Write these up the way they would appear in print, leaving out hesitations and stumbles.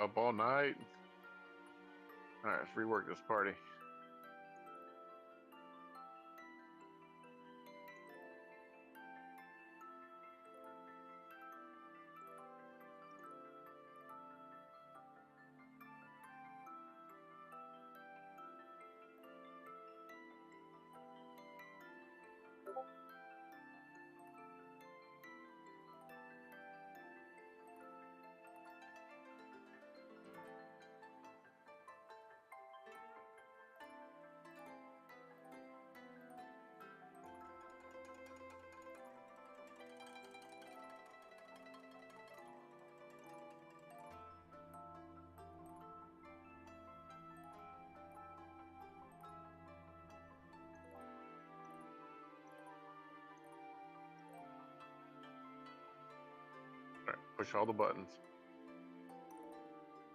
Up all night. All right, let's rework this party. All right, push all the buttons.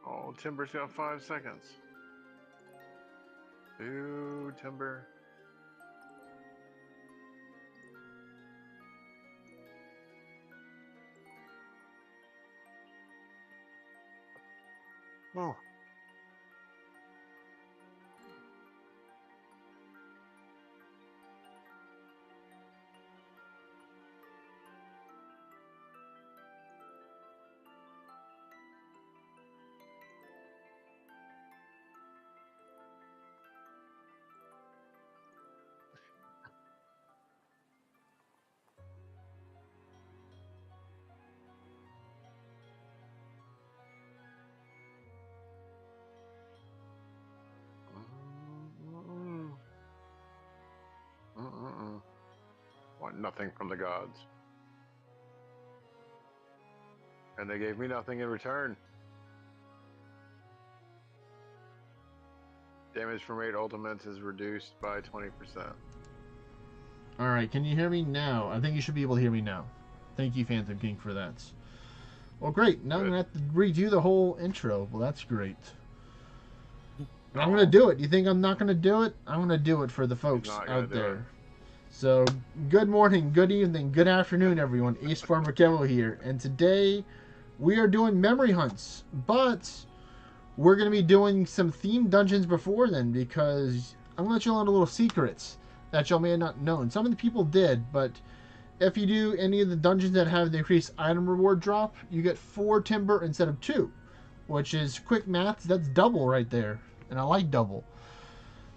Oh, Timber's got 5 seconds. Ooh, Timber. Oh. Want nothing from the gods. And they gave me nothing in return. Damage from 8 ultimates is reduced by 20%. Alright, can you hear me now? I think you should be able to hear me now. Thank you, Phantom King, for that. Well, great. Now I'm going to have to redo the whole intro. Well, that's great. I'm going to do it. You think I'm not going to do it? I'm going to do it for the folks out there. So, good morning, good evening, good afternoon, everyone. Ace Farmer Kevo here. And today, we are doing memory hunts. But, we're going to be doing some themed dungeons before then, because I'm going to let you learn a little secrets that y'all may have not known. Some of the people did, but if you do any of the dungeons that have the increased item reward drop, you get 4 timber instead of 2. Which is quick math, that's double right there. And I like double.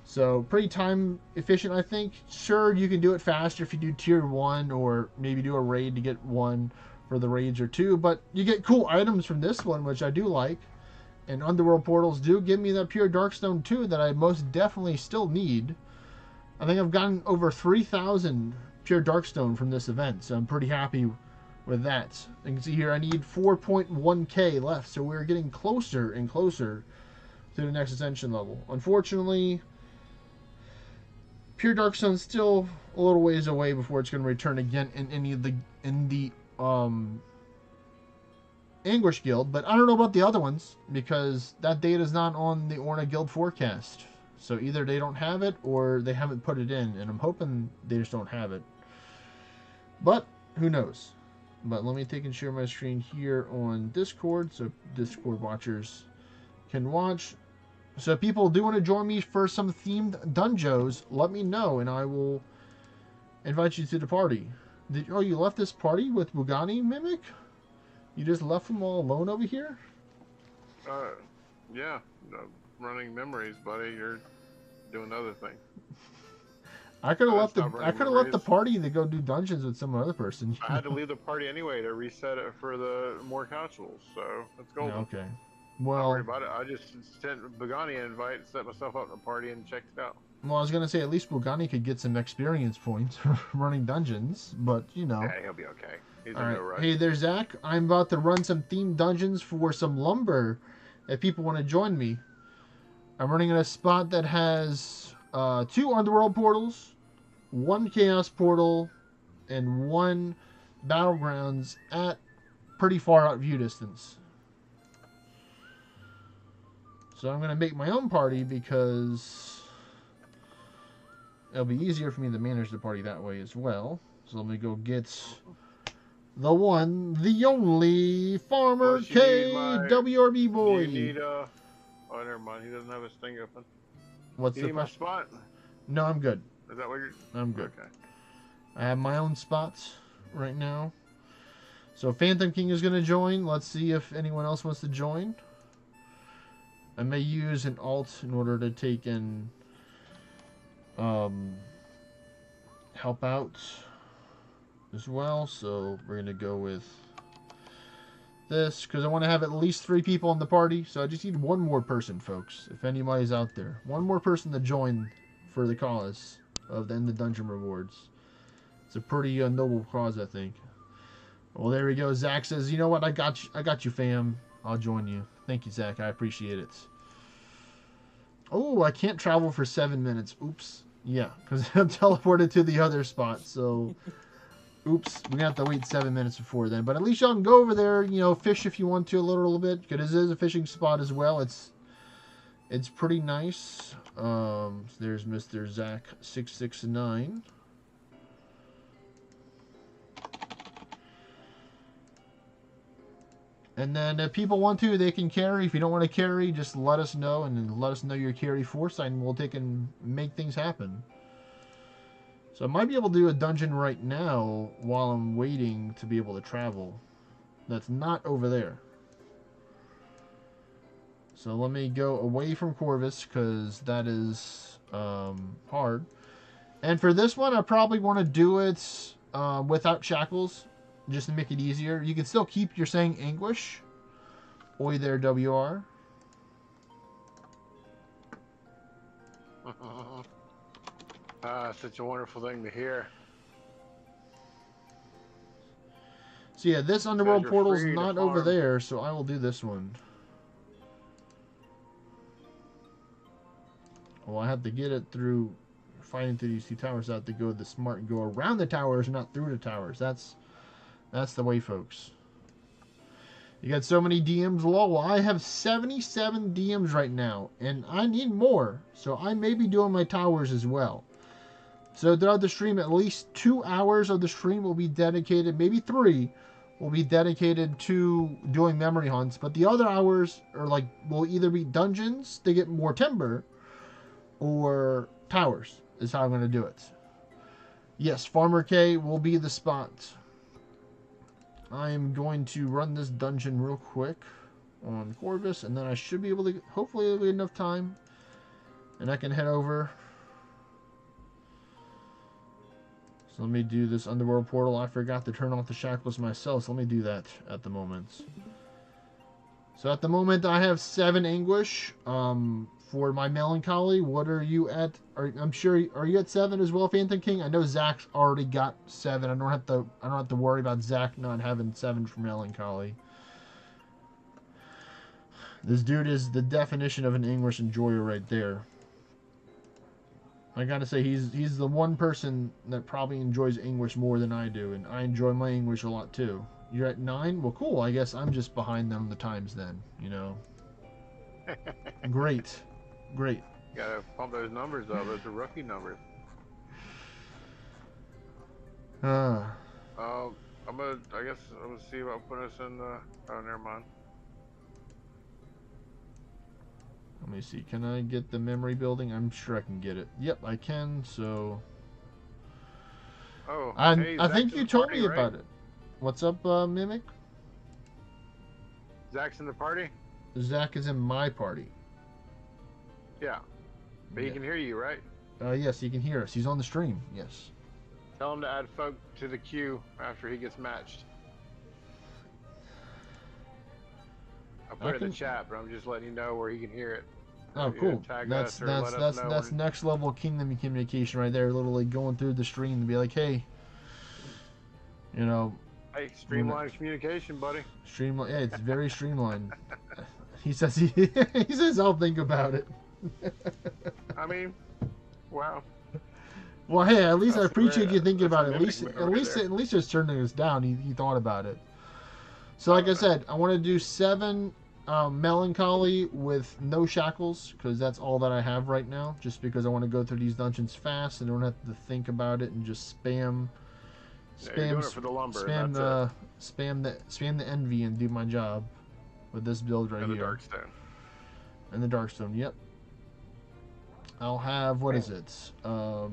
So, pretty time efficient, I think. Sure, you can do it faster if you do tier 1 or maybe do a raid to get 1 for the raids or 2. But you get cool items from this one, which I do like. And Underworld portals do give me that pure Darkstone too that I most definitely still need. I think I've gotten over 3,000 pure Darkstone from this event, so I'm pretty happy with that. You can see here I need 4.1k left, so we're getting closer and closer to the next ascension level. Unfortunately, pure Darkstone's still a little ways away before it's going to return again in the Anguish Guild, but I don't know about the other ones because that data is not on the Orna Guild forecast. So either they don't have it or they haven't put it in, and I'm hoping they just don't have it. But who knows? But let me take and share my screen here on Discord so Discord watchers can watch. So if people do want to join me for some themed dungeons, let me know and I will invite you to the party. Oh, you left this party with Bugani Mimic? You just left them all alone over here? Yeah. Running memories, buddy. You're doing other thing. I could have left the party to go do dungeons with some other person. I had to leave the party anyway to reset it for the more casuals. So let's go. Okay. Well, don't worry about it. I just sent Bugani an invite, set myself up in a party, and checked it out. Well, I was gonna say at least Bugani could get some experience points for running dungeons, but you know. Yeah, he'll be okay. He's all in right. no rush. Hey there, Zach. I'm about to run some themed dungeons for some lumber. If people want to join me, I'm running in a spot that has 2 underworld portals, 1 chaos portal, and 1 battlegrounds at pretty far out view distance. So I'm going to make my own party because it'll be easier for me to manage the party that way as well. So let me go get the one, the only Farmer Plus, you K need my- WRB Do boy. you need oh, never mind. He doesn't have his thing open. What's You the need my question? spot? No, I'm good. Is that what you're? I'm good. Okay. I have my own spots right now. So Phantom King is going to join. Let's see if anyone else wants to join. I may use an alt in order to take and help out as well. So we're going to go with this because I want to have at least 3 people in the party. So I just need one more person, folks. If anybody's out there, one more person to join for the cause of the End the Dungeon rewards. It's a pretty noble cause, I think. Well, there we go. Zach says, "You know what? I got you, fam. I'll join you." Thank you, Zach. I appreciate it. Oh, I can't travel for 7 minutes. Oops. Yeah, because I'm teleported to the other spot. So, oops. We're gonna have to wait 7 minutes before then. But at least y'all can go over there. You know, fish if you want to a little bit. Because it is a fishing spot as well. It's pretty nice. So there's Mr. Zach 669. And then if people want to, they can carry. If you don't want to carry, just let us know and then let us know your carry foresight and we'll take and make things happen. So I might be able to do a dungeon right now while I'm waiting to be able to travel. That's not over there. So let me go away from Corvus because that is hard. And for this one, I probably want to do it without shackles. Just to make it easier. You can still keep your saying Anguish. Oi there, WR. Such a wonderful thing to hear. So yeah, this underworld you're portal is free to not over farm. there, so I will do this one. Well, I have to get it through fighting through these 2 towers. I have to go the smart and go around the towers, not through the towers. That's the way, folks. You got so many DMs. Well, I have 77 DMs right now, and I need more. So I may be doing my towers as well. So throughout the stream, at least 2 hours of the stream will be dedicated, maybe 3, will be dedicated to doing memory hunts. But the other hours are will either be dungeons to get more timber, or towers is how I'm going to do it. Yes, Farmer K will be the spot. I am going to run this dungeon real quick on Corvus, and then I should be able to, hopefully it'll be enough time, and I can head over. So let me do this underworld portal. I forgot to turn off the shackles myself, so let me do that at the moment. So at the moment I have 7 Anguish for my Melancholy. What are you at? I'm sure, are you at 7 as well, Phantom King? I know Zach's already got 7. I don't have to worry about Zach not having 7 for Melancholy. This dude is the definition of an English enjoyer right there. I gotta say, he's the one person that probably enjoys English more than I do, and I enjoy my English a lot too. You're at 9? Well, cool. I guess I'm just behind them the times then, you know. Great. Great. Gotta pump those numbers up. Those are rookie numbers. I guess I'm gonna see about putting us in the. Oh, never mind. Let me see. Can I get the memory building? I'm sure I can get it. Yep, I can. So. Oh. I Zach's think in you the told party, me right? about it. What's up, Mimic? Zach's in the party. Zach is in my party. Yeah. But he can hear you, right? Yes, he can hear us. He's on the stream. Yes. Tell him to add folk to the queue after he gets matched. I put it in the chat, but I'm just letting you know where he can hear it. Oh, cool. That's next level kingdom communication right there. Literally going through the stream and be like, hey, you know. Hey, streamlined communication, buddy. Streamline. Yeah, it's very streamlined. He says he says I'll think about it. I mean, wow. Well, hey, at least I That's appreciate great. you thinking That's about it. At least just turning us down. He thought about it. So, like I said, I want to do 7 Melancholy with no shackles, because that's all that I have right now. Just because I want to go through these dungeons fast and don't have to think about it and just spam, Yeah, you're doing it for the lumber, and spam that's it. the spam the envy and do my job with this build right And the here. Darkstone. And the Darkstone. Yep. I'll have, what is it? Well,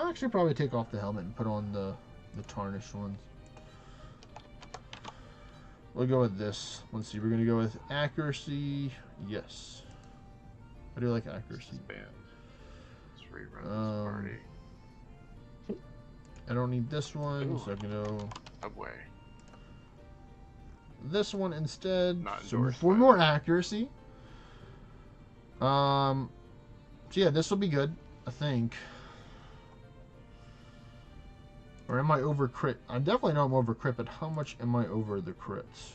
actually, probably take off the helmet and put on the tarnished ones. We'll go with this. Let's see. We're gonna go with accuracy. Yes, I do like accuracy. Let's rerun this party. I don't need this one, Ooh. so I can go Subway. this one instead. Not So endorsed for by more accuracy. So yeah, this will be good, I think. Or am I over crit? I definitely know I'm over crit, but how much am I over the crits?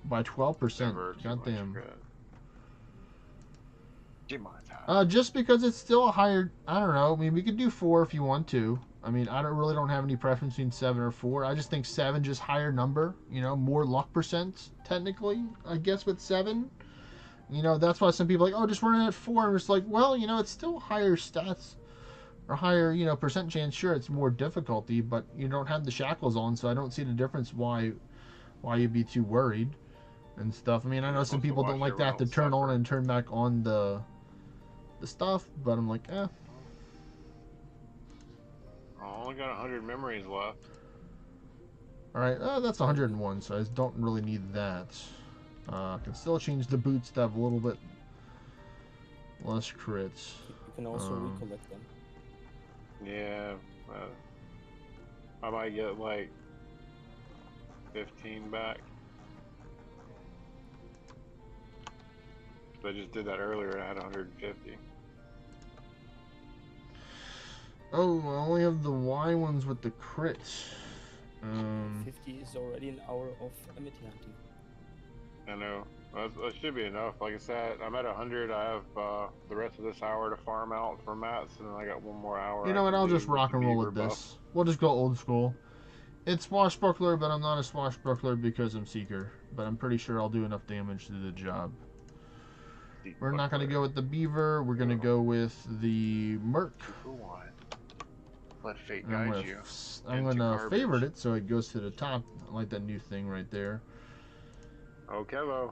By 12%. Goddamn. Just because it's still a higher. I don't know. I mean, we could do 4 if you want to. I mean, I don't have any preference between 7 or 4. I just think 7 just higher number. You know, more luck percent technically. I guess with 7. You know, that's why some people are like, oh, just run it at 4. And it's like, well, you know, it's still higher stats. Or higher, you know, percent chance. Sure, it's more difficulty, but you don't have the shackles on, so I don't see the difference why you'd be too worried and stuff. I mean, I know some people don't like that to turn on and turn back on the stuff, but I'm like, eh. I only got 100 memories left. All right, that's 101, so I don't really need that. I can still change the boots to have a little bit less crits. You can also recollect them. Yeah, I might get like 15 back. I just did that earlier. I had 150. Oh, I only have the Y ones with the crits. 50 is already an hour of amity hunting. I know. That should be enough. Like I said, I'm at 100. I have the rest of this hour to farm out for mats, and then I got 1 more hour. You know what? I'll just rock and roll with this. We'll just go old school. It's Swashbuckler, but I'm not a Swashbuckler because I'm Seeker. But I'm pretty sure I'll do enough damage to do the job. We're not going to go with the Beaver. We're going to go with the Merc. Let fate guide you. I'm going to favorite it so it goes to the top. I like that new thing right there. Oh, Kevo.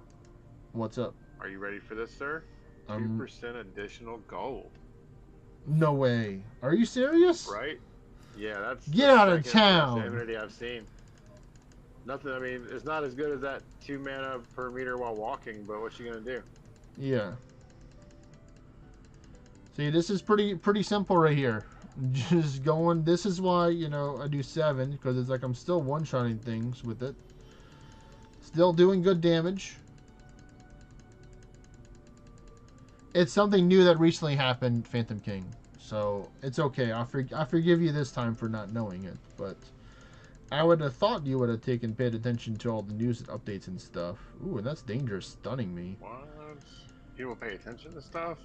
What's up? Are you ready for this, sir? 2% additional gold. No way. Are you serious? Right? Yeah, that's get out of town. Amenity I've seen. Nothing. I mean, it's not as good as that 2 mana per meter while walking, but what you gonna do? Yeah. See, this is pretty simple right here. Just going. This is why, you know, I do 7 because it's like I'm still one-shotting things with it. Still doing good damage. It's something new that recently happened, Phantom King. So it's okay. I forgive you this time for not knowing it, but I would have thought you would have paid attention to all the news and updates and stuff. Ooh, and that's dangerous, stunning me. What? People pay attention to stuff?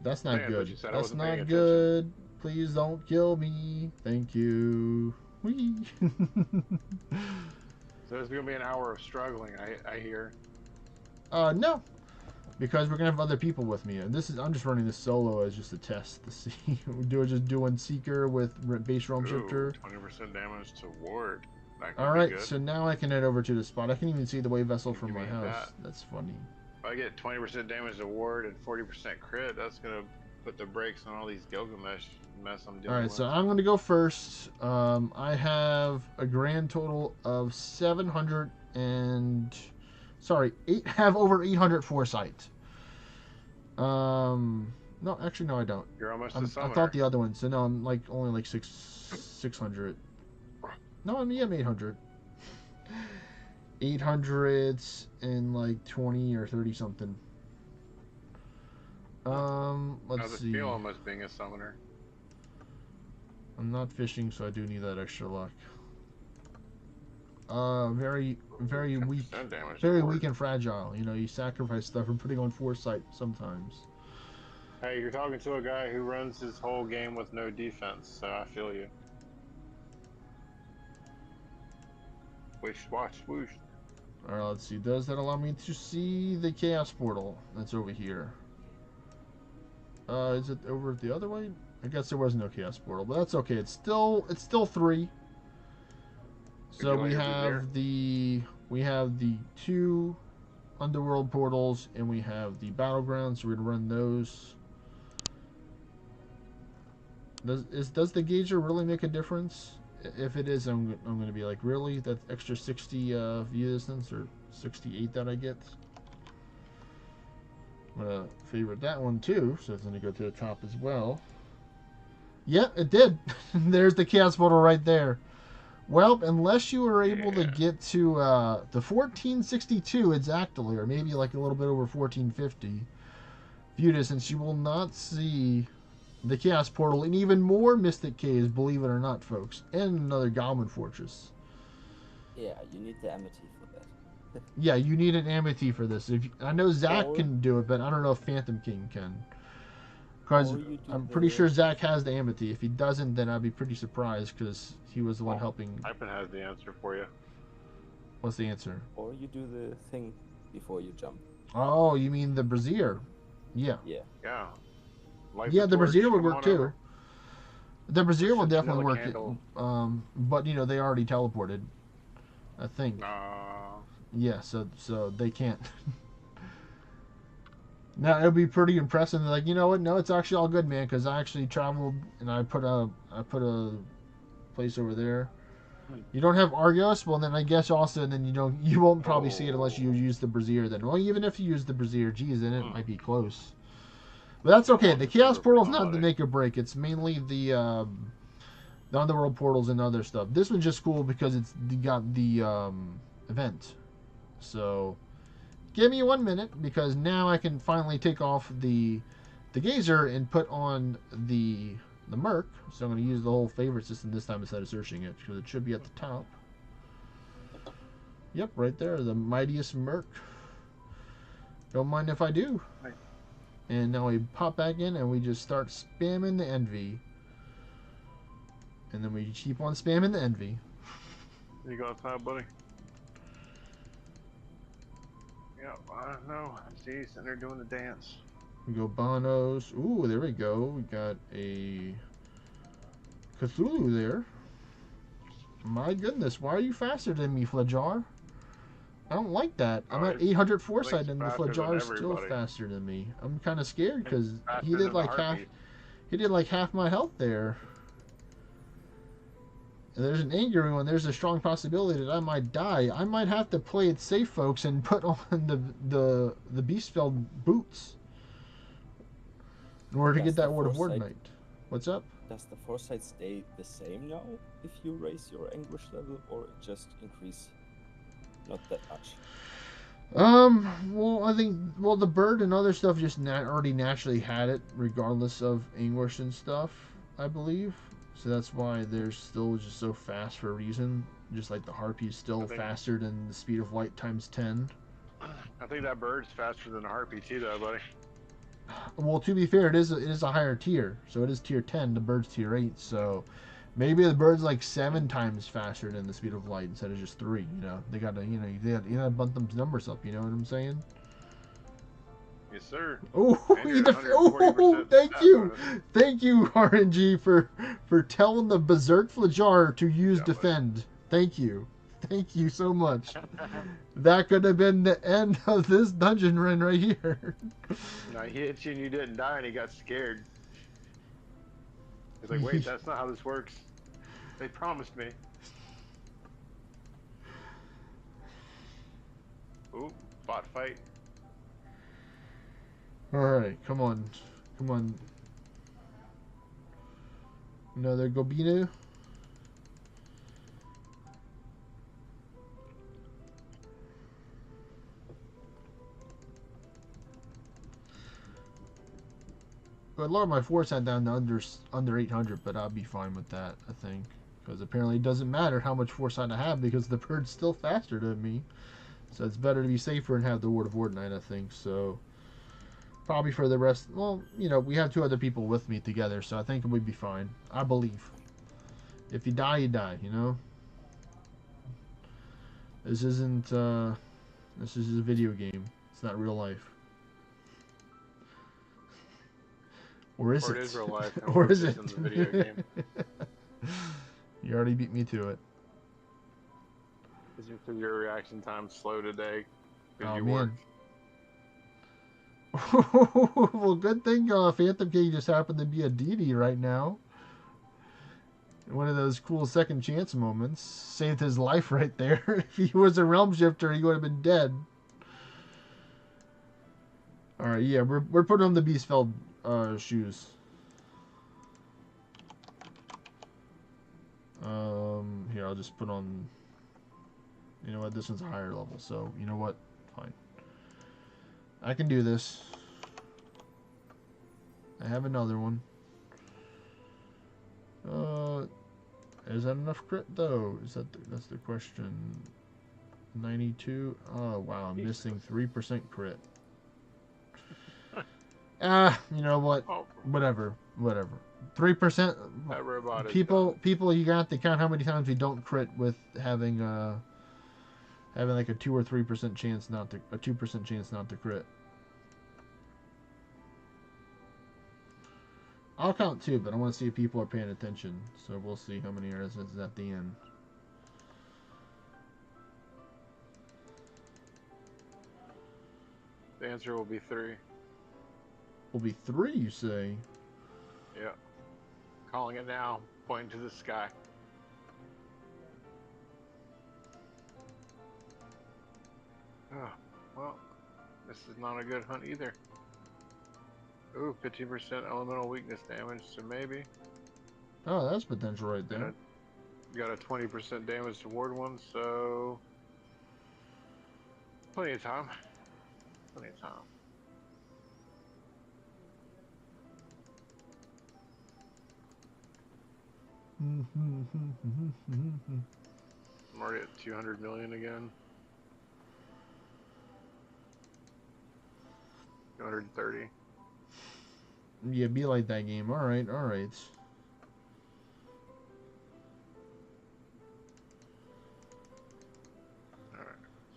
That's not good. That's not good. Please don't kill me. Thank you. Whee. So there's gonna be an hour of struggling, I hear. No. Because we're gonna have other people with me, and I'm just running this solo as just a test to see. Just doing Seeker with base Realm Shifter. 20% damage to ward. All right, so now I can head over to the spot. I can even see the wave vessel from my house. That's funny. If I get 20% damage to ward and 40% crit, that's gonna put the brakes on all these Gilgamesh mess I'm doing. All right, so I'm gonna go first. I have a grand total of 700 and. Sorry, have over 800 foresight. No, actually, no, I don't. You're almost a summoner. I thought the other one. So no, I'm like only like 600. No, I'm 800. 800 and like 20 or 30 something. Let's see. I feel almost being a summoner. I'm not fishing, so I do need that extra luck. Very weak. Very weak and fragile. You know, you sacrifice stuff for putting on foresight sometimes. Hey, you're talking to a guy who runs his whole game with no defense, so I feel you. Swish, swash, swoosh. Alright, let's see. Does that allow me to see the chaos portal that's over here? Is it over the other way? I guess there was no chaos portal, but that's okay. It's still 3. So we have the two underworld portals and we have the battlegrounds. So we're gonna run those. Does the gauger really make a difference? If it is, I'm gonna be like, really? That extra 60 view distance or 68 that I get? I'm gonna favorite that one too, so it's gonna go to the top as well. Yeah, it did. There's the chaos portal right there. Well, unless you were able to get to the 1462 exactly, or maybe like a little bit over 1450 view distance, you will not see the chaos portal and even more mystic caves, believe it or not, folks, and another goblin fortress. Yeah, you need the amity for that. Yeah, you need an amity for this. I know Zach can do it, but I don't know if Phantom King can. Because I'm pretty sure Zach has the amity. If he doesn't, then I'd be pretty surprised because he was the one helping. Ivan has the answer for you. What's the answer? Or you do the thing before you jump. Oh, you mean the brazier? Yeah. Yeah. Yeah. Yeah, the brazier would work too. Over. The brazier will definitely work. But you know they already teleported. I think. Yeah, so they can't. Now it would be pretty impressive. Like, you know what? No, it's actually all good, man. Because I actually traveled and I put a place over there. You don't have Argos, well then I guess also, and then you won't probably see it unless you use the brazier. Then, well, even if you use the brazier, geez, then it might be close. But that's okay. The chaos portal's not the make or break. It's mainly the underworld portals and other stuff. This one's just cool because it's got the event. So. Give me 1 minute because now I can finally take off the gazer and put on the merc. So I'm going to use the whole favorite system this time instead of searching it because it should be at the top. Yep, right there, the mightiest merc. Don't mind if I do. And now we pop back in and we just start spamming the envy. And then we keep on spamming the envy. You go outside, buddy. Yeah, I don't know. See, sitting there doing the dance. We go Bonos. Ooh, there we go. We got a Cthulhu there. My goodness, why are you faster than me, Flajar? I don't like that. I'm at 800 foresight and the Flajar is still faster than me. I'm kind of scared because he did like half my health there. There's an angry one. There's a strong possibility that I might die. I might have to play it safe, folks, and put on the Beastfell boots in order to get that Word of Wardnight. What's up? Does the foresight stay the same now if you raise your anguish level, or it just increase? Not that much. Well, I think the bird and other stuff just already naturally had it, regardless of anguish and stuff, I believe. So that's why they're still just so fast for a reason. Just like the harpy is still faster than the speed of light times 10. I think that bird's faster than a harpy too, though, buddy. Well, to be fair, it is a higher tier. So it is tier 10. The bird's tier 8. So maybe the bird's like 7 times faster than the speed of light instead of just 3. You know, they gotta bump them numbers up. You know what I'm saying? Yes, sir. Oh, thank you, RNG, for telling the Berserk Flajar to use defend. Thank you so much. That could have been the end of this dungeon run right here. No, he hit you and you didn't die, and he got scared. He's like, "Wait, that's not how this works. They promised me." Ooh, bot fight. Alright, come on. Another Gobino. But a lot of my foresight down to under 800, but I'll be fine with that, I think. Because apparently it doesn't matter how much foresight I have because the bird's still faster than me. So it's better to be safer and have the Word of Wardnight, I think. So probably for the rest, well, you know, we have 2 other people with me together, so I think we'd be fine. I believe. If you die, you die, you know? This isn't. This is a video game. It's not real life. Or is Or it? it is real life, and Or we're is just it? in the video game. You already beat me to it. Because your reaction time's slow today. Because Oh you man. worked. Well, good thing Phantom King just happened to be a deity right now. One of those cool second chance moments. Saved his life right there. If he was a realm shifter, he would have been dead. Alright, yeah, we're putting on the Beastfeld shoes. Here, I'll just put on... You know what, this one's a higher level, so you know what? Fine. I can do this. I have another one. Is that enough crit though? That's the question. 92. Oh wow, I'm missing 3% crit. You know what? Oh, Whatever. 3%. that robot is People, done. you got to count how many times we don't crit with having like a 2 or 3% chance not to, a 2% chance not to crit. I'll count too, but I want to see if people are paying attention. So we'll see how many errors is at the end. The answer will be 3. Will be 3, you say? Yeah. Calling it now. Pointing to the sky. Oh, well, this is not a good hunt either. Ooh, 15% elemental weakness damage, so maybe. Oh, that's potential right there. Got a 20% damage to ward one, so plenty of time. Plenty of time. I'm already at 200 million again. 230. Yeah, be like that game. Alright. Alright,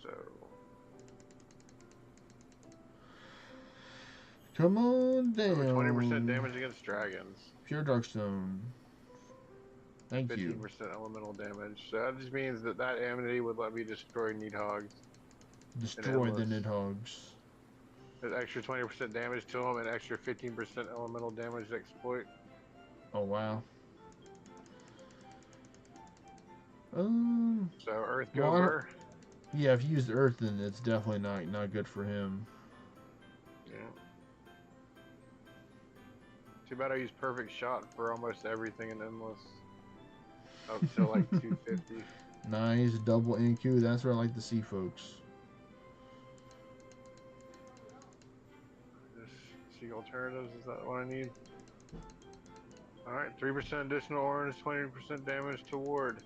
so Come on down. over 20% damage against dragons. Pure Darkstone. Thank 15% you. elemental damage. So that just means that amenity would let me destroy Needhogs. Destroy the Nidhogs. There's extra 20% damage to them and extra 15% elemental damage to exploit. Oh wow. So Earth go well, burr. Yeah, if you use Earth, then it's definitely not good for him. Yeah. Too bad I used perfect shot for almost everything in Endless. Up to like 250. Nice double NQ. That's what I like to see, folks. Just see alternatives. Is that what I need? Alright, 3% additional orange, 20% damage to ward.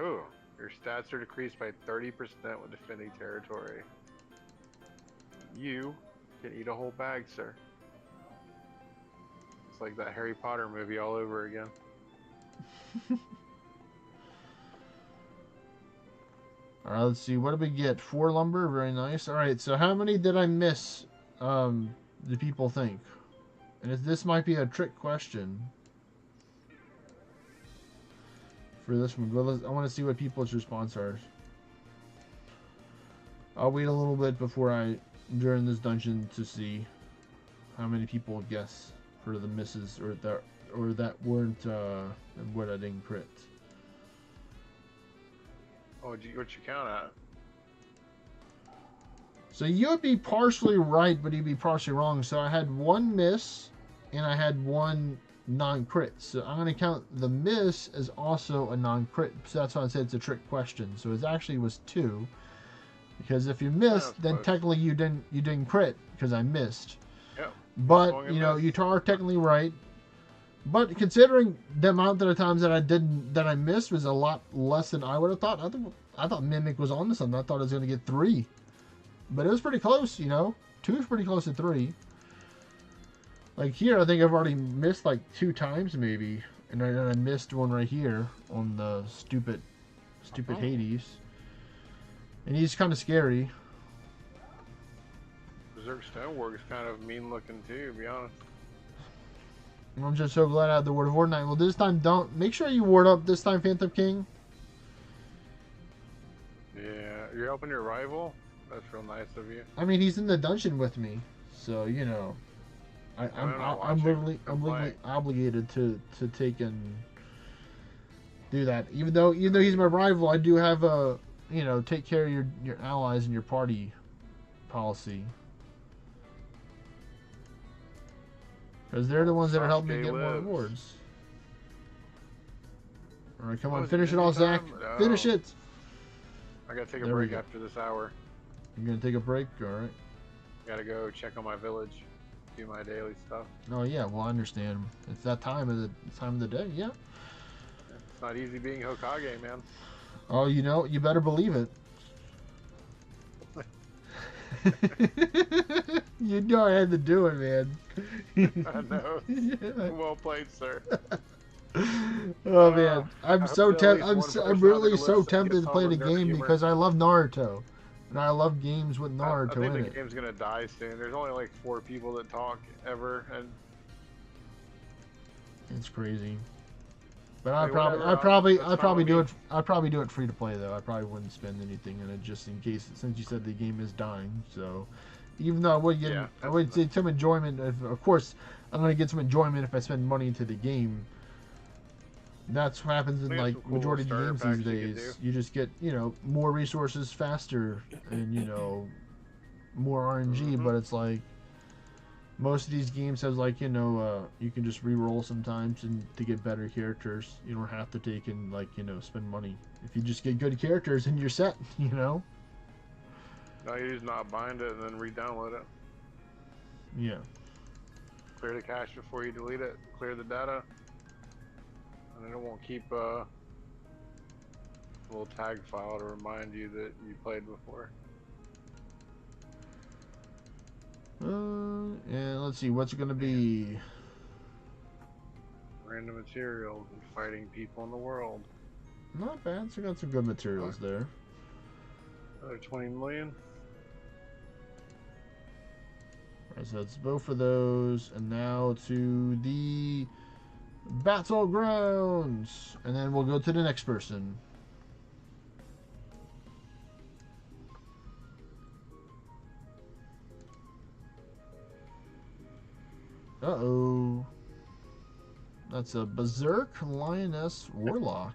Oh, your stats are decreased by 30% with defending territory. You can eat a whole bag, sir. It's like that Harry Potter movie all over again. Alright, let's see. What did we get? 4 lumber. Very nice. Alright, so how many did I miss? Do people think? And this might be a trick question. For this one, I want to see what people's response are. I'll wait a little bit before during this dungeon to see how many people guess for the misses or that weren't what I didn't crit. Oh, what you count at? So you would be partially right, but you'd be partially wrong. So I had 1 miss, and I had 1 non-crit. So I'm going to count the miss as also a non-crit. So that's why I said it's a trick question. So it actually was 2. Because if you missed, then technically you didn't crit because I missed. Yep. But you know, you are technically right. But considering the amount of times that I missed was a lot less than I would have thought. I thought Mimic was on to something. I thought it was going to get 3. But it was pretty close, you know. 2 is pretty close to 3. Like here, I think I've already missed like 2 times maybe. And I missed one right here on the stupid Hades. And he's kind of scary. Berserk Stonework is kind of mean looking too, to be honest. I'm just so glad I had the Ward of Ordnite. Well, this time, don't make sure you ward up this time, Phantom King. Yeah, you're helping your rival? That's real nice of you. I mean, he's in the dungeon with me, so you know, I'm literally obligated to take and do that. Even though he's my rival, I do have a take care of your allies and your party policy. Because they're the ones that are helping me get more rewards. Alright, come on, finish it all, Zach. No. Finish it! I gotta take a break after this hour. You're gonna take a break? Alright. Gotta go check on my village, do my daily stuff. Oh yeah, well I understand. It's that time of the day, yeah. It's not easy being Hokage, man. Oh, you better believe it. You know I had to do it, man. I know. Yeah. Well played, sir. Oh man, I'm really so tempted to play the game because I love Naruto, and I love games with Naruto I think in the it. game's gonna die soon. There's only like 4 people that talk ever, and It's crazy. But I mean, I'd probably do it free to play though. I probably wouldn't spend anything in it just in case, since you said the game is dying. So even though I would get some enjoyment. Of course, I'm gonna get some enjoyment if I spend money into the game. That's what happens in like cool majority of the games these starter packs days. You just get more resources faster and more RNG. But it's like most of these games have like you can just re-roll sometimes and to get better characters. You don't have to take and spend money. If you just get good characters and you're set, No, you just not bind it and then re-download it. Yeah. Clear the cache before you delete it. Clear the data. And then it won't keep a little tag file to remind you that you played before. And let's see, what's it gonna be? Random materials and fighting people in the world. Not bad. So got some good materials there. Another 20 million. Alright, so it's both of those, and now to the battlegrounds, and then we'll go to the next person. Uh-oh. That's a Berserk Lioness Warlock.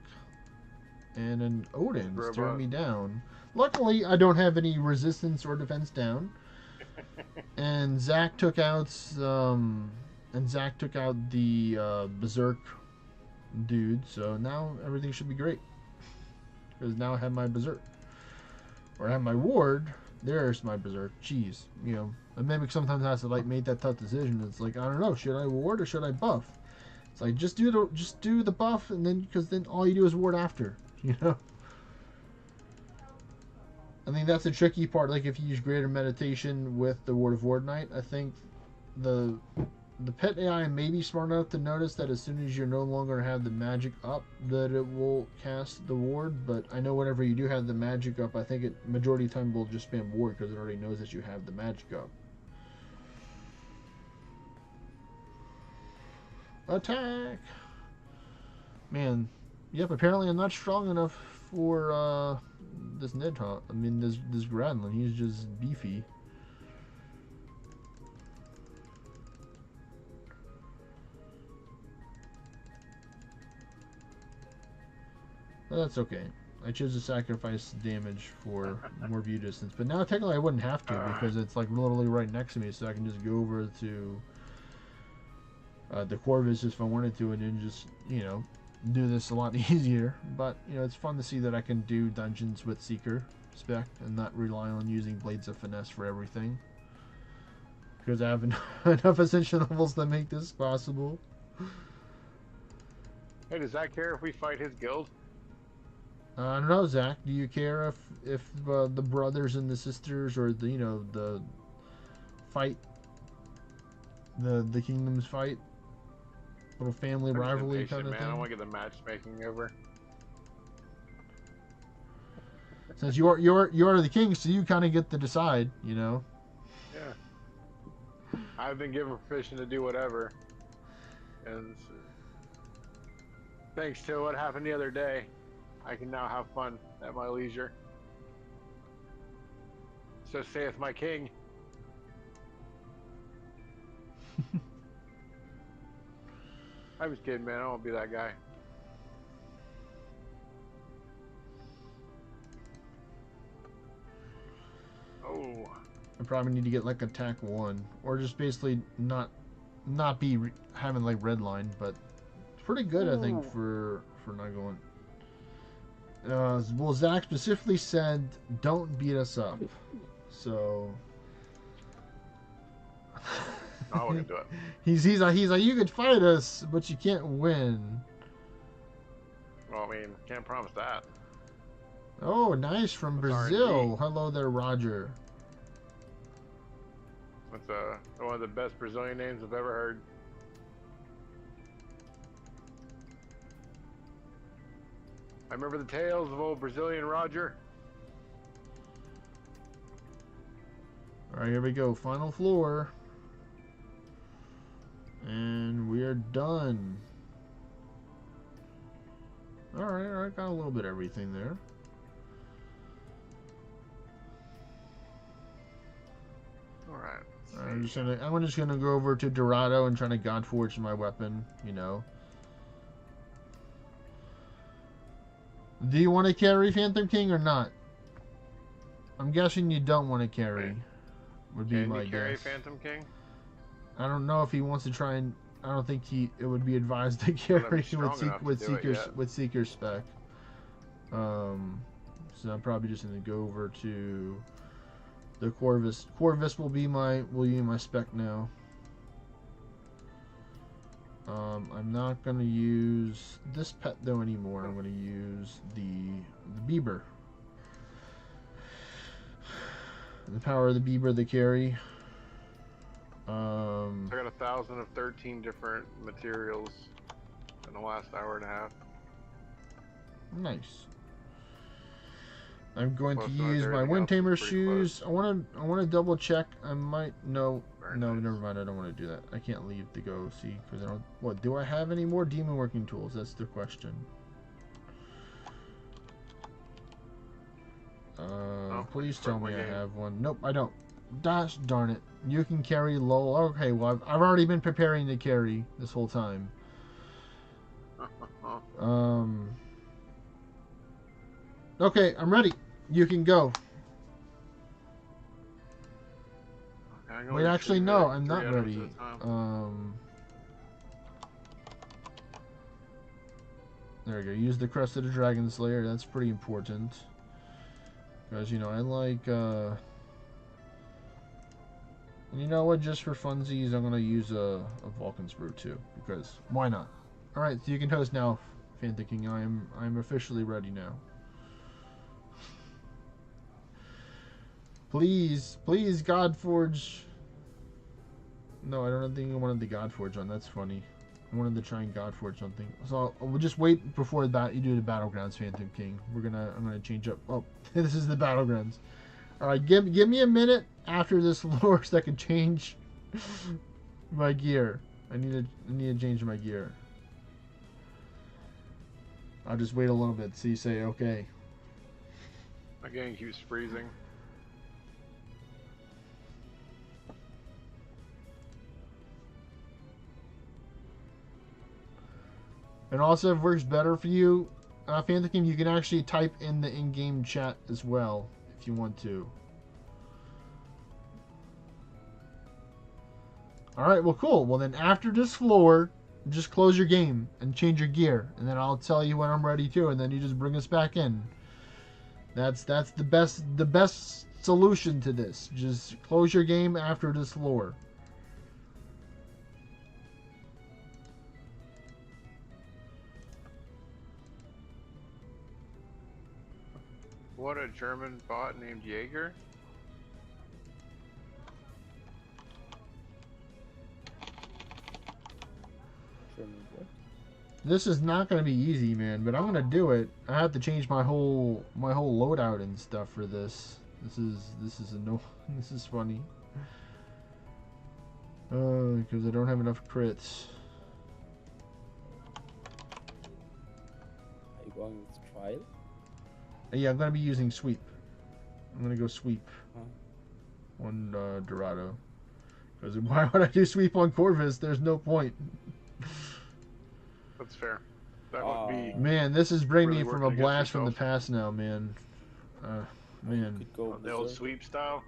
And an Odin staring me down. Luckily, I don't have any resistance or defense down. And Zach took out the Berserk dude, so now everything should be great. Because now I have my Berserk. Or I have my ward. There's my Berserk. Jeez. A Mimic sometimes has to make that tough decision. It's like, I don't know, should I ward or should I buff? It's like just do the buff, and then because then all you do is ward after. I think that's the tricky part. Like if you use Greater Meditation with the Ward of Ordnite, I think the pet AI may be smart enough to notice that as soon as you're no longer have the magic up, that it will cast the ward. But I know whenever you do have the magic up, I think majority of the time will just spam ward because it already knows that you have the magic up. Attack! Man, yep. Apparently, I'm not strong enough for this Nidhogg. I mean, this Gradlin. He's just beefy. But that's okay. I chose to sacrifice damage for more view distance. But now technically I wouldn't have to because it's like literally right next to me, so I can just go over to the Corvus if I wanted to, and then just do this a lot easier. But it's fun to see that I can do dungeons with Seeker spec and not rely on using Blades of Finesse for everything, because I have enough ascension levels to make this possible. Hey, does that care if we fight his guild? I don't know, Zach. Do you care if the brothers and the sisters, or the fight, the kingdoms fight, little family rivalry kind of thing? I want to get the matchmaking over. Since you're the king, so you kind of get to decide, you know. Yeah. I've been given permission to do whatever, and thanks to what happened the other day, I can now have fun at my leisure. So saith my king. I was kidding, man. I won't be that guy. Oh. I probably need to get like attack 1, or just basically not be having like red line, but it's pretty good I think for not going. Well, Zach specifically said don't beat us up, so. I wouldn't do it. He's like you could fight us, but you can't win. Well, I mean, can't promise that. Oh, nice from That's Brazil. RNG. Hello there, Roger. That's one of the best Brazilian names I've ever heard. I remember the tales of old Brazilian Roger. All right, here we go. Final floor. And we are done. All right, got a little bit of everything there. All right. I'm just gonna go over to Dorado and try to Godforge my weapon. You know. Do you want to carry Phantom King or not? I'm guessing you don't want to carry. Would be my Can you carry guess. Phantom King? I don't know if he wants to try and. I don't think it would be advised to carry with Seeker spec. So I'm probably just gonna go over to the Corvus. Corvus will be my spec now. I'm not gonna use this pet though anymore. I'm gonna use the Bieber. The power of the Bieber, the carry. I got 1,000 of 13 different materials in the last hour and a half. Nice. I'm going Close to to it, use my everything Wind else is Tamer pretty shoes. I want to double check. I might no. Very No, nice. never mind. I don't want to do that. I can't leave to go see because I don't. What do I have any more demon working tools? That's the question. Please tell me I have one. Nope, I don't. Gosh darn it! You can carry lol. Okay, well I've already been preparing to carry this whole time. Okay, I'm ready. You can go. Wait, actually no, I'm not ready. There we go. Use the Crest of the Dragon Slayer. That's pretty important. Because, you know, I like, and you know what? Just for funsies, I'm going to use a Vulcan's Brew too. Because, why not? Alright, so you can host now, Phantom King. I'm officially ready now. Please, Godforge. No, I don't think I wanted the Godforge on. That's funny. I wanted to try and Godforge something. So we'll just wait before that. You do the Battlegrounds, Phantom King. I'm gonna change up. Oh, this is the Battlegrounds. All right, give me a minute after this lore so I can change my gear. I need to change my gear. I'll just wait a little bit. So you say okay. My game keeps freezing. And also, if it works better for you, Phantom King, you can actually type in the in-game chat as well, if you want to. Alright, well cool. Well then after this floor, just close your game and change your gear. And then I'll tell you when I'm ready to, and then you just bring us back in. That's the best solution to this. Just close your game after this floor. What, a German bot named Jaeger? German what? This is not going to be easy, man, but I'm going to do it. I have to change my whole loadout and stuff for this. This is this is funny. Because I don't have enough crits. Are you going with trial? Yeah, I'm going to be using sweep. I'm going to go sweep Huh. on Dorado. Because why would I do sweep on Corvus? There's no point. That's fair. That would be. Man, this is bringing Really me from a working against blast from the yourself. past now, man. Man. Could go The old berserk. sweep style.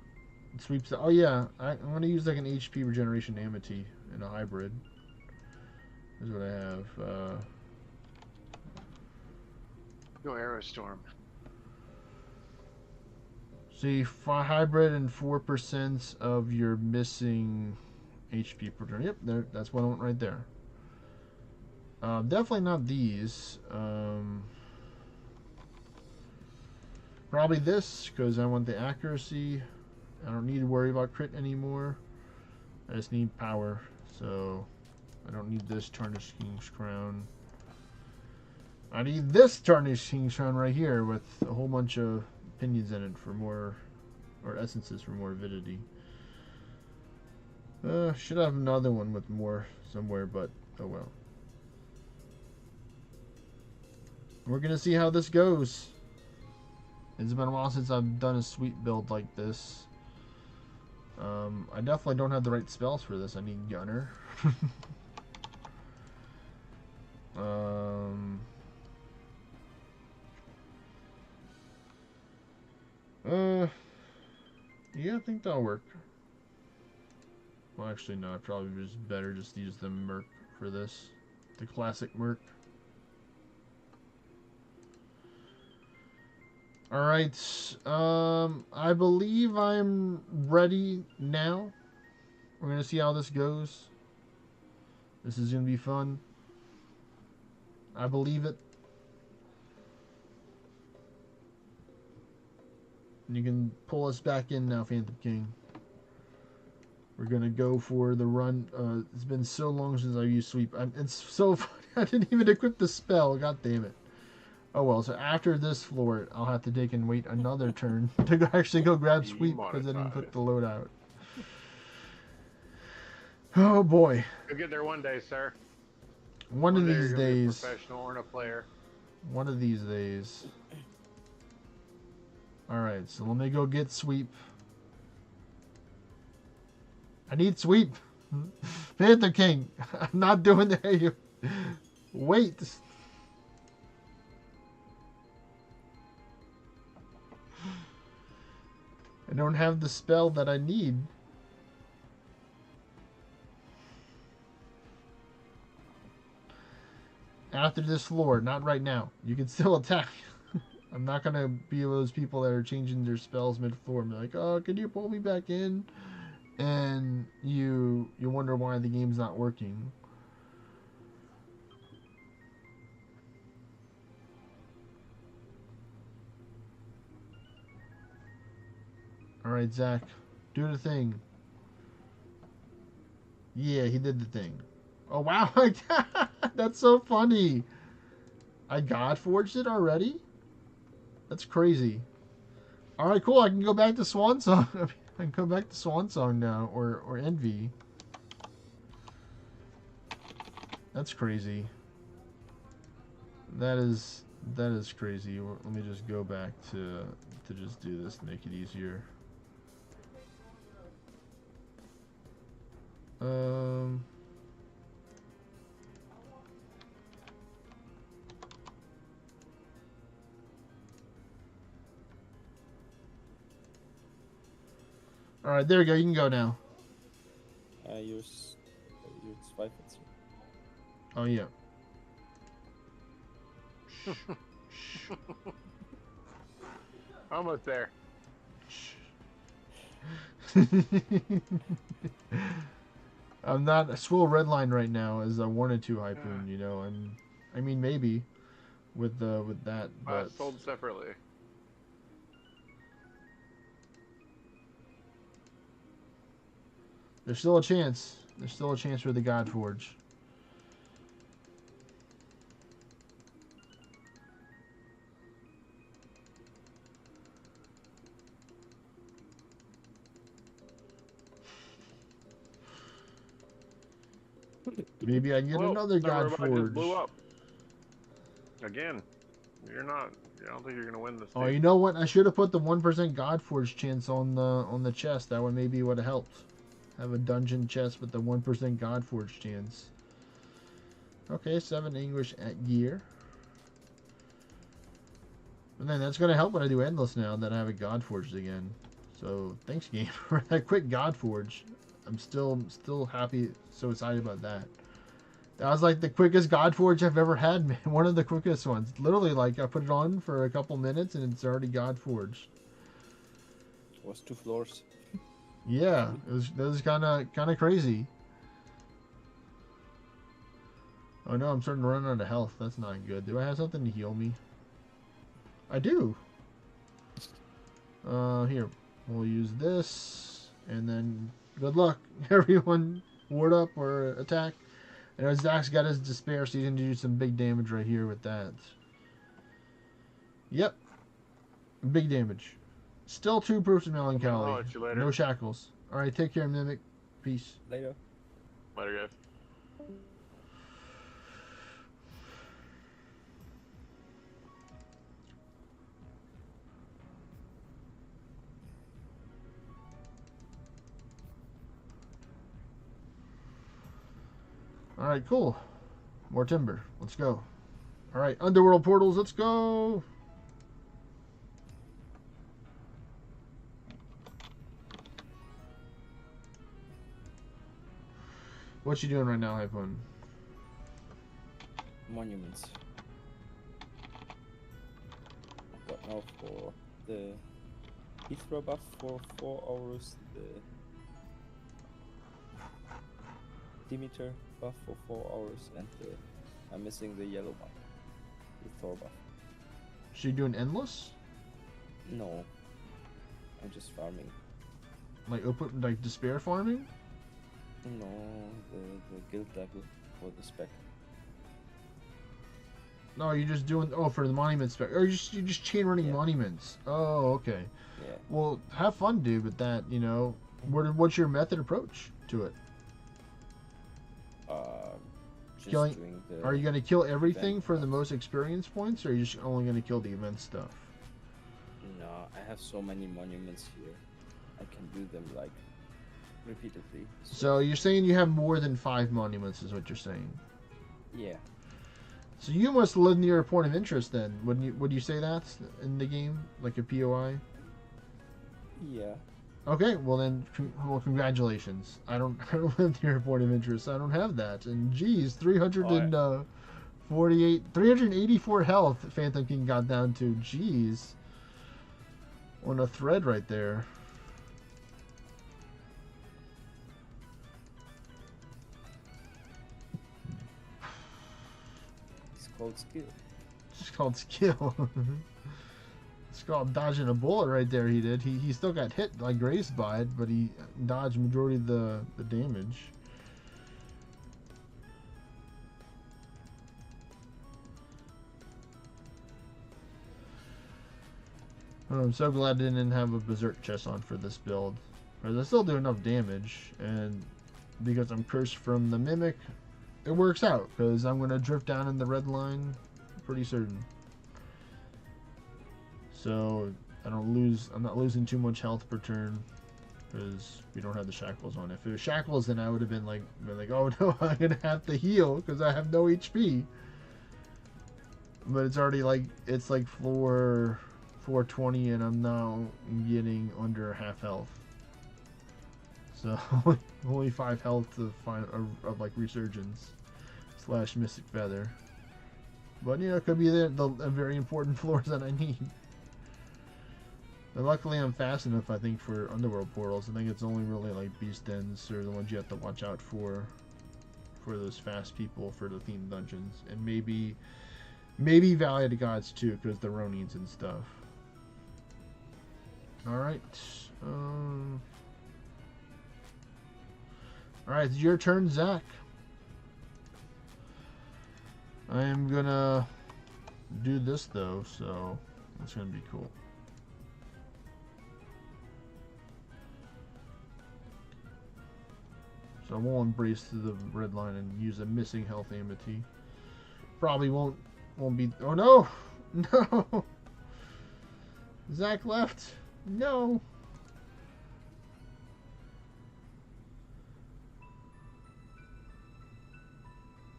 Sweeps. Oh yeah, I'm gonna use like an HP regeneration amity in a hybrid. Is what I have. Go Aerostorm. See, hybrid and 4% of your missing HP per turn. Yep, there. That's what I want right there. Definitely not these. Probably this because I want the accuracy. I don't need to worry about crit anymore. I just need power, so I don't need this Tarnished King's Crown. I need this Tarnished King's Crown right here with a whole bunch of opinions in it for more, or essences for more avidity. Should have another one with more somewhere, but oh well. We're gonna see how this goes. It's been a while since I've done a sweet build like this. I definitely don't have the right spells for this. I need Gunner. Yeah, I think that'll work. Well, actually, no. I probably just better just use the Merc for this. The classic Merc. Alright, I believe I'm ready now. We're gonna see how this goes. This is gonna be fun. I believe it. You can pull us back in now, Phantom King. We're gonna go for the run. It's been so long since I used sweep. It's so funny. I didn't even equip the spell. God damn it. Oh well, so after this floor, I'll have to take and wait another turn to actually go grab sweep because I didn't put the load out. Oh boy. You'll get there one day, sir. One of these you're gonna be a days. professional Orna player. One of these days. Alright, so let me go get sweep. I need sweep. Panther King. I'm not doing that. Wait. I don't have the spell that I need. After this floor, not right now. You can still attack. I'm not gonna be those people that are changing their spells mid-floor and be like, oh, can you pull me back in? And you wonder why the game's not working. Alright, Zach. Do the thing. Yeah, he did the thing. Oh, wow. That's so funny. I Godforged it already? That's crazy. Alright, cool. I can go back to Swansong. I can go back to Swansong now. Or Envy. That's crazy. That is crazy. Let me just go back to just do this to make it easier. Alright, there we go. You can go now. Use Zweifels. Oh, yeah. Almost there. I'm not a swirl red line right now as I wanted to Hypoon, you know. I mean maybe with that, but Sold separately. there's still a chance. There's still a chance for the Godforge. Maybe I can get Well, another that God robot just blew Forge. up. Again, you're not. I don't think you're gonna win this. Oh, Dude. you know what? I should have put the 1% God Forge chance on the chest. That one maybe would have helped. Have a dungeon chest with the 1% God Forge chance. Okay, 7 English at gear. And then that's gonna help when I do endless now that I have a God Forged again. So thanks game for that quick God Forge. I'm still happy, so excited about that. That was like the quickest God Forge I've ever had, man. One of the quickest ones. Literally, like I put it on for a couple minutes and it's already God Forged. It was 2 floors. Yeah, that was kind of crazy. Oh no, I'm starting to run out of health. That's not good. Do I have something to heal me? I do. Here, we'll use this, and then good luck, everyone. Ward up or attack. I know Zach's got his despair, so he's gonna do some big damage right here with that. Yep, big damage. Still 2 proofs of melancholy. I'll let you later. No shackles. All right, take care, Mimic. Peace. Later. Later, guys. All right, cool. More timber. Let's go. All right, underworld portals. Let's go. What you doing right now, Hypon? Monuments. I've got now for the Heathrow buff for 4 hours, the Demeter buff for 4 hours, and I'm missing the yellow one, the Thor buff. So you doing endless? No, I'm just farming. Like open, like despair farming? No, the guild level for the spec. No, you're just doing for the monument spec, or you're just chain running monuments. Oh, okay. Yeah. Well, have fun, dude, with that. You know, what's your method approach to it? Just Killing. doing the Are you gonna kill everything event for the stuff. most experience points, or are you just only gonna kill the event stuff? No, I have so many monuments here. I can do them like repeatedly. So you're saying you have more than 5 monuments, is what you're saying? Yeah. So you must live near a point of interest then. Would you say that in the game, like a POI? Yeah. Okay, well then, congratulations. I don't live near a point of interest. I don't have that. And geez, 384 health. Phantom King got down to. Jeez, on a thread right there. It's called skill. It's called skill. It's called dodging a bullet right there. He did. He still got hit, like grazed by it, but he dodged majority of the damage. I'm so glad I didn't have a berserk chest on for this build, because I still do enough damage, and because I'm cursed from the mimic, it works out. Because I'm gonna drift down in the red line, pretty certain. So I don't lose. I'm not losing too much health per turn because we don't have the shackles on. If it was shackles, then I would have been like, oh no, I'm gonna have to heal because I have no HP. But it's already like floor 420, and I'm now getting under half health. So only 5 health of like resurgence / mystic feather. But you know, it could be the very important floors that I need. But luckily I'm fast enough, I think, for underworld portals. I think it's only really like beast dens or the ones you have to watch out for those fast people for the themed dungeons, and maybe Valley of the Gods too, because the Ronins and stuff. All right, it's your turn, Zach. I am gonna do this though, so it's gonna be cool. So So we'll embrace the red line and use a missing health amity. Probably won't be. Oh no! No! Zach left. No.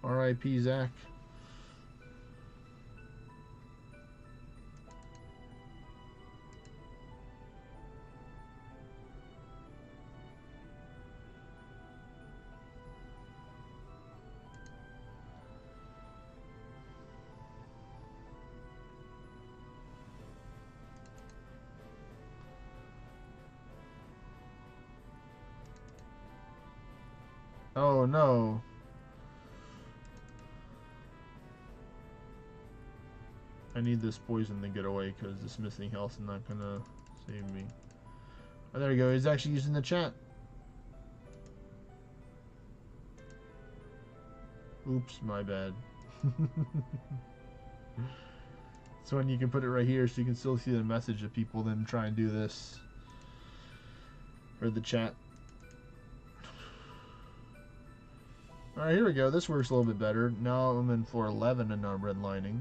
R.I.P. Zach. Oh no. I need this poison to get away because this missing health is not gonna save me. Oh, there we go. He's actually using the chat. Oops, my bad. So when you can put it right here so you can still see the message of people then try and do this. Or the chat. Alright, here we go. This works a little bit better. Now I'm in floor 11 and I'm redlining.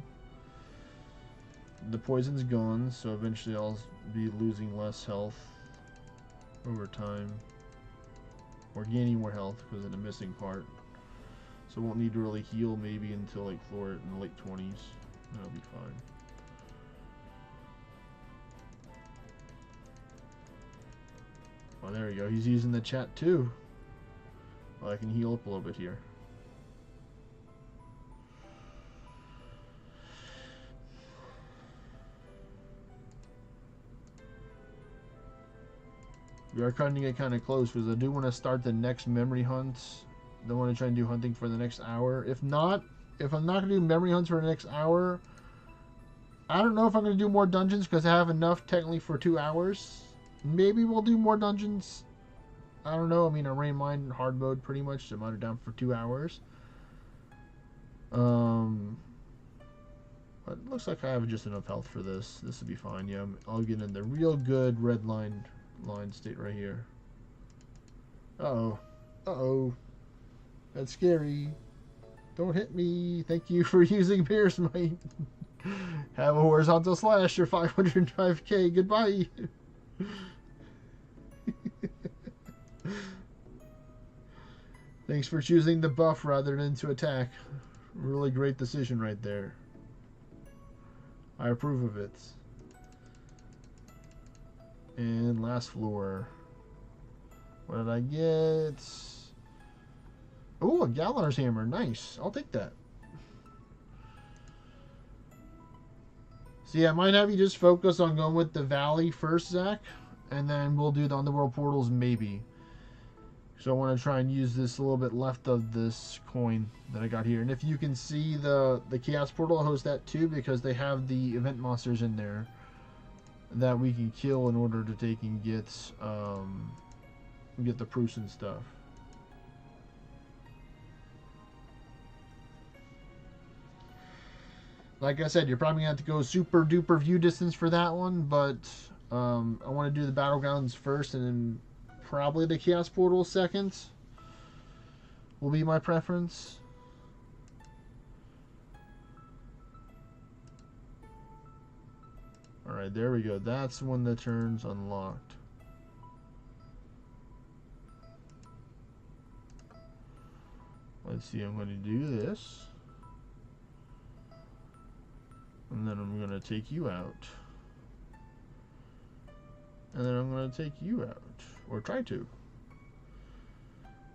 The poison's gone, so eventually I'll be losing less health over time. Or gaining more health because of the missing part. So won't need to really heal maybe until like floor in the late 20s. That'll be fine. Oh, there we go. He's using the chat too. Well, I can heal up a little bit here. We are cutting it kind of close because I do want to start the next memory hunts. I want to try and do hunting for the next hour. If I'm not going to do memory hunts for the next hour, I don't know if I'm going to do more dungeons because I have enough technically for 2 hours. Maybe we'll do more dungeons. I don't know. I mean, I ran mine hard mode pretty much, so I'm under down for 2 hours. But it looks like I have just enough health for this. This will be fine. Yeah, I'll get in the real good red line state right here. Uh-oh. Uh-oh. That's scary. Don't hit me. Thank you for using Pierce Might. Have a horizontal slash or 505k. Goodbye. Thanks for choosing the buff rather than to attack. Really great decision right there. I approve of it. And last floor. What did I get? Oh, a Galar's hammer. Nice. I'll take that. So yeah, I might have you just focus on going with the valley first, Zach. And then we'll do the underworld portals maybe. So I want to try and use this a little bit left of this coin that I got here. And if you can see the chaos portal, I'll host that too because they have the event monsters in there that we can kill in order to take and get the proofs and stuff. Like I said, you're probably gonna have to go super duper view distance for that one, but I want to do the battlegrounds first, and then probably the chaos portal second will be my preference. Alright, there we go. That's when the turn's unlocked. Let's see, I'm going to do this. And then I'm going to take you out. And then I'm going to take you out. Or try to.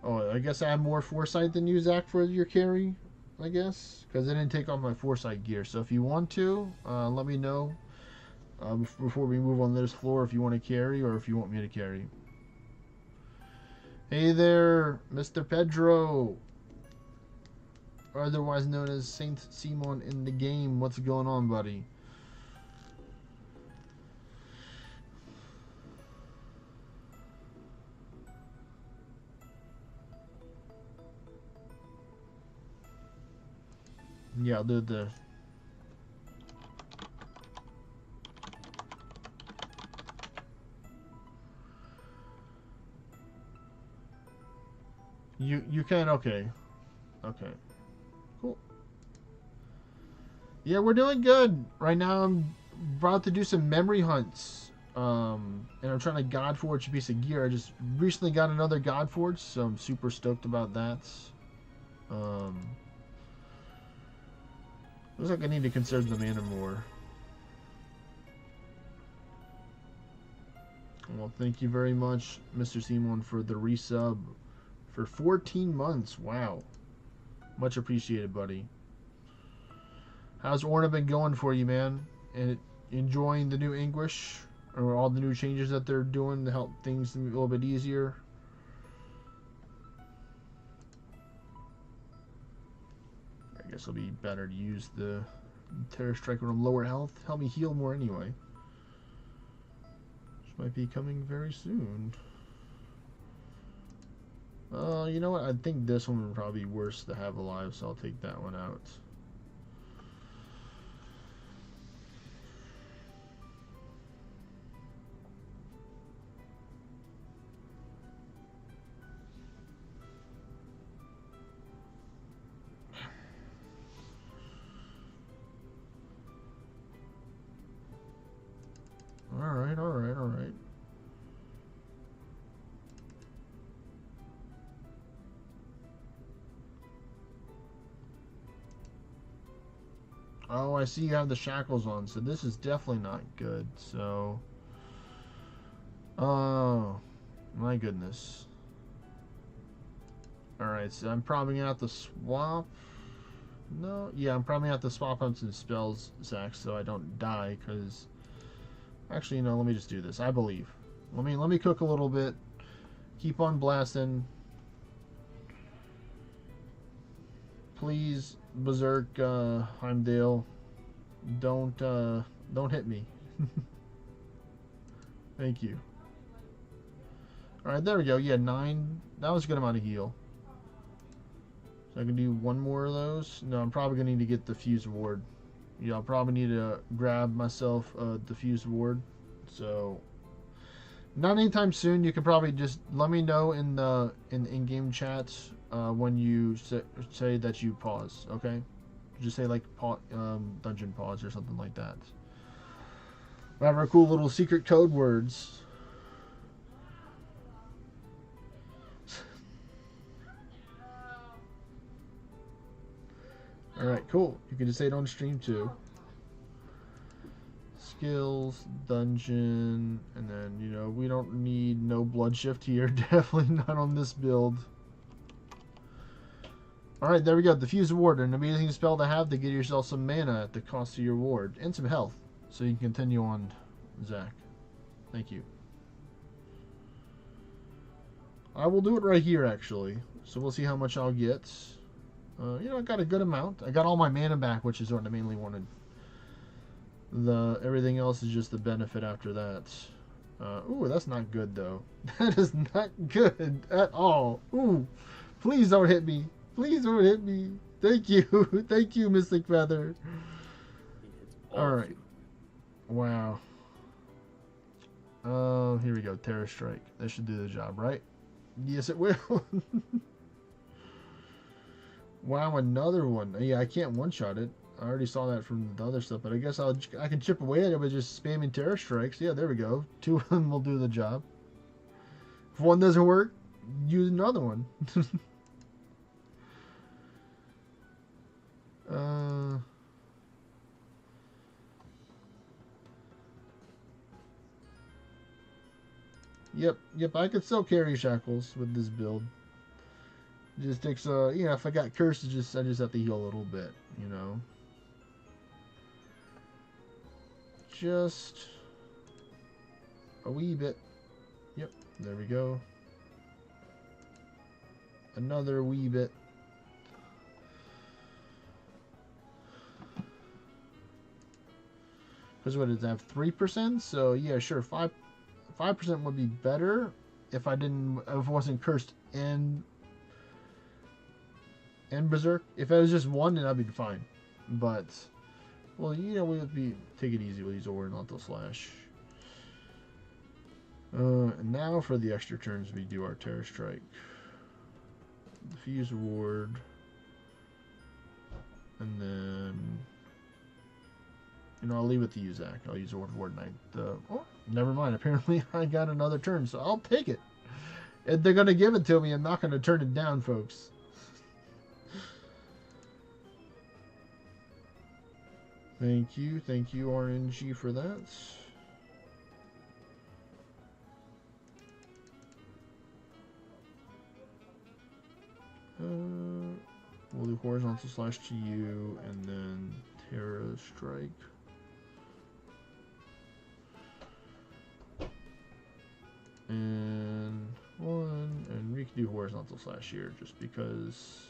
Oh, I guess I have more foresight than you, Zach, for your carry, I guess. Because I didn't take off my foresight gear. So if you want to, let me know. Before we move on this floor, if you want to carry or if you want me to carry. Hey there, Mr. Pedro, otherwise known as Saint Simon in the game. What's going on, buddy? Yeah, I'll do the You can, okay. Okay. Cool. Yeah, we're doing good. Right now I'm about to do some memory hunts. And I'm trying to Godforge a piece of gear. I just recently got another Godforge, so I'm super stoked about that. Looks like I need to conserve the mana more. Well, thank you very much, Mr. Simon, for the resub for 14 months. Wow. Much appreciated, buddy. How's Orna been going for you, man? And enjoying the new English? Or all the new changes that they're doing to help things a little bit easier? I guess it'll be better to use the Terror Strike when I'm lower health. Help me heal more anyway. Which might be coming very soon. You know what? I think this one would probably be worse to have alive, so I'll take that one out. Alright, alright, alright. Oh, I see you have the shackles on, so this is definitely not good, so... Oh, my goodness. Alright, so I'm probably gonna have to swap... No, yeah, I'm probably gonna have to swap out some spells, Zach, so I don't die, because... Actually, no, let me just do this. I believe. Let me cook a little bit. Keep on blasting. Please, Berserk Heimdall, don't hit me. Thank you. Alright, there we go. Yeah, 9. That was a good amount of heal. So I can do one more of those. No, I'm probably gonna need to get the Fuse Ward. Yeah, I'll probably need to grab myself a diffused ward. So, not anytime soon. You can probably just let me know in the in-game chats when you say that you pause. Okay, just say like dungeon pause or something like that. We have our cool little secret code words. Alright, cool. You can just say it on stream too. Skills, dungeon, and then, you know, we don't need no blood shift here. Definitely not on this build. Alright, there we go. Diffuse Ward, an amazing spell to have to get yourself some mana at the cost of your ward. And some health. So you can continue on, Zach. Thank you. I will do it right here, actually. So we'll see how much I'll get. You know, I got a good amount. I got all my mana back, which is what I mainly wanted. Everything else is just the benefit after that. Ooh, that's not good, though. That is not good at all. Ooh, please don't hit me. Please don't hit me. Thank you. Thank you, Mystic Feather. Alright. Wow. Here we go. Terror Strike. That should do the job, right? Yes, it will. Wow, another one. Yeah, I can't one-shot it. I already saw that from the other stuff, but I guess I can chip away at it by just spamming Terror Strikes. Yeah, there we go. 2 of them will do the job. If one doesn't work, use another one. Yep, I could still carry Shackles with this build. It just takes, you know, if I got cursed, I just have to heal a little bit, you know. Just a wee bit. Yep, there we go. Another wee bit. Because what does it have? 3%? So yeah, sure, 5% would be better if I wasn't cursed and Berserk. If it was just one, then I'd be fine. But well, you know, take it easy with these Orna, not the slash. And now for the extra turns, we do our Terror Strike. the Fuse Ward. And then, you know, I'll leave it to you, Zach. I'll use Order Ward Knight. Oh, never mind. Apparently, I got another turn, so I'll take it. If they're going to give it to me, I'm not going to turn it down, folks. Thank you, RNG, for that. We'll do horizontal slash to you, and then Terra Strike. And one, and we can do horizontal slash here, just because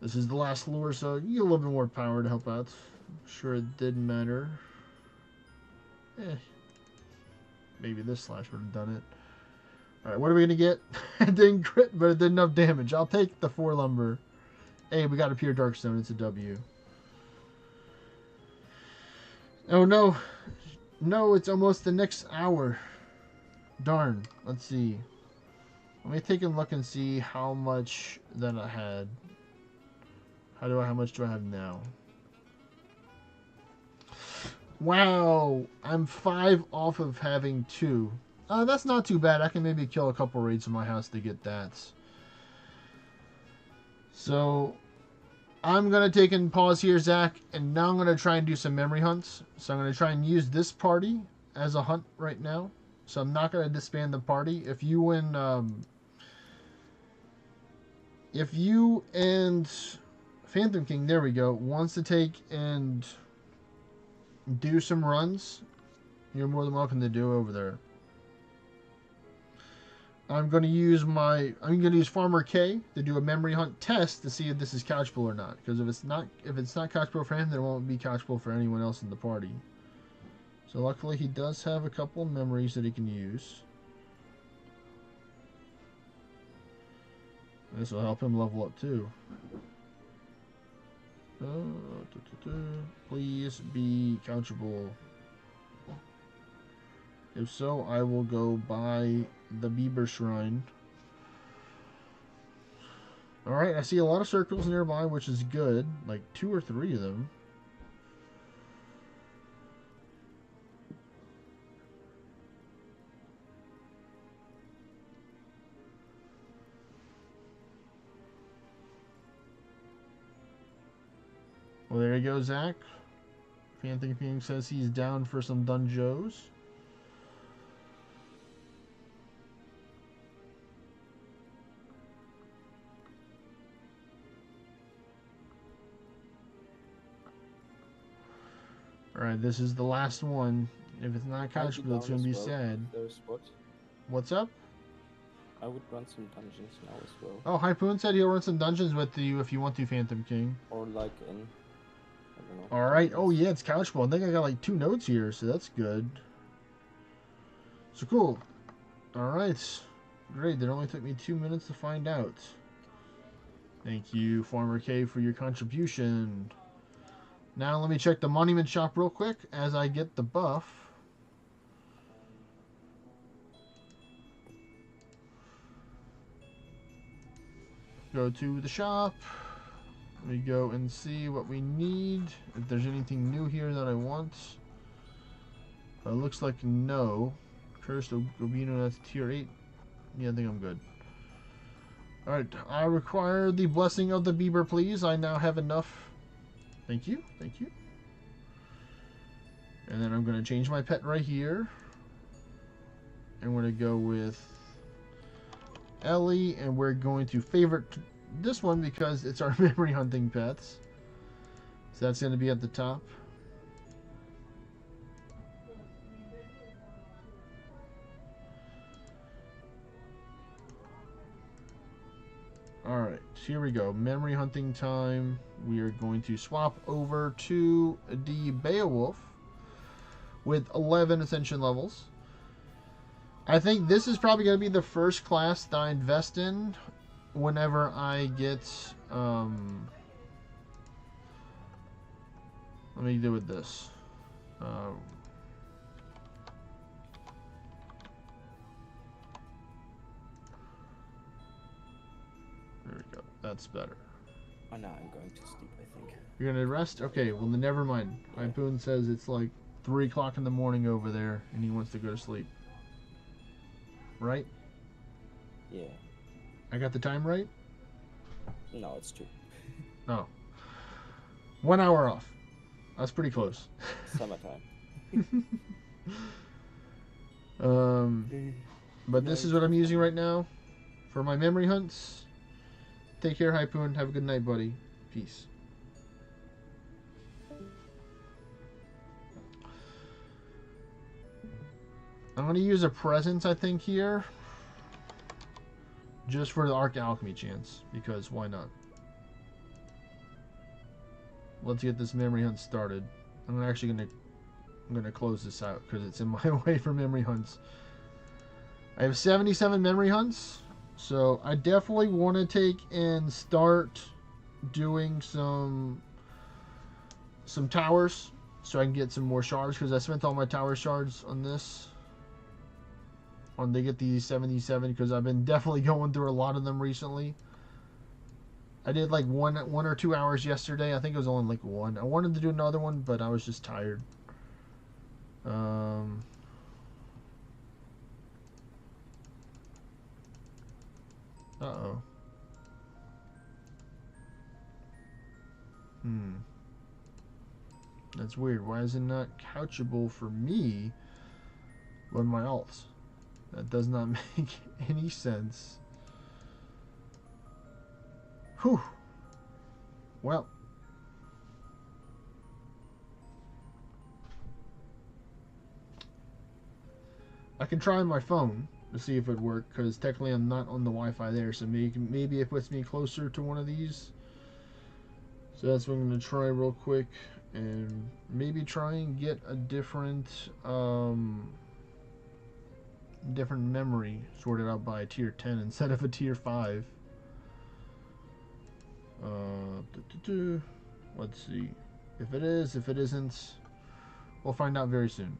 this is the last lure, so you get a little bit more power to help out. I'm sure it didn't matter. Maybe this slash would have done it. Alright, what are we going to get? It didn't crit, but it did enough damage. I'll take the 4 lumber. Hey, we got a pure Darkstone. It's a W. Oh, no. No, it's almost the next hour. Darn. Let's see. Let me take a look and see how much that I had. How much do I have now? Wow. I'm 5 off of having 2. That's not too bad. I can maybe kill a couple raids in my house to get that. So, I'm going to take and pause here, Zach, and now I'm going to try and do some memory hunts. So I'm going to try and use this party as a hunt right now. So I'm not going to disband the party. If you and Phantom King, there we go, wants to take and do some runs, you're more than welcome to do over there. I'm going to use Farmer K to do a memory hunt test to see if this is catchable or not. Because if it's not catchable for him, then it won't be catchable for anyone else in the party. So luckily he does have a couple of memories that he can use. This will help him level up too. Please be catchable. If so, I will go buy the Beaver Shrine. Alright, I see a lot of circles nearby, which is good. Like 2 or 3 of them. Well, there you go, Zach. Phantom King says he's down for some dunjos. Alright, this is the last one. If it's not catchable, it's going to be sad. There's what? What's up? I would run some dungeons now as well. Oh, Hypoon said he'll run some dungeons with you if you want to, Phantom King. Or like in... I don't know. Alright, oh yeah, it's catchable. I think I got like 2 notes here, so that's good. So cool. Alright. Great, that only took me 2 minutes to find out. Thank you, Farmer K, for your contribution. Now let me check the monument shop real quick as I get the buff. Go to the shop. Let me go and see what we need. If there's anything new here that I want. It looks like no. Cursed Obino, that's tier 8. Yeah, I think I'm good. Alright, I require the blessing of the Beaver, please. I now have enough. Thank you, thank you. And then I'm going to change my pet right here. And we're going to go with Ellie, and we're going to favorite this one because it's our memory hunting pets. So that's going to be at the top. Alright, here we go. Memory hunting time. We are going to swap over to the Beowulf with 11 Ascension levels. I think this is probably going to be the first class that I invest in whenever I get... let me do with this. That's better. Oh, now I'm going to sleep, I think. You're gonna rest? Okay, well then never mind. Yeah. Hypoon says it's like 3 o'clock in the morning over there, and he wants to go to sleep. Right? Yeah. I got the time right? No, it's 2. Oh. 1 hour off. That's pretty close. Summertime. But this is what I'm using right now for my memory hunts. Take care, Hypoon. Have a good night, buddy. Peace. I'm going to use a presence, I think, here. Just for the Arc Alchemy chance. Because why not? Let's get this memory hunt started. I'm actually going to close this out because it's in my way for memory hunts. I have 77 memory hunts. So I definitely want to take and start doing some towers so I can get some more shards, because I spent all my tower shards on this. On to get these 77, because I've been definitely going through a lot of them recently. I did like one or 2 hours yesterday. I think it was only like 1. I wanted to do another one, but I was just tired. Uh-oh. That's weird. Why is it not couchable for me with my alts? That does not make any sense. Whew. Well. I can try my phone to see if it works, because technically I'm not on the Wi-Fi there, so maybe it puts me closer to one of these. So that's what I'm going to try real quick, and maybe try and get a different different memory sorted out by a tier 10 instead of a tier 5. Let's see. If it is, if it isn't, we'll find out very soon.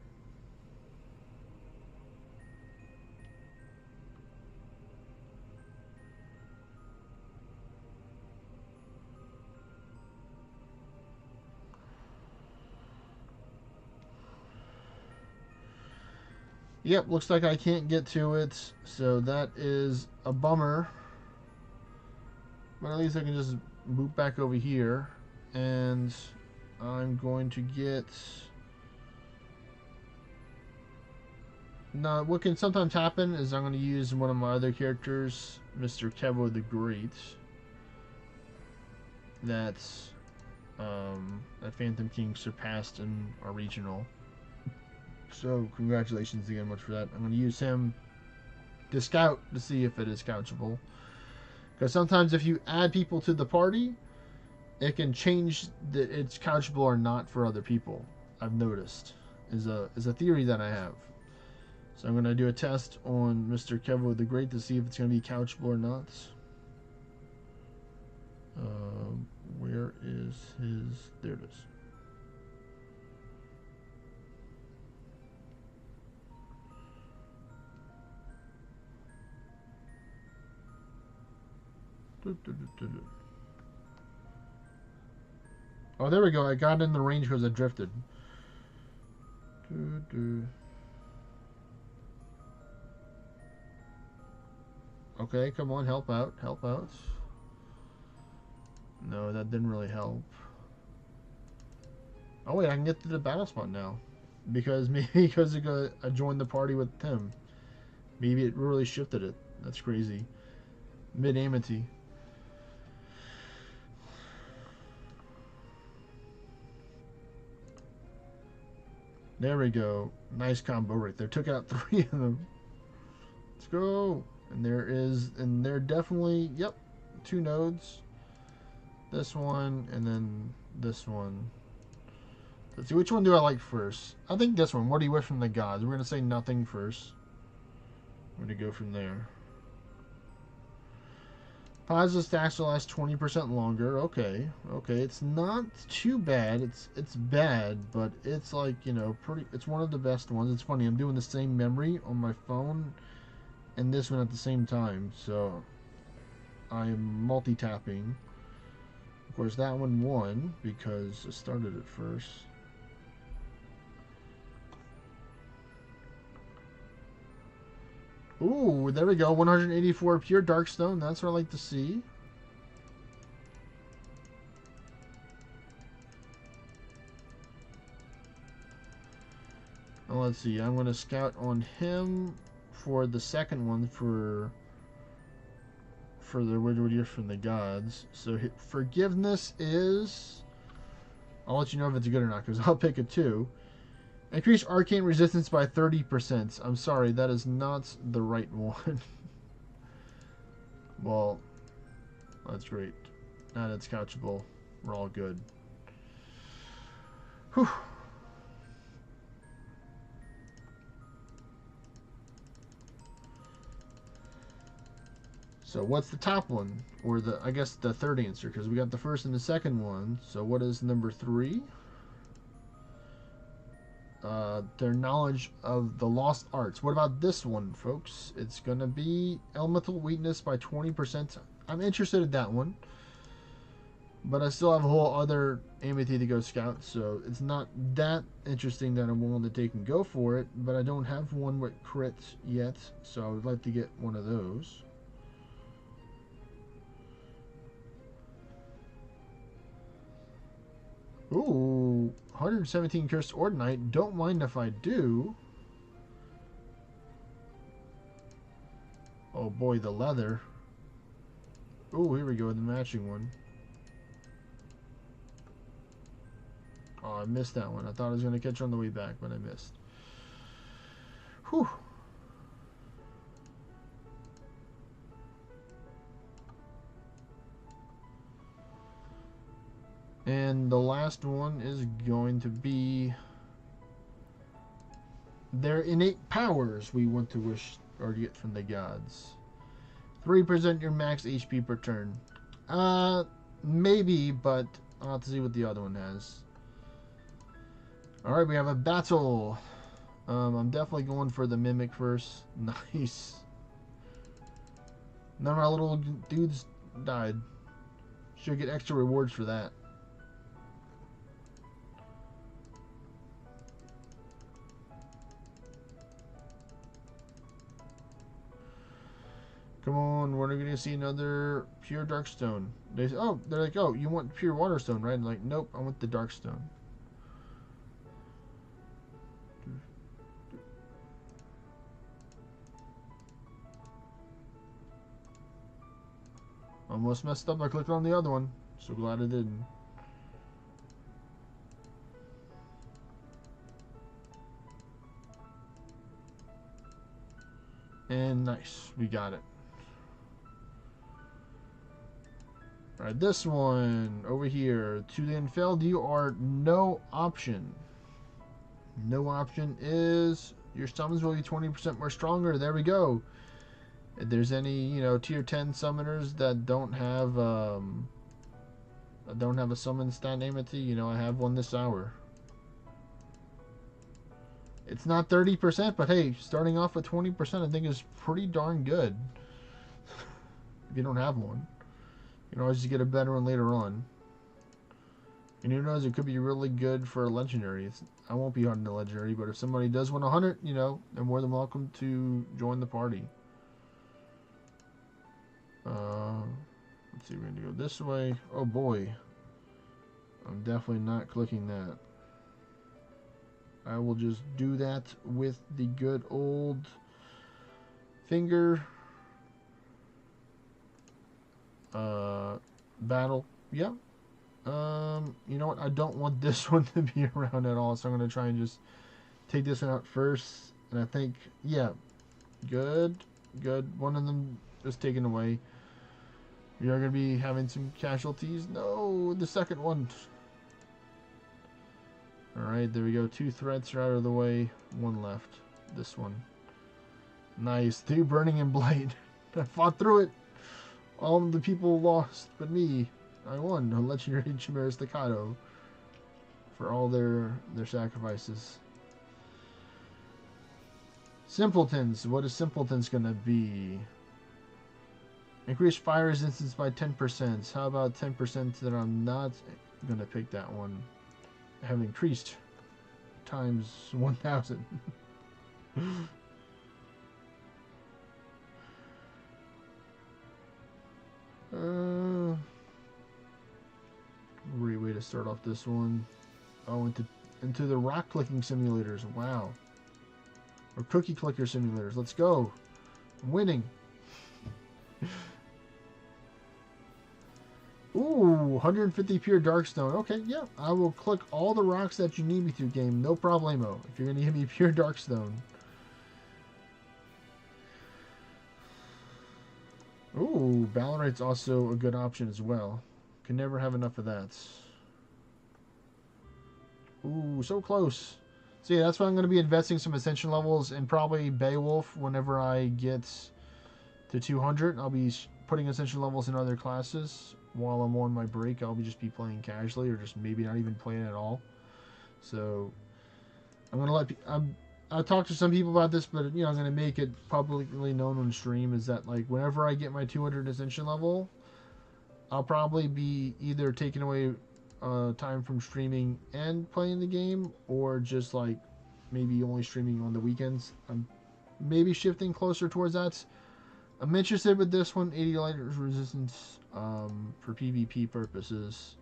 Yep, looks like I can't get to it, so that is a bummer. But at least I can just boot back over here, and I'm going to get... Now, what can sometimes happen is I'm going to use one of my other characters, Mr. Kevo the Great. That's that Phantom King surpassed in our regional. So, congratulations again much for that. I'm going to use him to scout to see if it is couchable. Because sometimes if you add people to the party, it can change that it's couchable or not for other people. I've noticed. Is a theory that I have. So I'm going to do a test on Mr. Kevo the Great to see if it's going to be couchable or not. Where is his... There it is. Oh, there we go. I got in the range because I drifted. Okay, come on, help out, help out. No, that didn't really help. Oh wait, I can get to the battle spot now. Because maybe because I joined the party with him. Maybe it really shifted it. That's crazy. Mid-amity. There we go. Nice combo right there. Took out 3 of them. Let's go. And they're definitely, yep, 2 nodes. This one and then this one. Let's see, which one do I like first? I think this one. What do you wish from the gods? We're going to say nothing first. I'm going to go from there. Positive stacks will last 20% longer. Okay. Okay, it's not too bad. It's bad, but it's like, you know, it's one of the best ones. It's funny, I'm doing the same memory on my phone and this one at the same time, so I am multi-tapping. Of course, that one won because I started it first. Ooh, there we go. 184 pure Darkstone. That's what I like to see. Well, let's see. I'm going to scout on him for the second one for the Woodward Year from the Gods. So forgiveness is... I'll let you know if it's good or not because I'll pick it too. Increase arcane resistance by 30%. I'm sorry, that is not the right one. Well, that's great. Now that's couchable. We're all good. Whew. So what's the top one? Or I guess the third answer, because we got the first and the second one. So what is number 3? Their knowledge of the lost arts. What about this one, folks? It's going to be elemental weakness by 20%. I'm interested in that one. But I still have a whole other amity to go scout, so it's not that interesting that I'm willing to take and go for it. But I don't have one with crits yet, so I would like to get one of those. Ooh, 117 Cursed Ordinite. Don't mind if I do. Oh boy, the leather. Ooh, here we go, the matching one. Oh, I missed that one. I thought I was going to catch on the way back, but I missed. Whew. And the last one is going to be their innate powers we want to wish or get from the gods. 3% your max HP per turn. Maybe, but I'll have to see what the other one has. Alright, we have a battle. I'm definitely going for the mimic first. Nice. None of our little dudes died. Should get extra rewards for that. Come on, we're going to see another pure Darkstone. They're like, oh, you want pure Waterstone, right? I'm like, nope, I want the Darkstone. Almost messed up. I clicked on the other one. So glad I didn't. And nice. We got it. Alright, this one over here. To the Infelled, you are no option. No option is your summons will be 20% more stronger. There we go. If there's any, tier 10 summoners that don't have a summon stat amity, I have one this hour. It's not 30%, but hey, starting off with 20% I think is pretty darn good. If you don't have one. You can always just get a better one later on. And who knows, it could be really good for a legendary. I won't be hunting a legendary, but if somebody does want to hunt it, they're more than welcome to join the party. Let's see, we're going to go this way. Oh boy. I'm definitely not clicking that. I will just do that with the good old finger. Battle. Yeah. You know what? I don't want this one to be around at all, so I'm going to try and just take this one out first. And I think, yeah. Good. Good. One of them is taken away. We are going to be having some casualties. No, the second one. Alright, there we go. 2 threats are out of the way. 1 left. This one. Nice. 2 Burning and Blight. I fought through it. All the people lost, but me. I won. A legendary Chimera Staccato. For all their sacrifices. Simpletons. What is Simpletons going to be? Increase fire resistance by 10%. How about 10% that I'm not going to pick that one? Have increased times 1,000. Great way to start off this one. Oh, into the rock clicking simulators. Wow. Or cookie clicker simulators. Let's go. I'm winning. Ooh, 150 pure darkstone. Okay, yeah. I will click all the rocks that you need me to, game. No problemo. If you're going to give me pure darkstone. Ooh, Ballerite's also a good option as well. Can never have enough of that. Ooh, so close. So yeah, that's why I'm going to be investing some ascension levels and probably Beowulf whenever I get to 200. I'll be putting ascension levels in other classes. While I'm on my break, I'll just be playing casually or just maybe not even playing at all. So I'm going to let... I'll talk to some people about this, but you know, I'm going to make it publicly known on stream is that like whenever I get my 200 ascension level, I'll probably be either taking away time from streaming and playing the game, or just like maybe only streaming on the weekends. I'm maybe shifting closer towards that. I'm interested with this one, 80 light resistance for PvP purposes.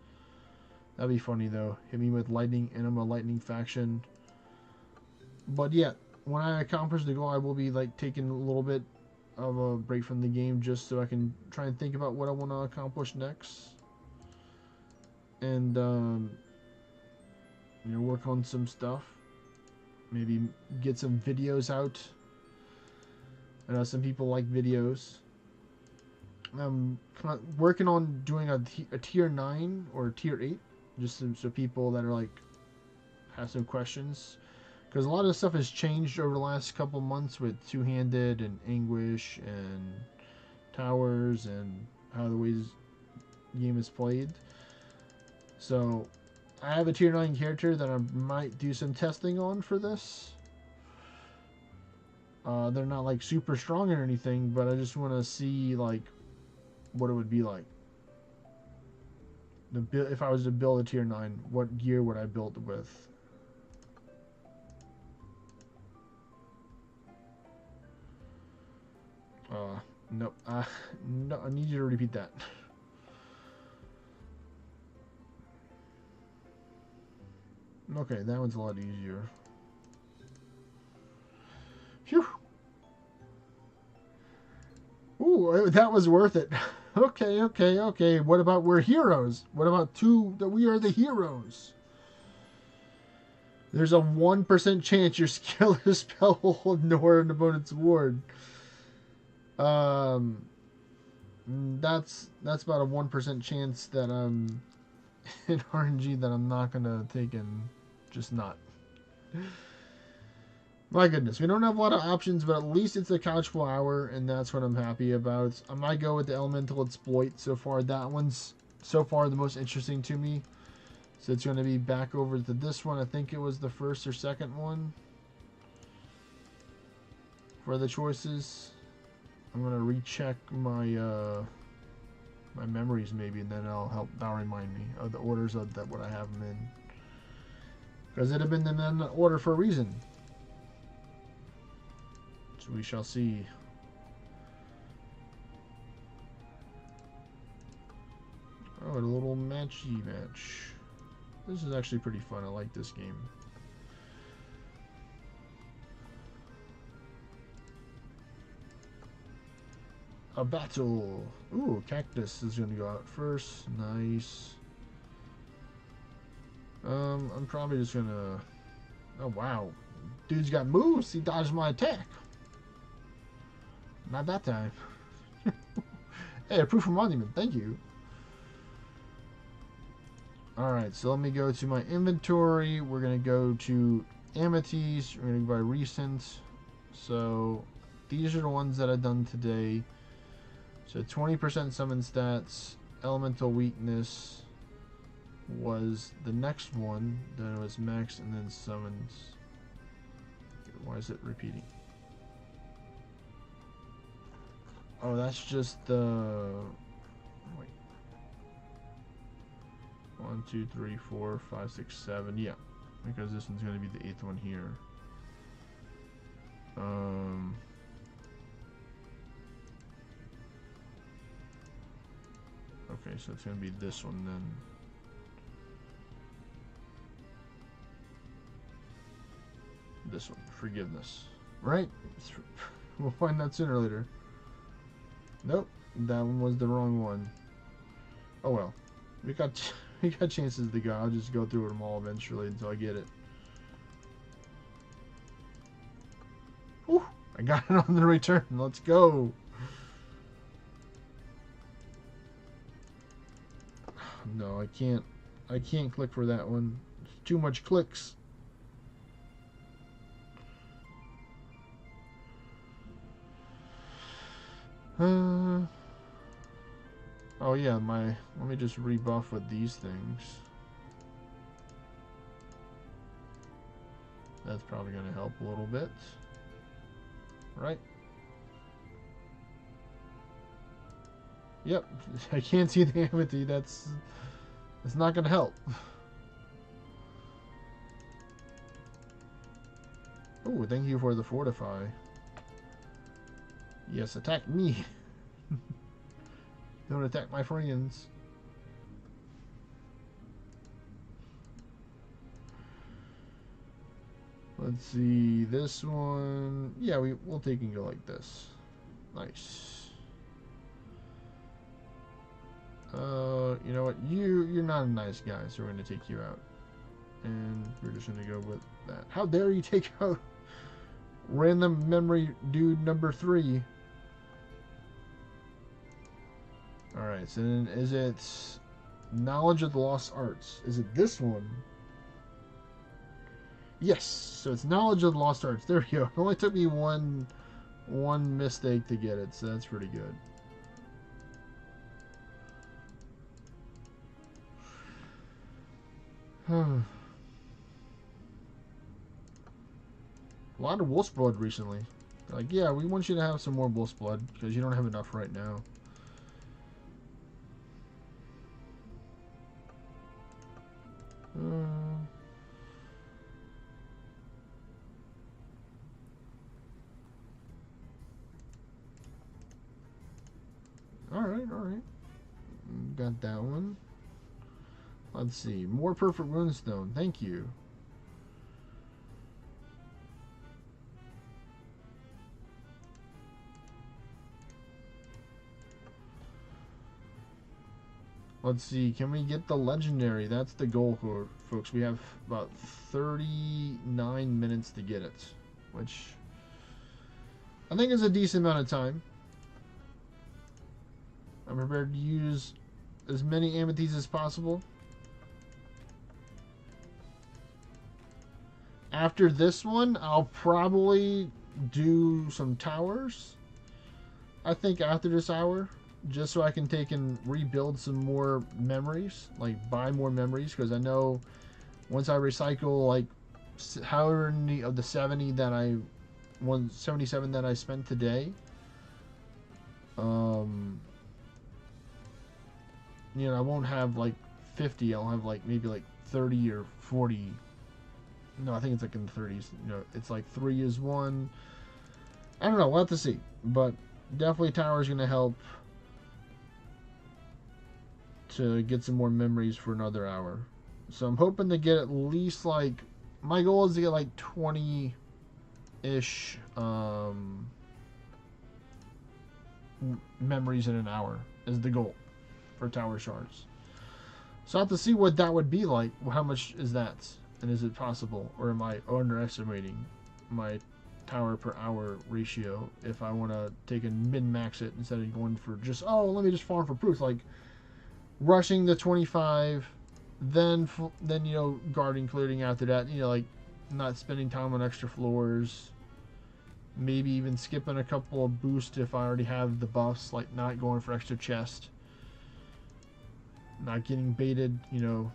That'd be funny though. Hit me with lightning, and I'm a lightning faction. But yeah, when I accomplish the goal, I will be like taking a little bit of a break from the game just so I can try and think about what I want to accomplish next, and you know, work on some stuff. Maybe get some videos out. I know some people like videos. I'm working on doing a tier 9 or tier 8, just so people that are like have some questions. Because a lot of stuff has changed over the last couple months with two-handed and anguish and towers and how the ways the game is played. So I have a tier 9 character that I might do some testing on for this. They're not like super strong or anything, but I just want to see like what it would be like. If I was to build a tier 9, what gear would I build it with? Nope. No, I need you to repeat that. Okay, that one's a lot easier. Phew. Ooh, that was worth it. Okay. What about we're heroes? What about that we are the heroes? There's a 1% chance your skill or spell will ignore an opponent's ward. That's about a 1% chance that I'm in RNG that I'm not gonna take and just not. My goodness, we don't have a lot of options, but at least it's a couchable hour, and that's what I'm happy about. I might go with the elemental exploit so far. That one's so far the most interesting to me. So it's going to be back over to this one. I think it was the first or second one for the choices. I'm going to recheck my my memories maybe, and then that'll remind me of the orders of what I have them in. Because it'd have been in that order for a reason. So we shall see. Oh, a little matchy match. This is actually pretty fun. I like this game. A battle. Ooh, cactus is gonna go out first. Nice. I'm probably just gonna. Oh wow, dude's got moves. He dodged my attack. Not that time. Hey, a proof of monument. Thank you. Alright, so let me go to my inventory. We're going to go to Amities. We're going to go by recent. So these are the ones that I've done today. So 20% summon stats. Elemental weakness was the next one. Then it was max and then summons. Why is it repeating? Oh, that's just the... Wait. 1, 2, 3, 4, 5, 6, 7. Yeah. Because this one's going to be the 8th one here. Okay, so it's going to be this one then. This one, forgiveness. Right? We'll find that sooner or later. Nope, that one was the wrong one. Oh well. We got chances to go. I'll just go through them all eventually until I get it. Whew, I got it on the return. Let's go. No, I can't click for that one. It's too much clicks. Oh yeah, let me just rebuff with these things. That's probably going to help a little bit. Right? Yep, I can't see the amity. That's not going to help. Oh, thank you for the fortify. Yes, attack me. Don't attack my friends. Let's see, this one. Yeah, we'll take and go like this. Nice. You know what? You're not a nice guy, so we're gonna take you out, and we're just gonna go with that. How dare you take out random memory dude number 3? Alright, so then is it Knowledge of the Lost Arts? Is it this one? Yes, so it's Knowledge of the Lost Arts. There we go. It only took me one mistake to get it, so that's pretty good. A lot of wolf's blood recently. Like, yeah, we want you to have some more wolf's blood because you don't have enough right now. Alright. Got that one. Let's see. More perfect runestone. Thank you. Let's see. Can we get the legendary? That's the goal, folks. We have about 39 minutes to get it, which I think is a decent amount of time. I'm prepared to use as many amethysts as possible. After this one, I'll probably do some towers. I think after this hour, just so I can take and rebuild some more memories, like buy more memories, because I know once I recycle like however many of the 77 that I spent today, you know, I won't have like 50. I'll have like maybe like 30 or 40. No, I think it's like in the 30s. You know, it's like 3 is 1. I don't know. We'll have to see. But definitely tower is going to help to get some more memories for another hour. So I'm hoping to get at least like, my goal is to get like 20-ish memories in an hour is the goal for tower shards. So I have to see what that would be like. How much is that? And is it possible? Or am I underestimating my tower per hour ratio if I want to take and min-max it instead of going for just, oh, let me just farm for proof. Like rushing the 25, then you know, guarding, clearing after that. You know, like not spending time on extra floors. Maybe even skipping a couple of boosts if I already have the buffs. Like not going for extra chest. Not getting baited, you know.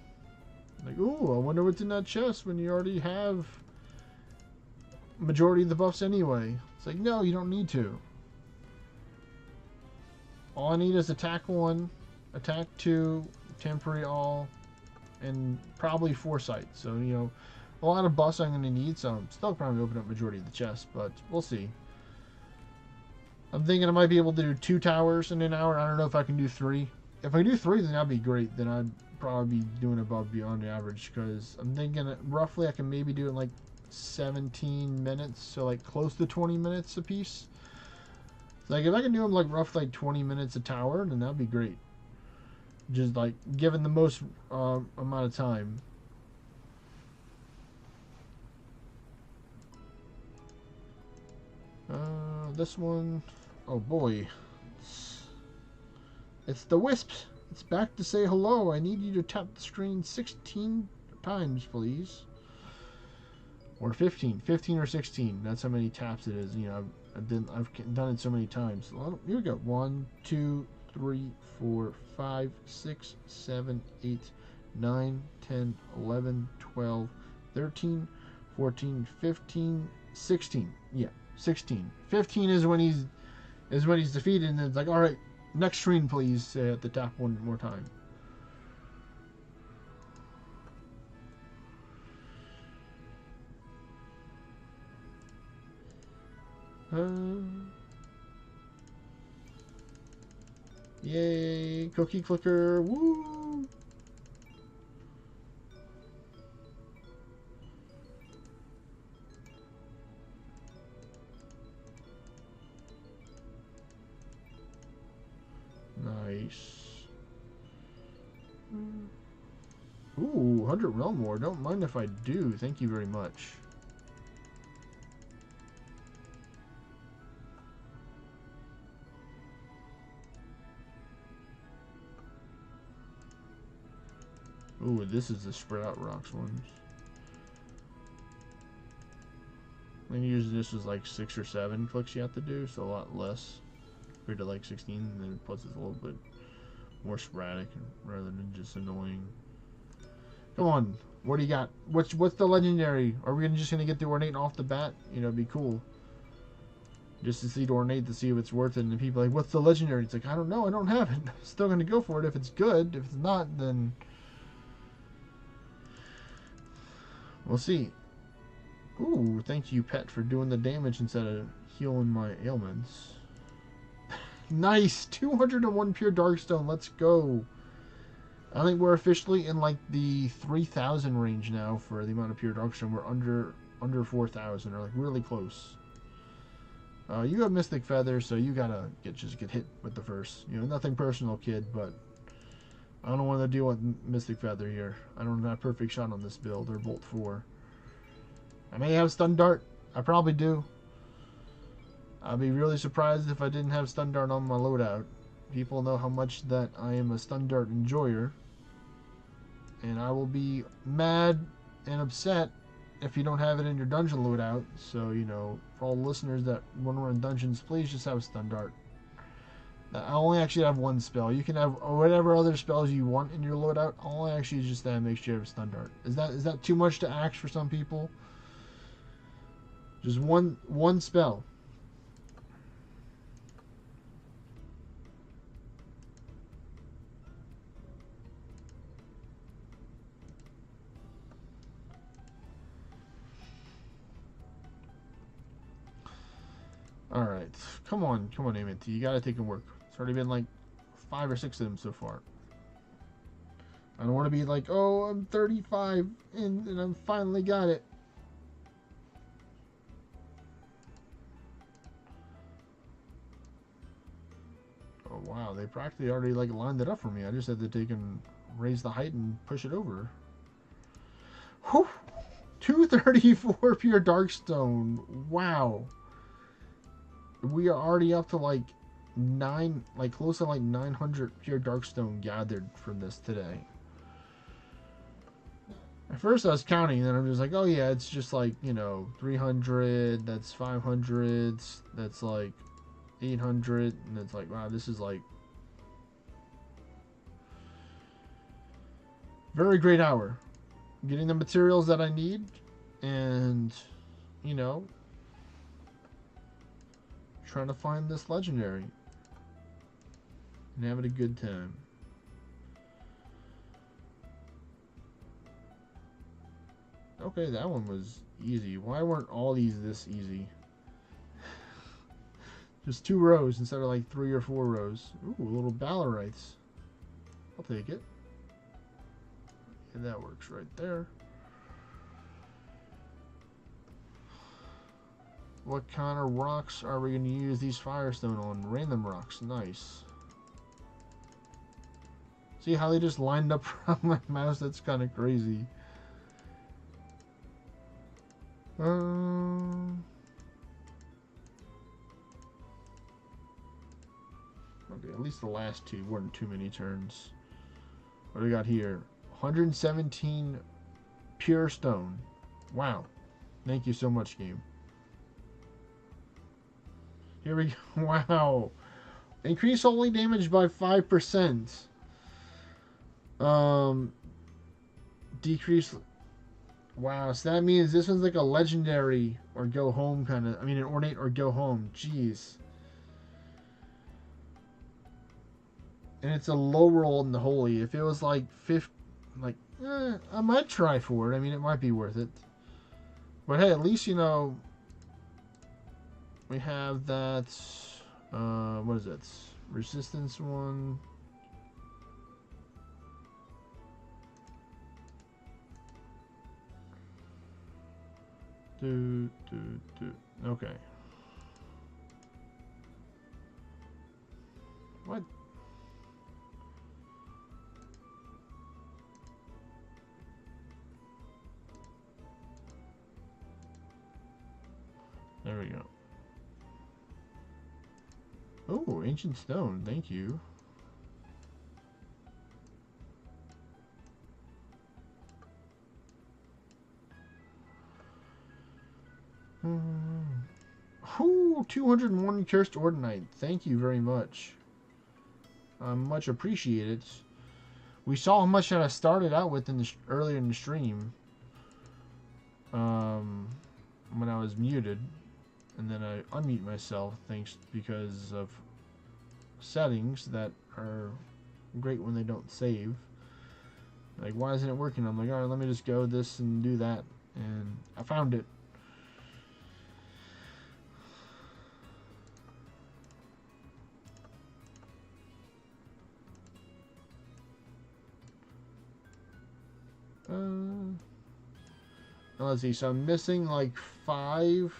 Like, ooh, I wonder what's in that chest when you already have majority of the buffs anyway. It's like, no, you don't need to. All I need is attack 1, attack 2, temporary all, and probably foresight. So, you know, a lot of buffs I'm going to need, so I'm still probably open up majority of the chest, but we'll see. I'm thinking I might be able to do 2 towers in an hour. I don't know if I can do 3. If I do 3, then that'd be great. Then I'd probably be doing above beyond the average, because I'm thinking that roughly I can maybe do it in like 17 minutes, so like close to 20 minutes a piece. Like if I can do them like roughly like 20 minutes a tower, then that'd be great. Just like given the most amount of time. This one, oh boy, it's the Wisps. It's back to say hello. I need you to tap the screen 16 times, please. Or 15 or 16. That's how many taps it is. You know, I've done it so many times. Here we go. 1, 2, 3, 4, 5, 6, 7, 8, 9, 10, 11, 12, 13, 14, 15, 16. Yeah, 16. 15 is when he's defeated, and it's like, all right, next screen, please. At the tap one more time. Yay, cookie clicker, woo! Nice. Ooh, 100 realm more. Don't mind if I do. Thank you very much. Ooh, this is the spread out rocks ones. I think usually this is like 6 or 7 clicks you have to do, so a lot less compared to like 16, and then plus it's a little bit more sporadic rather than just annoying. Come on, what do you got? What's the legendary? Are we just gonna get the ornate off the bat? You know, it'd be cool. Just to see the ornate to see if it's worth it, and people are like, what's the legendary? It's like, I don't know, I don't have it. Still gonna go for it if it's good. If it's not, then we'll see. Ooh, thank you, pet, for doing the damage instead of healing my ailments. Nice! 201 pure darkstone. Let's go. I think we're officially in like the 3,000 range now for the amount of pure darkstone. We're under 4,000, or like really close. You have Mystic Feather, so you gotta just get hit with the first. You know, nothing personal, kid, but I don't want to deal with Mystic Feather here. I don't have perfect shot on this build, or Bolt 4. I may have Stun Dart. I probably do. I'd be really surprised if I didn't have Stun Dart on my loadout. People know how much that I am a Stun Dart enjoyer. And I will be mad and upset if you don't have it in your dungeon loadout. So, you know, for all the listeners that want to run dungeons, please just have Stun Dart. I only actually have one spell. You can have whatever other spells you want in your loadout. All I actually just make sure you have Stun Dart. Is that too much to ask for some people? Just one spell. Alright. Come on, Amit. You gotta take a work. It's already been like 5 or 6 of them so far. I don't want to be like, oh, I'm 35 and I finally got it. Oh wow, they practically already like lined it up for me. I just had to take and raise the height and push it over. Whew! 234 pure darkstone. Wow. We are already up to like close to like 900 pure darkstone gathered from this today. At first I was counting, and then I'm just like, oh yeah, it's just like, you know, 300, that's 500, that's like 800, and it's like, wow, this is like very great hour. Getting the materials that I need, and, you know, trying to find this legendary. and having a good time. Okay, that one was easy. Why weren't all these this easy? Just 2 rows instead of like 3 or 4 rows. Ooh, little Ballerites. I'll take it. And that works right there. What kind of rocks are we going to use these Firestone on? Random rocks. Nice. See how they just lined up around my mouse? That's kind of crazy. Okay, at least the last 2 weren't too many turns. What do we got here? 117 pure stone. Wow. Thank you so much, game. Here we go. Wow. Increase only damage by 5%. Decrease. Wow, so that means this one's like a legendary or go home kind of. I mean, an ornate or go home. Jeez. And it's a low roll in the holy. If it was like I might try for it. I mean, it might be worth it. But hey, at least, you know, we have that, what is that? Resistance one. Okay. What? There we go. Oh, ancient stone. Thank you. Ooh, 201 cursed ordinite. Thank you very much. Much appreciated. We saw how much that I started out with in the earlier in the stream. When I was muted, and then I unmute myself because of settings that are great when they don't save. Like, why isn't it working? I'm like, all right, let me just go this and do that, and I found it. Let's see. So I'm missing like five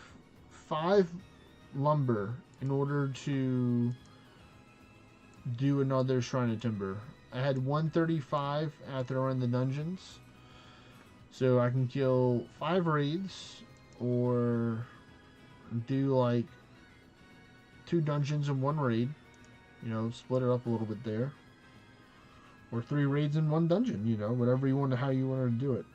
lumber in order to do another Shrine of Timber. I had 135 after I ran the dungeons, so I can kill 5 raids or do like 2 dungeons in 1 raid. You know, split it up a little bit there, or 3 raids in 1 dungeon. You know, whatever you want to, how you want to do it.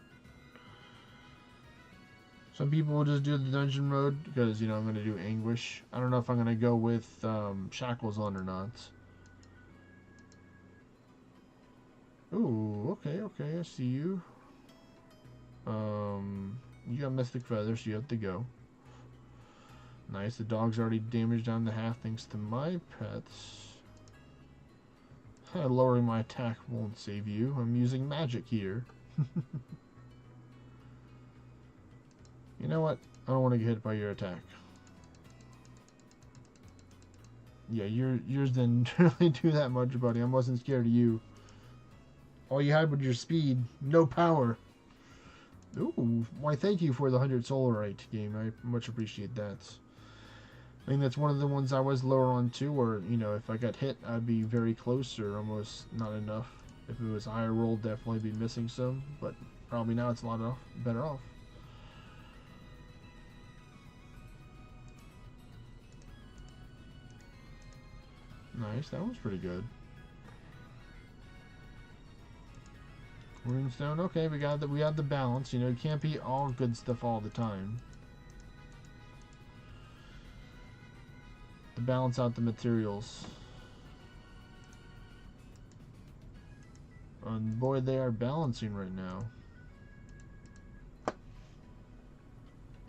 Some people will just do the dungeon mode because, you know, I'm going to do Anguish. I don't know if I'm going to go with Shackles on or not. Ooh, okay, I see you. You got Mystic Feathers, so you have to go. Nice, the dog's already damaged down to half thanks to my pets. Lowering my attack won't save you. I'm using magic here. You know what? I don't want to get hit by your attack. Yeah, yours didn't really do that much, buddy. I wasn't scared of you. All you had was your speed, no power. Ooh, why thank you for the 100 Solarite game. I much appreciate that. I think that's one of the ones I was lower on too, or, you know, if I got hit, I'd be very close or almost not enough. If it was a higher roll, definitely be missing some, but probably now it's a lot better off. Nice, that one's pretty good. Runestone, okay, we got the balance. You know, it can't be all good stuff all the time. To balance out the materials. And boy, they are balancing right now.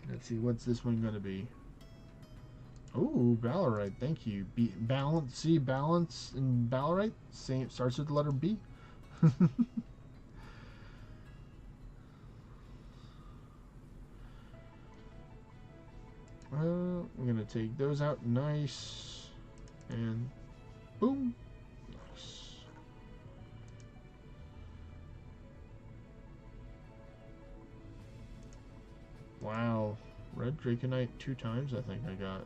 Let's see, what's this one gonna be? Ooh, Ballarat. Thank you. Balance. See, balance and Ballarat. Same. Starts with the letter B. I'm gonna take those out. Nice. And boom. Nice. Wow. Red Draconite 2 times, I think I got.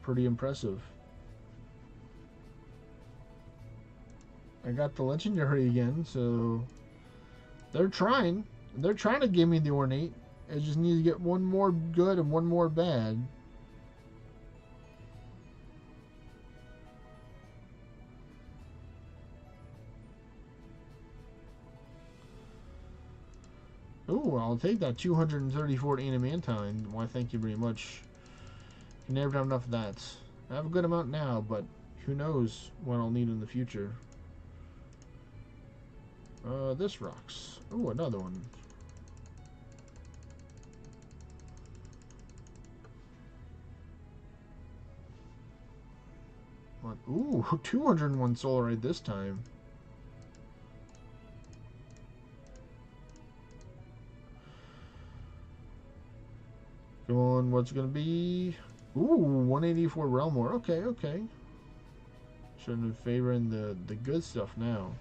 Pretty impressive. I got the legendary again, so they're trying. They're trying to give me the ornate. I just need to get one more good and one more bad. Ooh, I'll take that 234 animantine. Why, thank you very much. You never have enough of that. I have a good amount now, but who knows what I'll need in the future. This rocks. Ooh, another one. What? Ooh, 201 solarite this time. Come on, what's it gonna be? Ooh, 184 Realmore. Okay, okay. Shouldn't be favoring the good stuff now.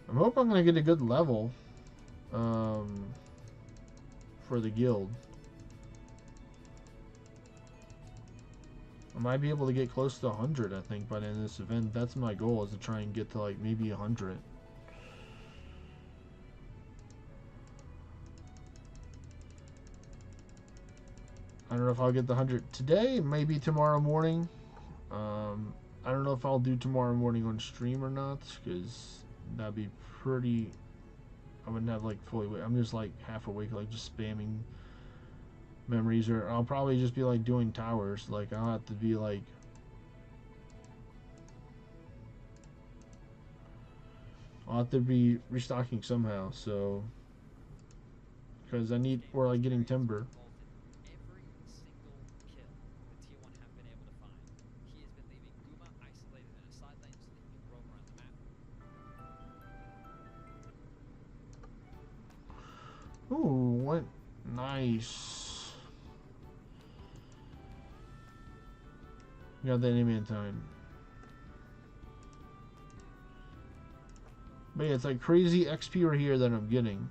I hope I'm gonna get a good level for the guild. I might be able to get close to 100, I think, by the end of this event. That's my goal, is to try and get to like maybe 100. I don't know if I'll get the 100 today, maybe tomorrow morning. I don't know if I'll do tomorrow morning on stream or not, because that'd be pretty... I wouldn't have like fully awake. I'm just like half awake, like just spamming memories, or I'll probably just be like doing towers. Like I'll have to be like... I'll have to be restocking somehow, so... Because I need... Or like getting timber. Ooh, what? Nice. Got that animantine. But yeah, it's like crazy XP right here that I'm getting.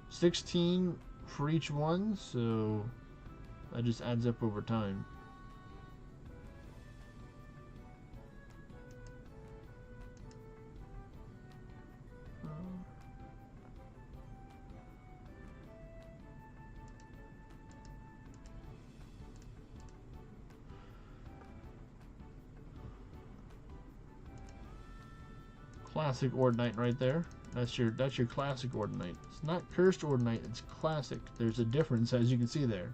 $16 for each one, so that just adds up over time. Classic Ordinite right there. That's your classic Ordinite. It's not cursed Ordinite, it's classic. There's a difference, as you can see there.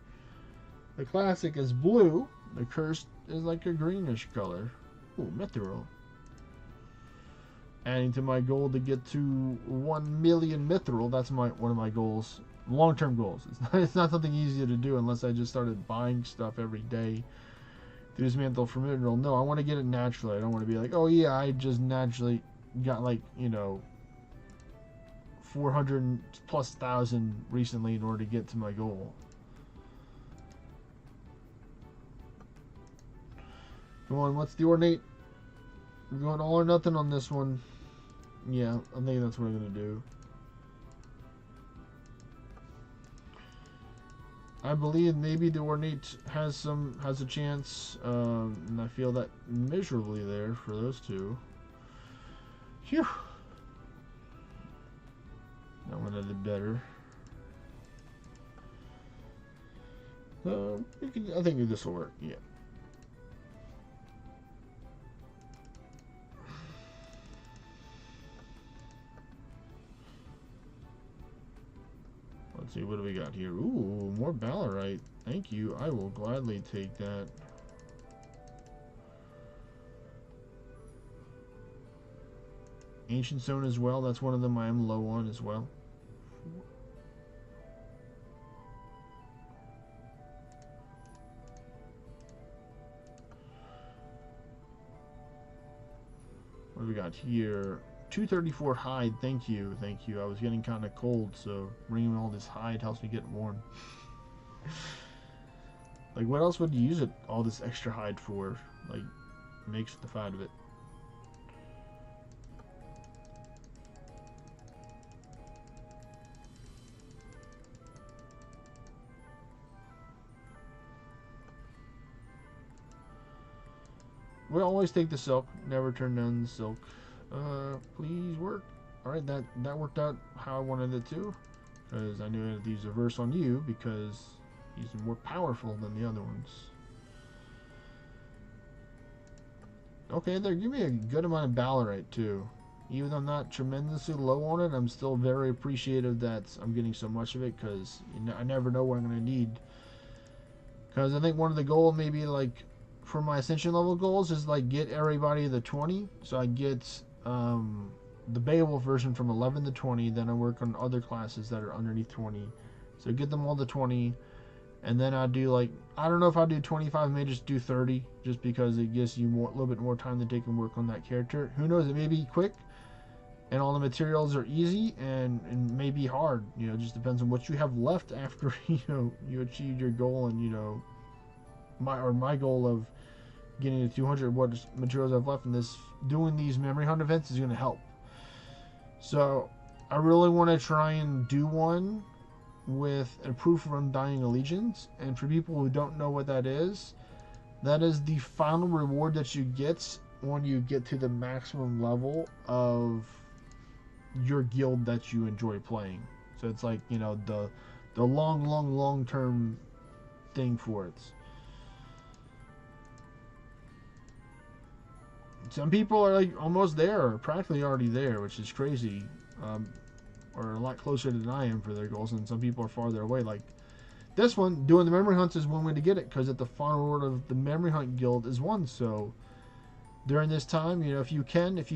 The classic is blue, the cursed is like a greenish color. Ooh, mithril. Adding to my goal to get to 1 million mithril. That's one of my goals. Long-term goals. It's not something easy to do unless I just started buying stuff every day to dismantle for mithril. No, I want to get it naturally. I don't want to be like, oh yeah, I just naturally got like, you know, 400,000+ recently in order to get to my goal. Come on, what's the ornate? We're going all or nothing on this one. Yeah, I think that's what I'm gonna do. I believe maybe the ornate has a chance, and I feel that miserably there for those two. Phew. That one did better. I think this will work. Yeah. Let's see, what do we got here? Ooh, more Ballarite. Thank you. I will gladly take that. Ancient Stone as well. That's one of them I am low on as well. What do we got here? 234 hide. Thank you. Thank you. I was getting kind of cold, so bringing all this hide helps me get warm. Like, what else would you use it? All this extra hide for? Like, makes the fat of it. We always take the silk, never turn down the silk. Please work. Alright, that worked out how I wanted it to. Because I knew I had to use a verse on you because he's more powerful than the other ones. Okay, they're giving me a good amount of Ballerite too. Even though I'm not tremendously low on it, I'm still very appreciative that I'm getting so much of it because I never know what I'm going to need. Because I think one of the goals maybe like for my ascension level goals is like get everybody to 20, so I get the Beowulf version from 11 to 20, then I work on other classes that are underneath 20, so get them all to 20, and then I do like, I don't know if I do 25, I may just do 30, just because it gives you a little bit more time to take and work on that character. Who knows, it may be quick and all the materials are easy, and may be hard, you know, it just depends on what you have left after you achieved your goal. And my goal of getting to 200, what materials I've left in this, doing these memory hunt events is going to help. So I really want to try and do one with a proof of Undying Allegiance. And for people who don't know what that is the final reward that you get when you get to the maximum level of your guild that you enjoy playing. So it's like, the long term thing for it. Some people are like almost there, or practically already there, which is crazy, or a lot closer than I am for their goals, and some people are farther away. Like this one, doing the memory hunts is one way to get it, because at the final reward of the memory hunt guild is 1. So during this time, if you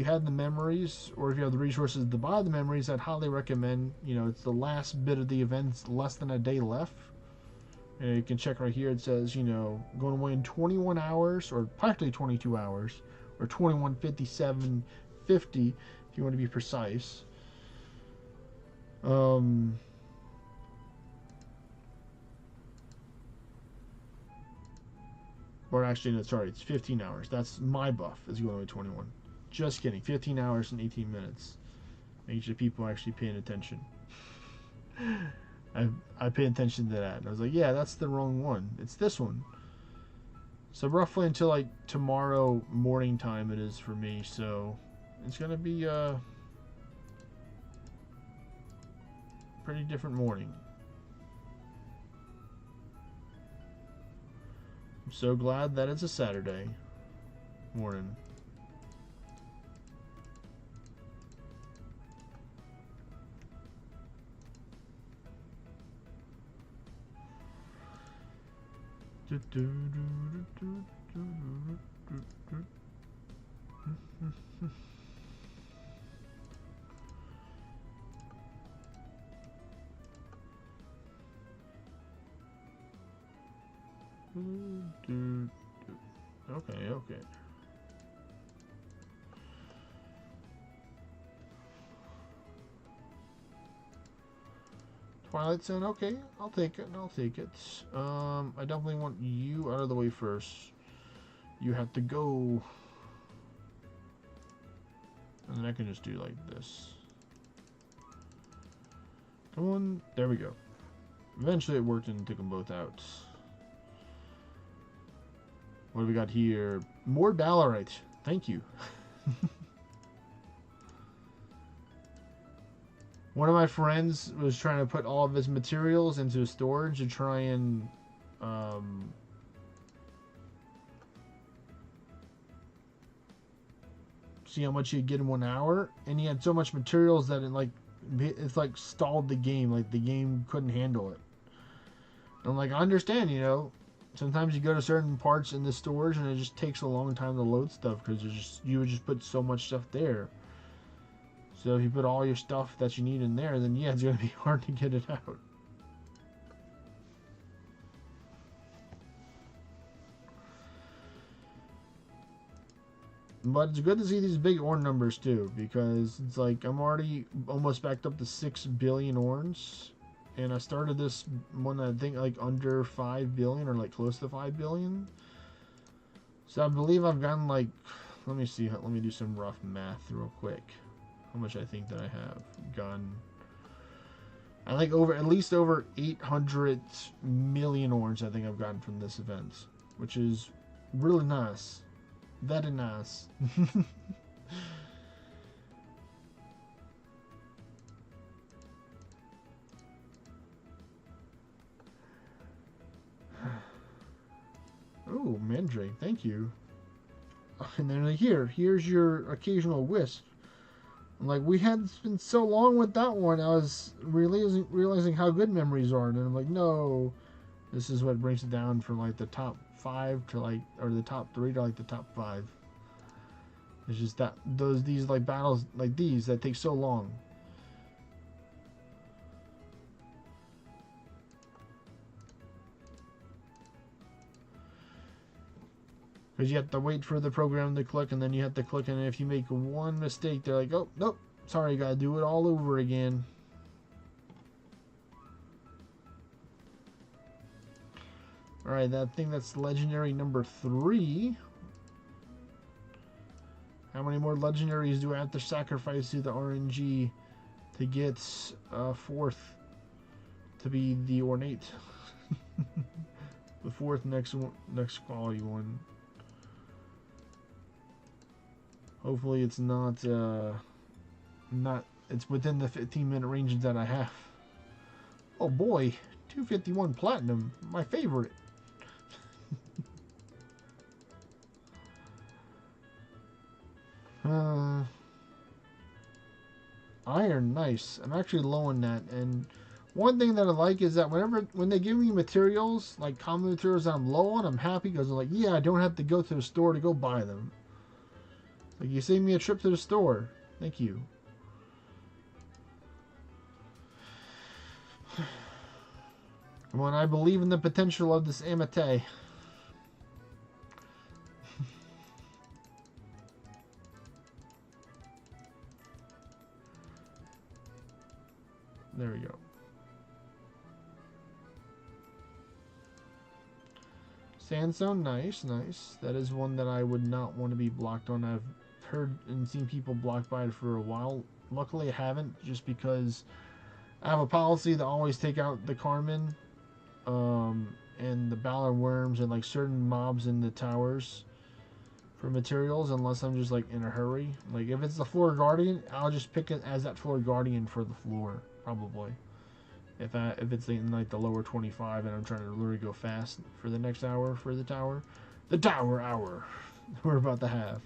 have the memories, or if you have the resources to buy the memories, I'd highly recommend. It's the last bit of the events, less than a day left. You can check right here. It says, going away in 21 hours, or practically 22 hours. Or 21:57:50 if you want to be precise. Or actually, no, sorry, it's 15 hours. That's my buff is going away 21. Just kidding. 15 hours and 18 minutes. Make sure people are actually paying attention. I pay attention to that. And I was like, yeah, that's the wrong one. It's this one. So roughly until like tomorrow morning time it is for me, so it's gonna be a pretty different morning. I'm so glad that it's a Saturday morning. Okay. Twilight Zone, okay, I'll take it. I definitely want you out of the way first. You have to go. And then I can just do like this. Come on, there we go. Eventually it worked and took them both out. What do we got here? More Ballerite. Thank you. One of my friends was trying to put all of his materials into storage to try and see how much he'd get in 1 hour, and he had so much materials that it's like stalled the game. Like the game couldn't handle it. And I'm like, I understand, sometimes you go to certain parts in the storage and it just takes a long time to load stuff because you would just put so much stuff there. So if you put all your stuff that you need in there, then yeah, it's going to be hard to get it out. But it's good to see these big Orn numbers too, because it's like I'm already almost backed up to 6 billion Orns. And I started this one, I think, like under 5 billion or like close to 5 billion. So I believe I've gotten like, let me see, let me do some rough math real quick. How much I think that I have gotten. I think at least over 800 million Orns I think I've gotten from this event, which is really nice. Very nice. Oh, Mandrake, thank you. And then here's your occasional wisp. Like, we had been so long with that one, I was realizing how good memories are, and I'm like, no, this is what brings it down from like the top 5 to like, or the top 3 to like the top 5. It's just that these like battles like these that take so long. Because you have to wait for the program to click, and then you have to click, and if you make one mistake, they're like, oh, nope, sorry, you gotta do it all over again. Alright, I think that's legendary number 3. How many more legendaries do I have to sacrifice to the RNG to get 4th to be the ornate? The 4th next quality one. Hopefully it's not it's within the 15-minute range that I have. Oh boy, 251 platinum, my favorite. Iron, nice. I'm actually low on that, and one thing that I like is that when they give me materials, like common materials that I'm low on, I'm happy because I'm like, yeah, I don't have to go to the store to go buy them. Like, you saved me a trip to the store. Thank you. When I believe in the potential of this Amate. There we go. Sandstone, nice, nice. That is one that I would not want to be blocked on. I've heard and seen people blocked by it for a while. Luckily, I haven't, just because I have a policy to always take out the Carmen, and the Ballard Worms and like certain mobs in the towers for materials, unless I'm just like in a hurry. Like if it's the Floor Guardian, I'll just pick it as that Floor Guardian for the floor, probably. If it's in like the lower 25 and I'm trying to literally go fast for the next hour for the tower. The tower hour we're about to have.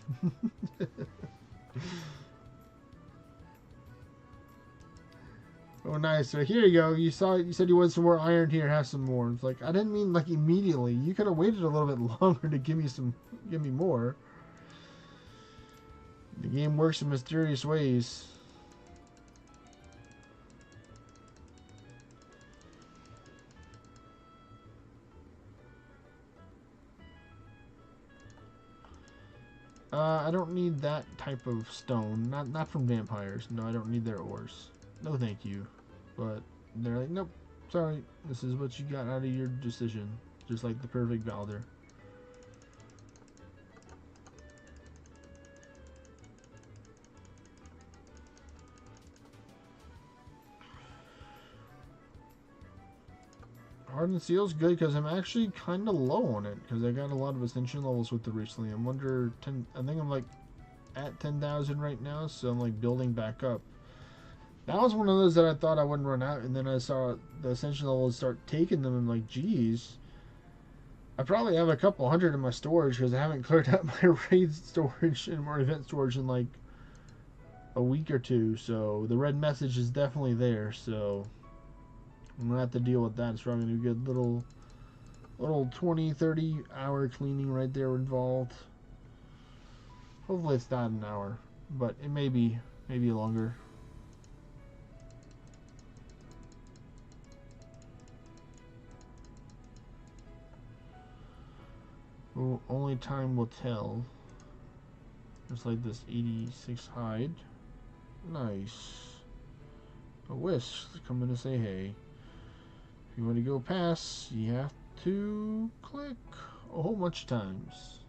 Oh, nice. So here you go. You said you wanted some more iron here. Have some more. It's like, I didn't mean like immediately. You could have waited a little bit longer to give me more. The game works in mysterious ways. I don't need that type of stone. Not from vampires. No, I don't need their ores. No, thank you. But they're like, nope, sorry. This is what you got out of your decision. Just like the perfect Balder. Hardened Seal's good because I'm actually kind of low on it because I got a lot of ascension levels with it recently. I'm under 10. I think I'm like at 10,000 right now, so I'm like building back up. That was one of those that I thought I wouldn't run out, and then I saw the ascension levels start taking them, and I'm like, geez. I probably have a couple hundred in my storage because I haven't cleared out my raid storage and my event storage in like a week or two, so the red message is definitely there, so I'm gonna have to deal with that. It's probably gonna be a good little 20-30 hour cleaning right there involved. Hopefully it's not an hour, but it may be maybe longer. Well, only time will tell. Just like this 86 hide. Nice. A whisk coming to say hey. If you want to go past, you have to click a whole bunch of times.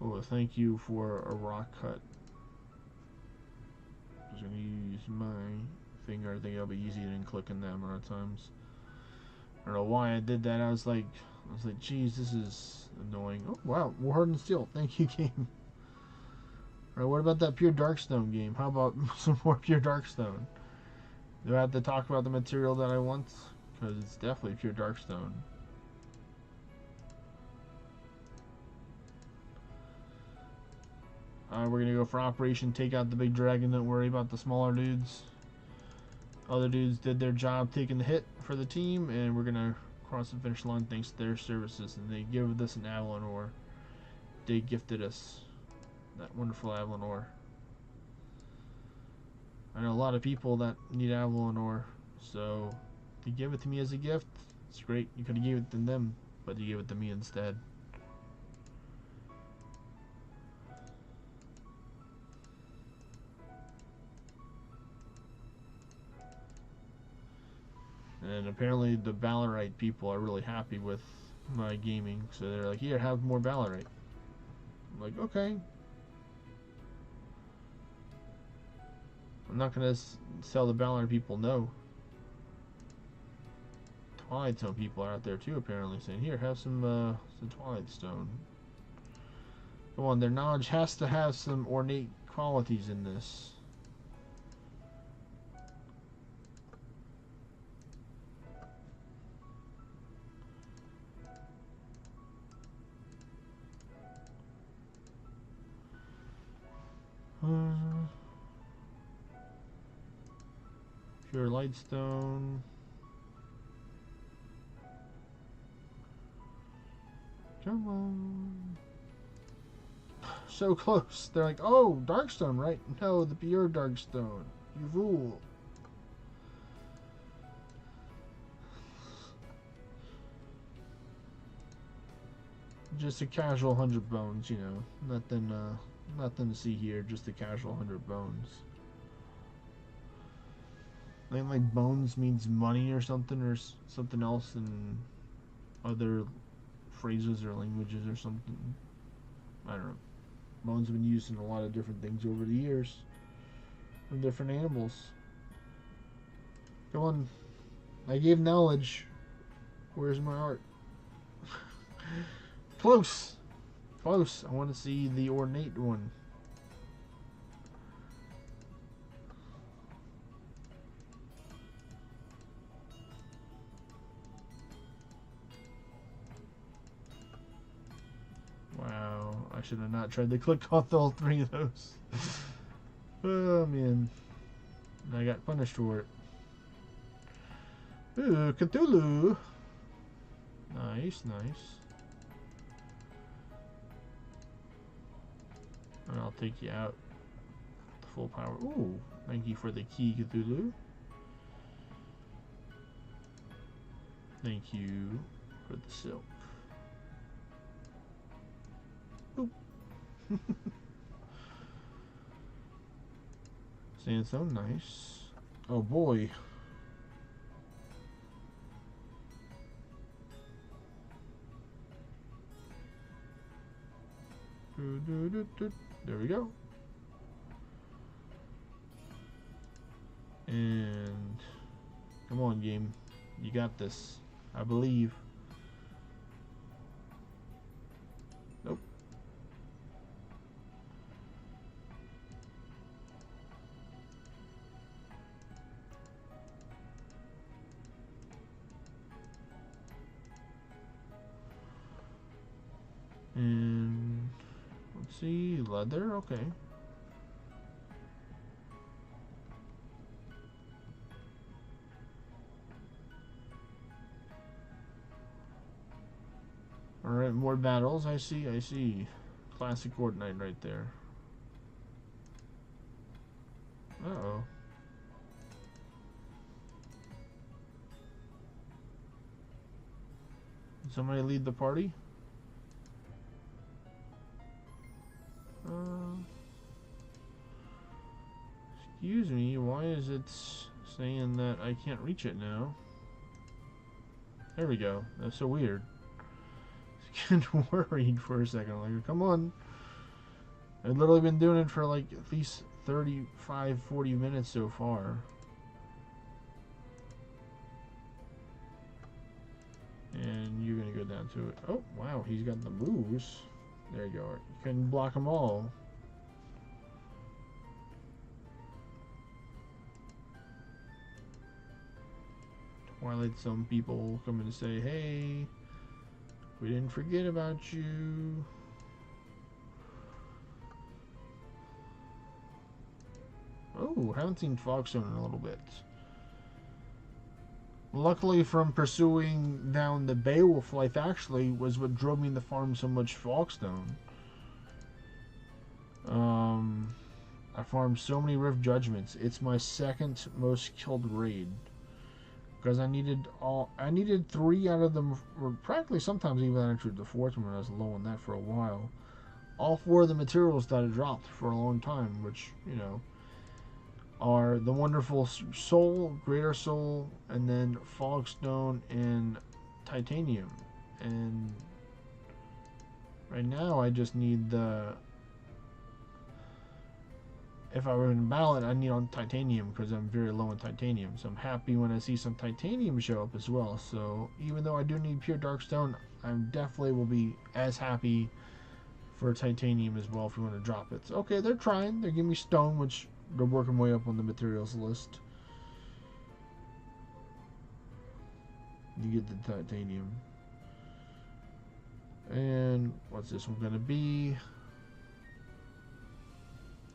Oh, thank you for a rock cut. I'm just gonna use my finger. I think it'll be easier than clicking that amount of times. I don't know why I did that. I was like, geez, this is annoying. Oh wow, more hardened steel. Thank you, game. Alright, what about that pure darkstone game? How about some more pure darkstone? Do I have to talk about the material that I want? Because it's definitely pure darkstone. We're gonna go for Operation Take Out the Big Dragon. Don't worry about the smaller dudes. Other dudes did their job taking the hit for the team, and we're gonna cross the finish line thanks to their services. And they gave us an Avalon ore. They gifted us that wonderful Avalon ore. I know a lot of people that need Avalon ore, so to give it to me as a gift, it's great. You could have gave it to them, but you gave it to me instead. And apparently the Ballarat people are really happy with my gaming, so they're like, here, have more Ballarat. I'm like, okay. I'm not gonna sell the Ballarat people no. Twilight Stone people are out there too, apparently, saying, here, have some Twilight Stone. Come on, their knowledge has to have some ornate qualities in this. Pure Lightstone. Come on. So close. They're like, oh, Darkstone, right? No, the pure Darkstone. You fool. Just a casual 100 bones, you know. Nothing to see here. Just a casual 100 bones. I think like bones means money or something else in other phrases or languages or something. I don't know. Bones have been used in a lot of different things over the years from different animals. Come on. I gave knowledge. Where's my art? Close. Close. I want to see the ornate one. Wow, I should have not tried to click off all three of those. Oh man, I got punished for it. Ooh, Cthulhu. Nice, nice. And I'll take you out to full power. Ooh, thank you for the key, Cthulhu. Thank you for the silk. Sandstone, nice. Oh boy. There we go. And come on, game. You got this. I believe. Nope. And let's see, leather, okay. Alright, more battles, I see. Classic Ordnite right there. Uh-oh. Did somebody lead the party? Excuse me, why is it saying that I can't reach it now? There we go. That's so weird. I was getting worried for a second. Like, come on. I've literally been doing it for like at least 35, 40 minutes so far. And you're going to go down to it. Oh, wow. He's got the moves. There you go. You can block them all. Twilight, some people come in and say, hey, we didn't forget about you. Oh, haven't seen Fogstone in a little bit. Luckily, from pursuing down the Beowulf life actually was what drove me to farm so much Fogstone. I farmed so many Rift Judgments. It's my second most killed raid. Because I needed 3 out of them, or practically sometimes even I entered the 4th one when I was low on that for a while. All 4 of the materials that I dropped for a long time, which, you know, are the wonderful Soul, Greater Soul, and then Fogstone and Titanium. And right now I just need the... If I were in ballot, I need on Titanium because I'm very low on Titanium. So I'm happy when I see some Titanium show up as well. So even though I do need pure Darkstone, I definitely will be as happy for Titanium as well if you want to drop it. So, okay, they're trying. They're giving me stone, which they're working way up on the materials list. You get the Titanium. And what's this one going to be?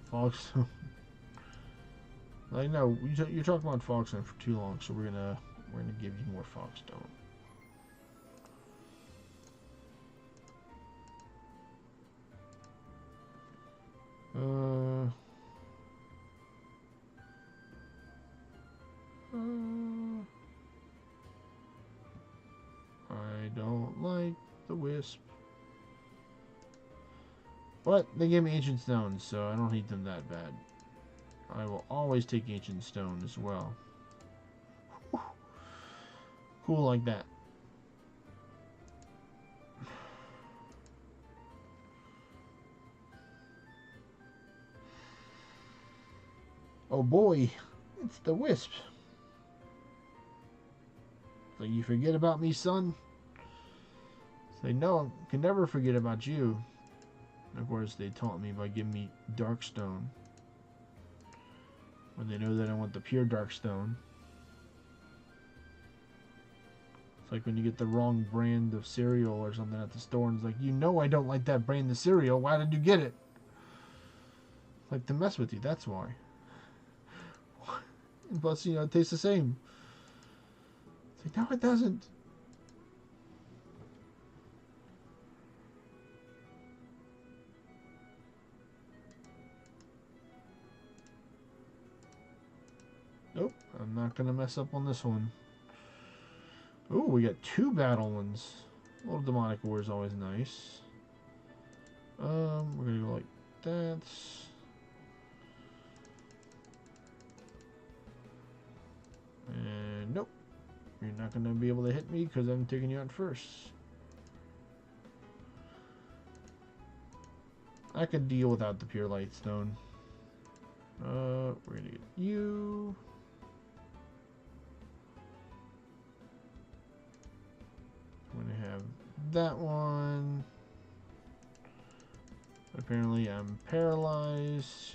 Fogstone. I know you're talking about Fogstone for too long, so we're gonna give you more Fogstone. I don't like the Wisp. But they gave me Ancient Stones, so I don't hate them that bad. I will always take Ancient Stone as well. Whew. Cool like that. Oh boy, it's the Wisp. So you forget about me, son? Say no, I can never forget about you. Of course, they taunt me by giving me Darkstone. When they know that I want the pure Darkstone. It's like when you get the wrong brand of cereal or something at the store, and it's like, you know I don't like that brand of cereal. Why did you get it? It's like to mess with you, that's why. Plus, you know, it tastes the same. It's like, no, it doesn't. Nope, I'm not going to mess up on this one. Ooh, we got 2 battle ones. A little demonic war is always nice. We're going to go like that. And nope, you're not going to be able to hit me because I'm taking you out first. I could deal without the pure light stone. We're going to get you. I'm going to have that one. Apparently I'm paralyzed.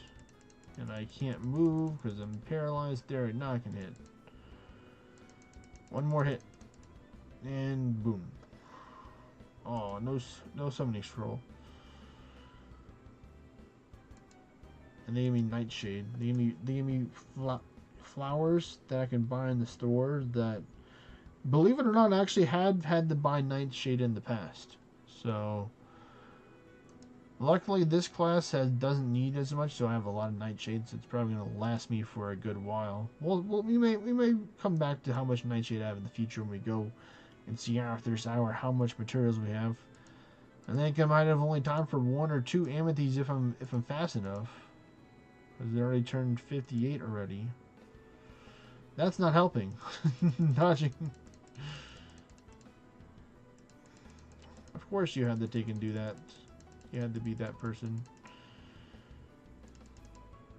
And I can't move because I'm paralyzed. There, now I can hit. One more hit. And boom. Oh, no summoning scroll. And they gave me Nightshade. They gave me flowers that I can buy in the store that, believe it or not, I actually had to buy Nightshade in the past. So, Luckily, this class doesn't need as much, so I have a lot of nightshades. It's probably going to last me for a good while. We may come back to how much nightshade I have in the future when we go and see after this hour how much materials we have. I think I might have only time for 1 or 2 amethyst if I'm fast enough, because they already turned 58 already. That's not helping. Dodging. Of course, you had to take and do that. You had to be that person.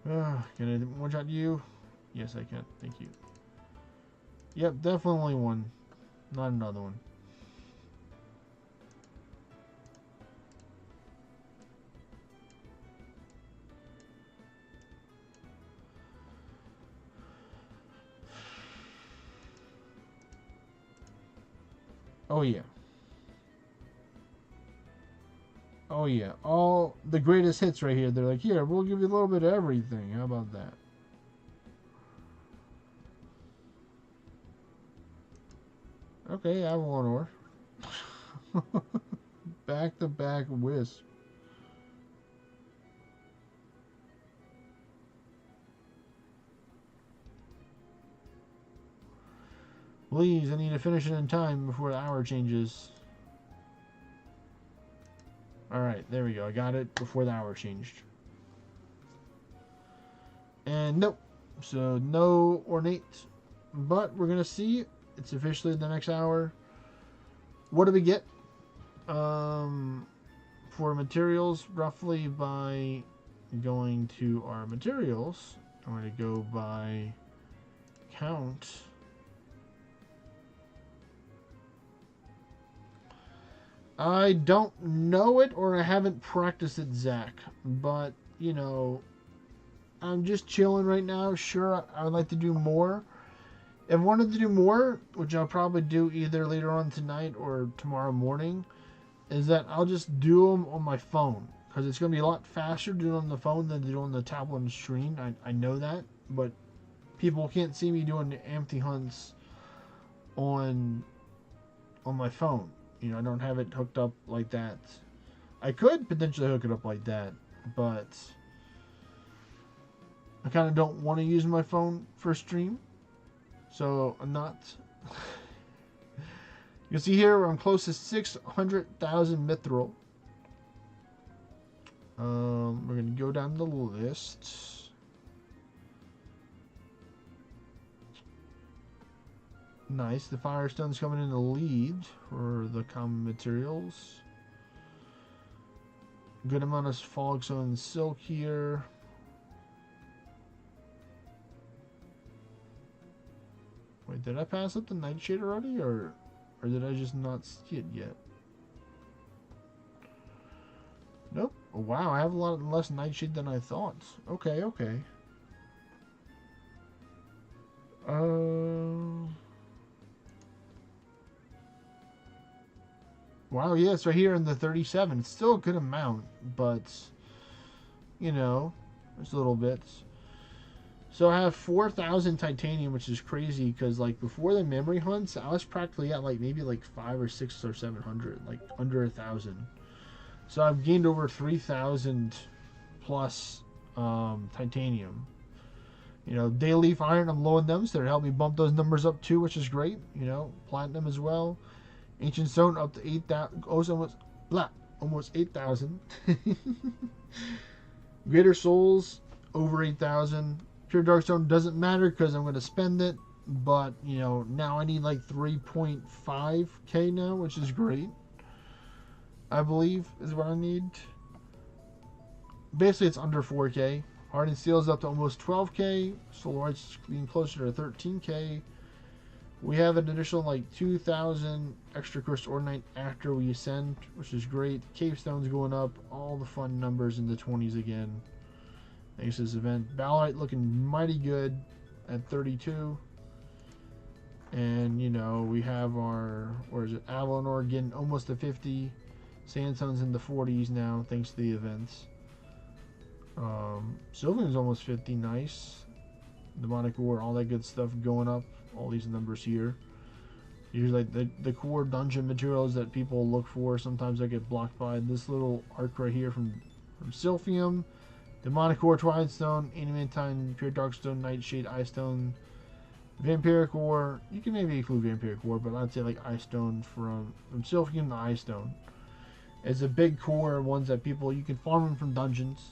Can I one-shot you? Yes, I can. Thank you. Yep, definitely only one. Not another one. Oh, yeah. Oh, yeah. All the greatest hits right here. They're like, here, we'll give you a little bit of everything. How about that? Okay, Avalon ore. Back-to-back wisp. Please, I need to finish it in time before the hour changes. Alright, there we go. I got it before the hour changed. And nope. So, no ornate. But we're going to see. It's officially the next hour. What do we get? For materials, roughly by going to our materials, I'm going to go by count. I don't know it, or I haven't practiced it, Zach. But, you know, I'm just chilling right now. Sure, I would like to do more. If I wanted to do more, which I'll probably do either later on tonight or tomorrow morning, is that I'll just do them on my phone. Because it's going to be a lot faster doing it on the phone than to do it on the tablet and screen. I know that. But people can't see me doing the empty hunts on my phone. You know, I don't have it hooked up like that. I could potentially hook it up like that, but I kind of don't want to use my phone for stream, so I'm not. You can see here I'm close to 600,000 mithril. We're gonna go down the list. Nice. The Firestone's coming in the lead for the common materials. Good amount of Fogstone and Silk here. Wait, did I pass up the Nightshade already, or did I just not see it yet? Nope. Oh, wow, I have a lot less Nightshade than I thought. Okay, okay. Wow, yeah, it's right here in the 37. It's still a good amount, but, you know, there's little bits. So I have 4,000 titanium, which is crazy, because, like, before the memory hunts, I was practically at, like, maybe, like, 500 or 600 or 700, like, under 1,000. So I've gained over 3,000 plus titanium. You know, Dayleaf Iron, I'm low in them, so they're helping me bump those numbers up, too, which is great. You know, Platinum as well. Ancient Stone up to 8,000. Almost 8,000. Greater Souls over 8,000. Pure Darkstone doesn't matter because I'm going to spend it. But, you know, now I need like 3.5k now, which is great. I believe is what I need. Basically, it's under 4k. Hardened Steel is up to almost 12k. Solarite's being closer to 13k. We have an additional like 2,000 extra cursed Ornite after we ascend, which is great. Cave Stone's going up. All the fun numbers in the 20s again. Thanks to this event. Ballite looking mighty good at 32. And, you know, we have our, where is it? Avalon ore getting almost to 50. Sandstone's in the 40s now, thanks to the events. Sylvan's almost 50. Nice. Demonic ore, all that good stuff going up. All these numbers here. Usually the core dungeon materials that people look for, sometimes I get blocked by this little arc right here from from Sylphium, Demonic Ore, Twilight Stone, Adamantine, Pure Darkstone, Nightshade, Ice Stone, Vampiric Ore. You can maybe include Vampiric Ore, but I'd say like Ice Stone from Sylphium to Ice Stone. It's a big core, ones that you can farm them from dungeons.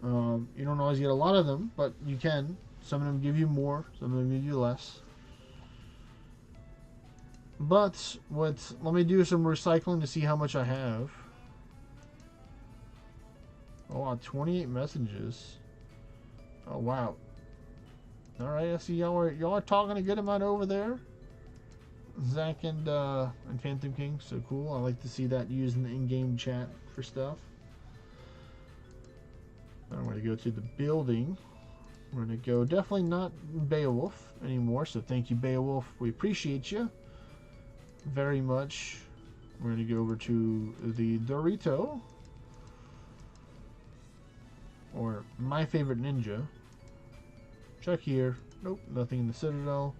You don't always get a lot of them, but you can. Some of them give you more, some of them give you less. But let me do some recycling to see how much I have. Oh wow, 28 messages. Oh wow. Alright, I see y'all are talking a good amount over there. Zach and Phantom King, so cool. I like to see that used in the in-game chat for stuff. I'm going to go to the building. We're going to go definitely not Beowulf anymore, so thank you, Beowulf. We appreciate you very much. We're going to go over to the Dorito, or my favorite ninja. Check here. Nope, nothing in the Citadel.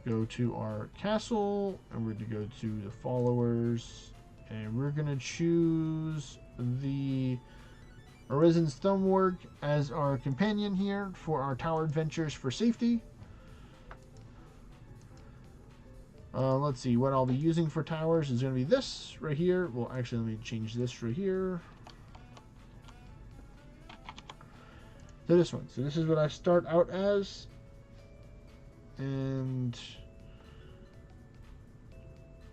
Go to our castle, and we're going to go to the followers, and we're going to choose the Arisen Stonework as our companion here for our tower adventures for safety. Let's see, what I'll be using for towers is going to be this right here. Well, actually, let me change this right here to this one. So this is what I start out as. And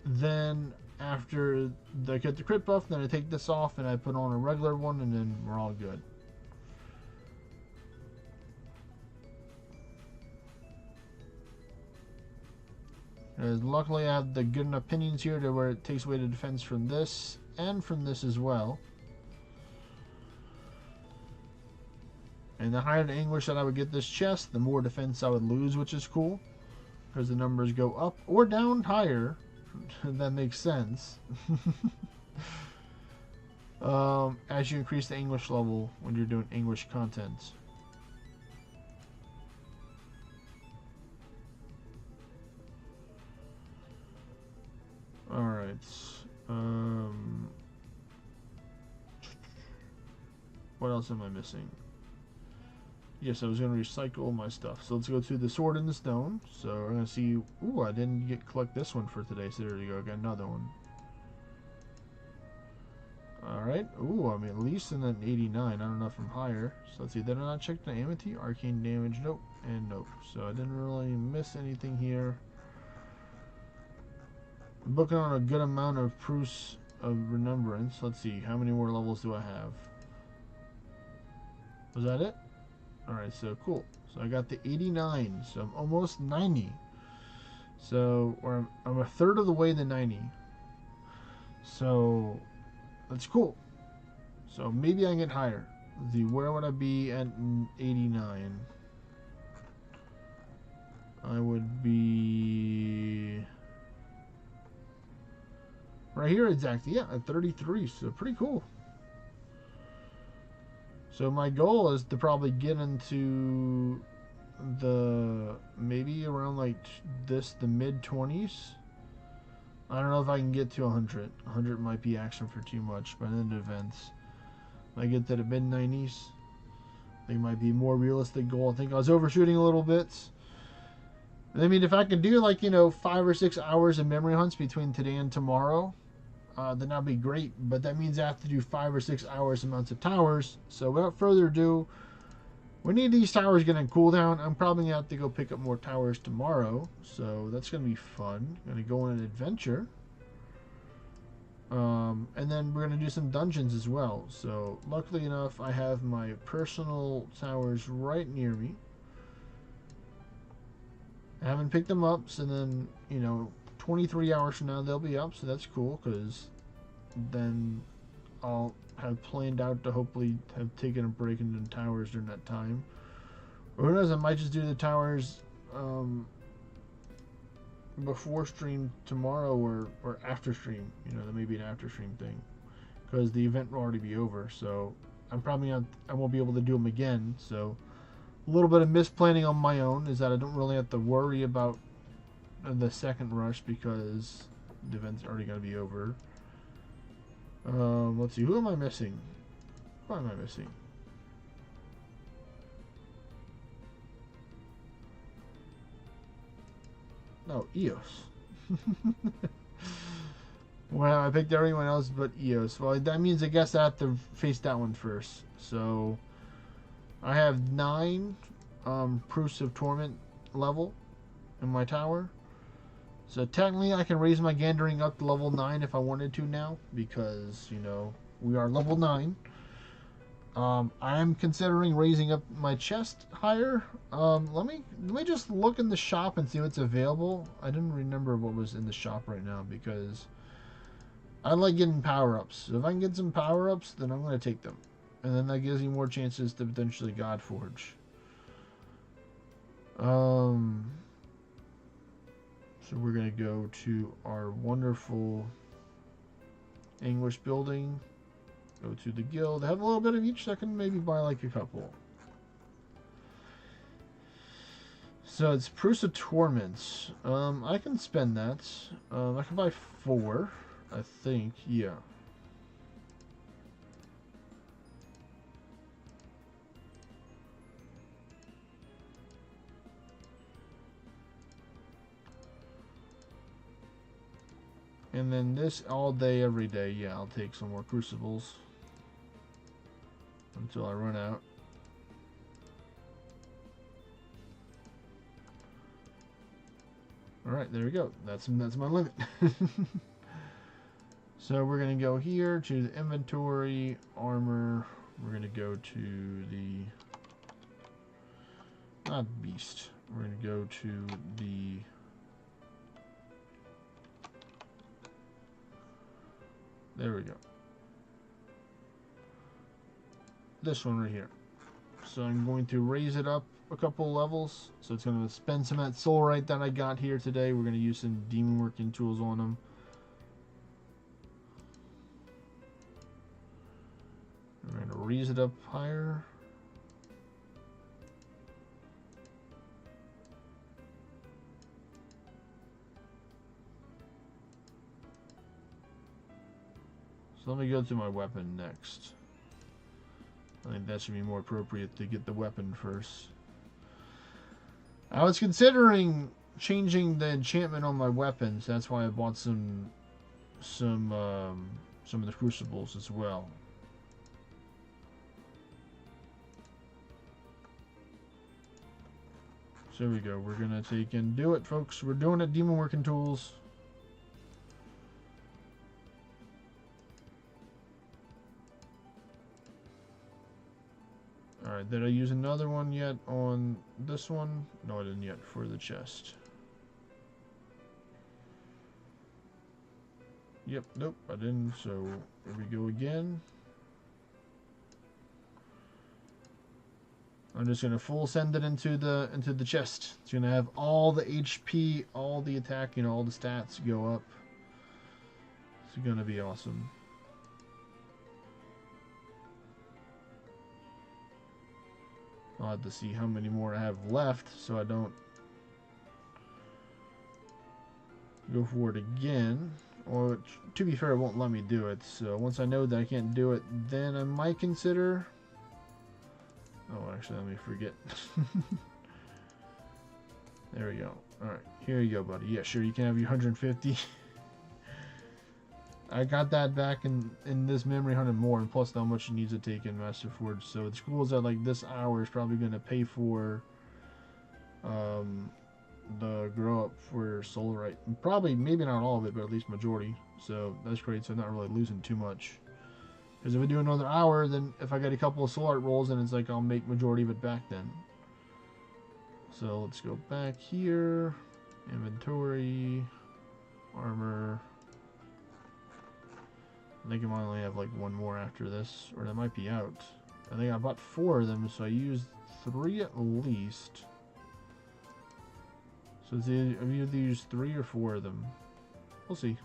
then after I get the crit buff, then I take this off and I put on a regular one, and then we're all good. Luckily I have the good enough pinions here to where it takes away the defense from this and from this as well. And the higher the English that I would get this chest, the more defense I would lose, which is cool. Because the numbers go up or down higher. That makes sense. As you increase the English level when you're doing English content. Alright. What else am I missing? Yes, I was going to recycle my stuff. So let's go to the Sword in the Stone. So we're going to see... Ooh, I didn't collect this one for today. So there you go. I got another one. Alright. Ooh, I'm at least in an 89. I don't know if I'm higher. So let's see. Did I not check the amity? Arcane damage. Nope. And nope. So I didn't really miss anything here. I'm booking on a good amount of proofs of remembrance. Let's see. How many more levels do I have? Was that it? Alright, so cool. So I got the 89, so I'm almost 90. So, or I'm a third of the way to 90. So, that's cool. So maybe I can get higher. Let's see, where would I be at 89? I would be... right here exactly, yeah, at 33, so pretty cool. So my goal is to probably get into the, maybe around like this, the mid-20s. I don't know if I can get to 100. 100 might be action for too much, but in the events, if I get to the mid-90s, I think it might be a more realistic goal. I think I was overshooting a little bit. I mean, if I can do like, 5 or 6 hours of memory hunts between today and tomorrow, then that'd be great, but that means I have to do 5 or 6 hours amounts of towers. So without further ado, we need these towers getting cooldown. I'm probably gonna have to go pick up more towers tomorrow, so that's gonna be fun. I'm gonna go on an adventure, and then we're gonna do some dungeons as well. So luckily enough, I have my personal towers right near me. I haven't picked them up, so then 23 hours from now they'll be up, so that's cool, because then I'll have planned out to hopefully have taken a break in the towers during that time. Or who knows, I might just do the towers before stream tomorrow or after stream. There may be an after stream thing, because the event will already be over, so I won't be able to do them again. So a little bit of misplanning on my own is that I don't really have to worry about the second rush, because the event's already going to be over. Let's see. Who am I missing? Who am I missing? No, Eos. Well, I picked everyone else but Eos. Well, that means I guess I have to face that one first. So, I have 9 Proofs of Torment level in my tower. So technically I can raise my Gandering up to level 9 if I wanted to now, because, you know, we are level 9. I am considering raising up my chest higher. Let me just look in the shop and see what's available. I didn't remember what was in the shop right now because I like getting power-ups. So if I can get some power-ups, then I'm going to take them. And then that gives me more chances to potentially God Forge. So we're going to go to our wonderful English building. Go to the guild. Have a little bit of each, so I can maybe buy like a couple. So it's Proofs of Torments. I can spend that. I can buy 4, I think. Yeah. And then this all day, every day. Yeah, I'll take some more crucibles until I run out. All right, there we go. That's my limit. So we're gonna go here to the inventory, armor. We're gonna go to the not beast. We're gonna go to the there we go. This one right here. So I'm going to raise it up a couple levels. So it's going to spend some of that soulrite that I got here today. We're going to use some demon working tools on them. We're going to raise it up higher. So let me go to my weapon next. I think that should be more appropriate to get the weapon first. I was considering changing the enchantment on my weapons. That's why I bought some of the crucibles as well. So there we go. We're gonna take and do it, folks. We're doing it. Demon working tools. Alright, did I use another one yet on this one? No, I didn't yet for the chest. Yep, nope, I didn't, so here we go again. I'm just gonna full send it into the chest. It's gonna have all the HP, all the attack, you know, all the stats go up. It's gonna be awesome. I'll have to see how many more I have left so I don't go for it again. Or, to be fair, it won't let me do it. So once I know that I can't do it, then I might consider... Oh, actually, let me forget. There we go. Alright, here you go, buddy. Yeah, sure, you can have your 150. I got that back in this memory hunt and more, and plus how much it needs to take in Master Forge. So the schools at like this hour is probably going to pay for the grow up for soulrite. Probably, maybe not all of it, but at least majority. So that's great. So I'm not really losing too much. Because if I do another hour, then if I get a couple of soulrite rolls, then it's like I'll make majority of it back then. So let's go back here. Inventory, armor. I think I might only have like one more after this, or that might be out. I think I bought 4 of them, so I used 3 at least. So it's either, I've either used 3 or 4 of them. We'll see.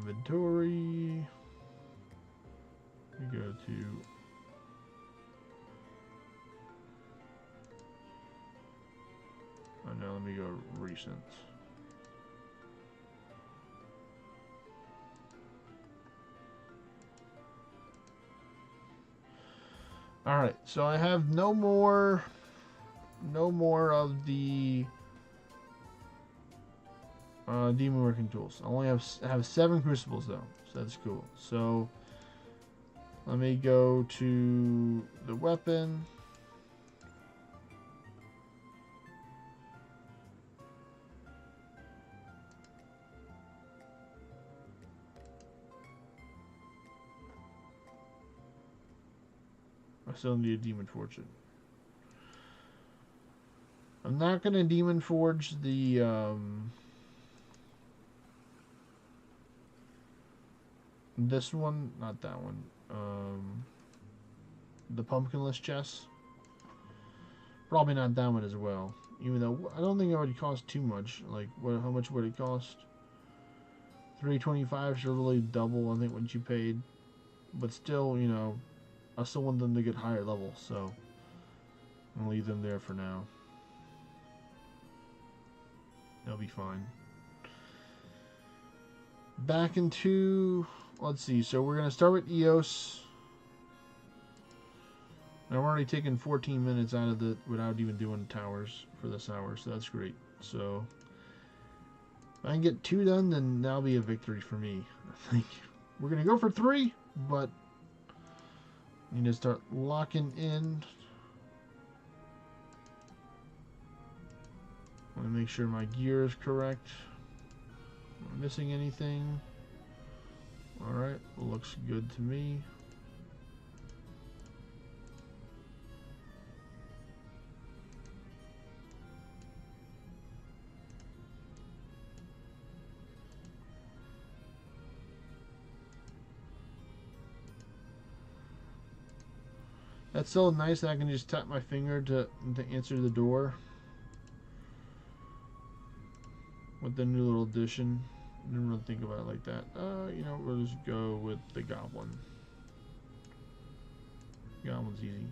inventory. We go to now let me go recent. Alright, so I have no more of the demon working tools. I only have 7 crucibles though, so that's cool. So let me go to the weapon. I still need a demon fortune. I'm not gonna demon forge the this one, not that one. The pumpkinless chest. Probably not that one as well. Even though I don't think it would cost too much. Like, how much would it cost? $325 should really double, I think, what you paid. But still, you know, I still want them to get higher levels, so I'm gonna leave them there for now. They'll be fine. Back into, let's see, so we're gonna start with EOS. I've already taken 14 minutes out of it without even doing towers for this hour, so that's great. So if I can get 2 done, then that'll be a victory for me, I think. We're gonna go for 3, but need to start locking in. I want to make sure my gear is correct. Am I missing anything? Alright, looks good to me. That's so nice that I can just tap my finger to answer the door. With the new little addition. Didn't really think about it like that. You know, we'll just go with the goblin. Goblin's easy.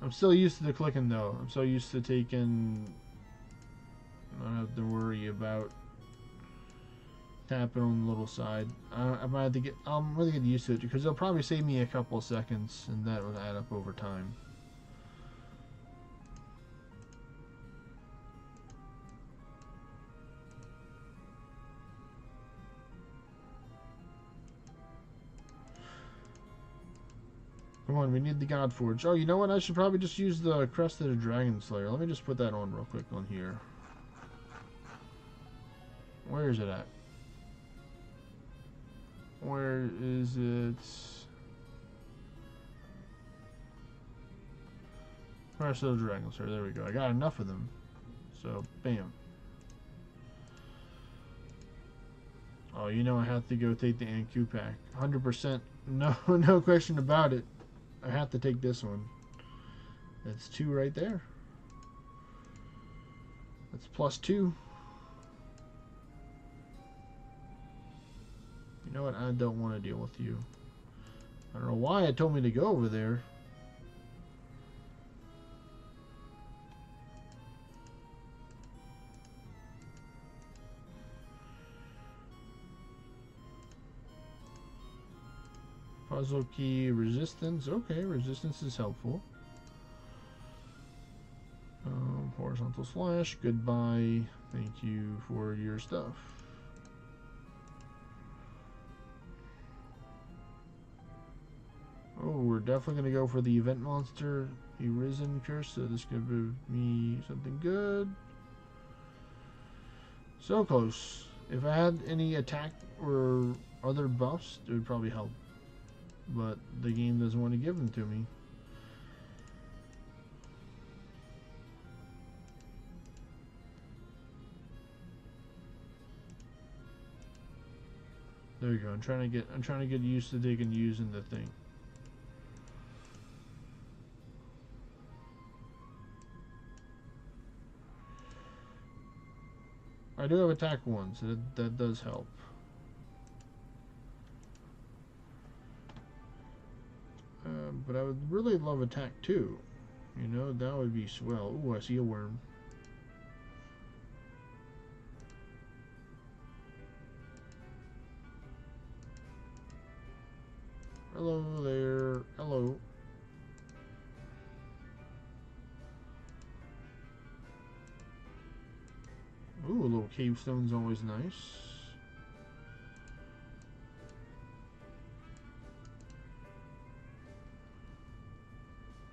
I'm still used to the clicking though. I'm so used to taking. I don't have to worry about tapping on the little side. I might have to get. I'm really get used to it because it'll probably save me a couple of seconds, and that will add up over time. Come on, we need the God Forge. Oh, you know what? I should probably just use the Crest of the Dragon Slayer. Let me just put that on real quick on here. Where is it at? Where is it? Crest of the Dragon Slayer. There we go. I got enough of them. So, bam. Oh, you know I have to go take the Anku pack. 100%. No question about it. I have to take this one. That's 2 right there. That's +2. You know what? I don't want to deal with you. I don't know why it told me to go over there. Puzzle key resistance. Okay, resistance is helpful. Horizontal slash. Goodbye. Thank you for your stuff. Oh, we're definitely going to go for the event monster, the Risen Curse, so this could give me something good. So close. If I had any attack or other buffs, it would probably help. But the game doesn't want to give them to me. There we go. I'm trying to get used to using the thing. I do have attack 1, so that does help. But I would really love attack 2. You know, that would be swell. Ooh, I see a worm. Hello there. Hello. Ooh, a little cave stone's always nice.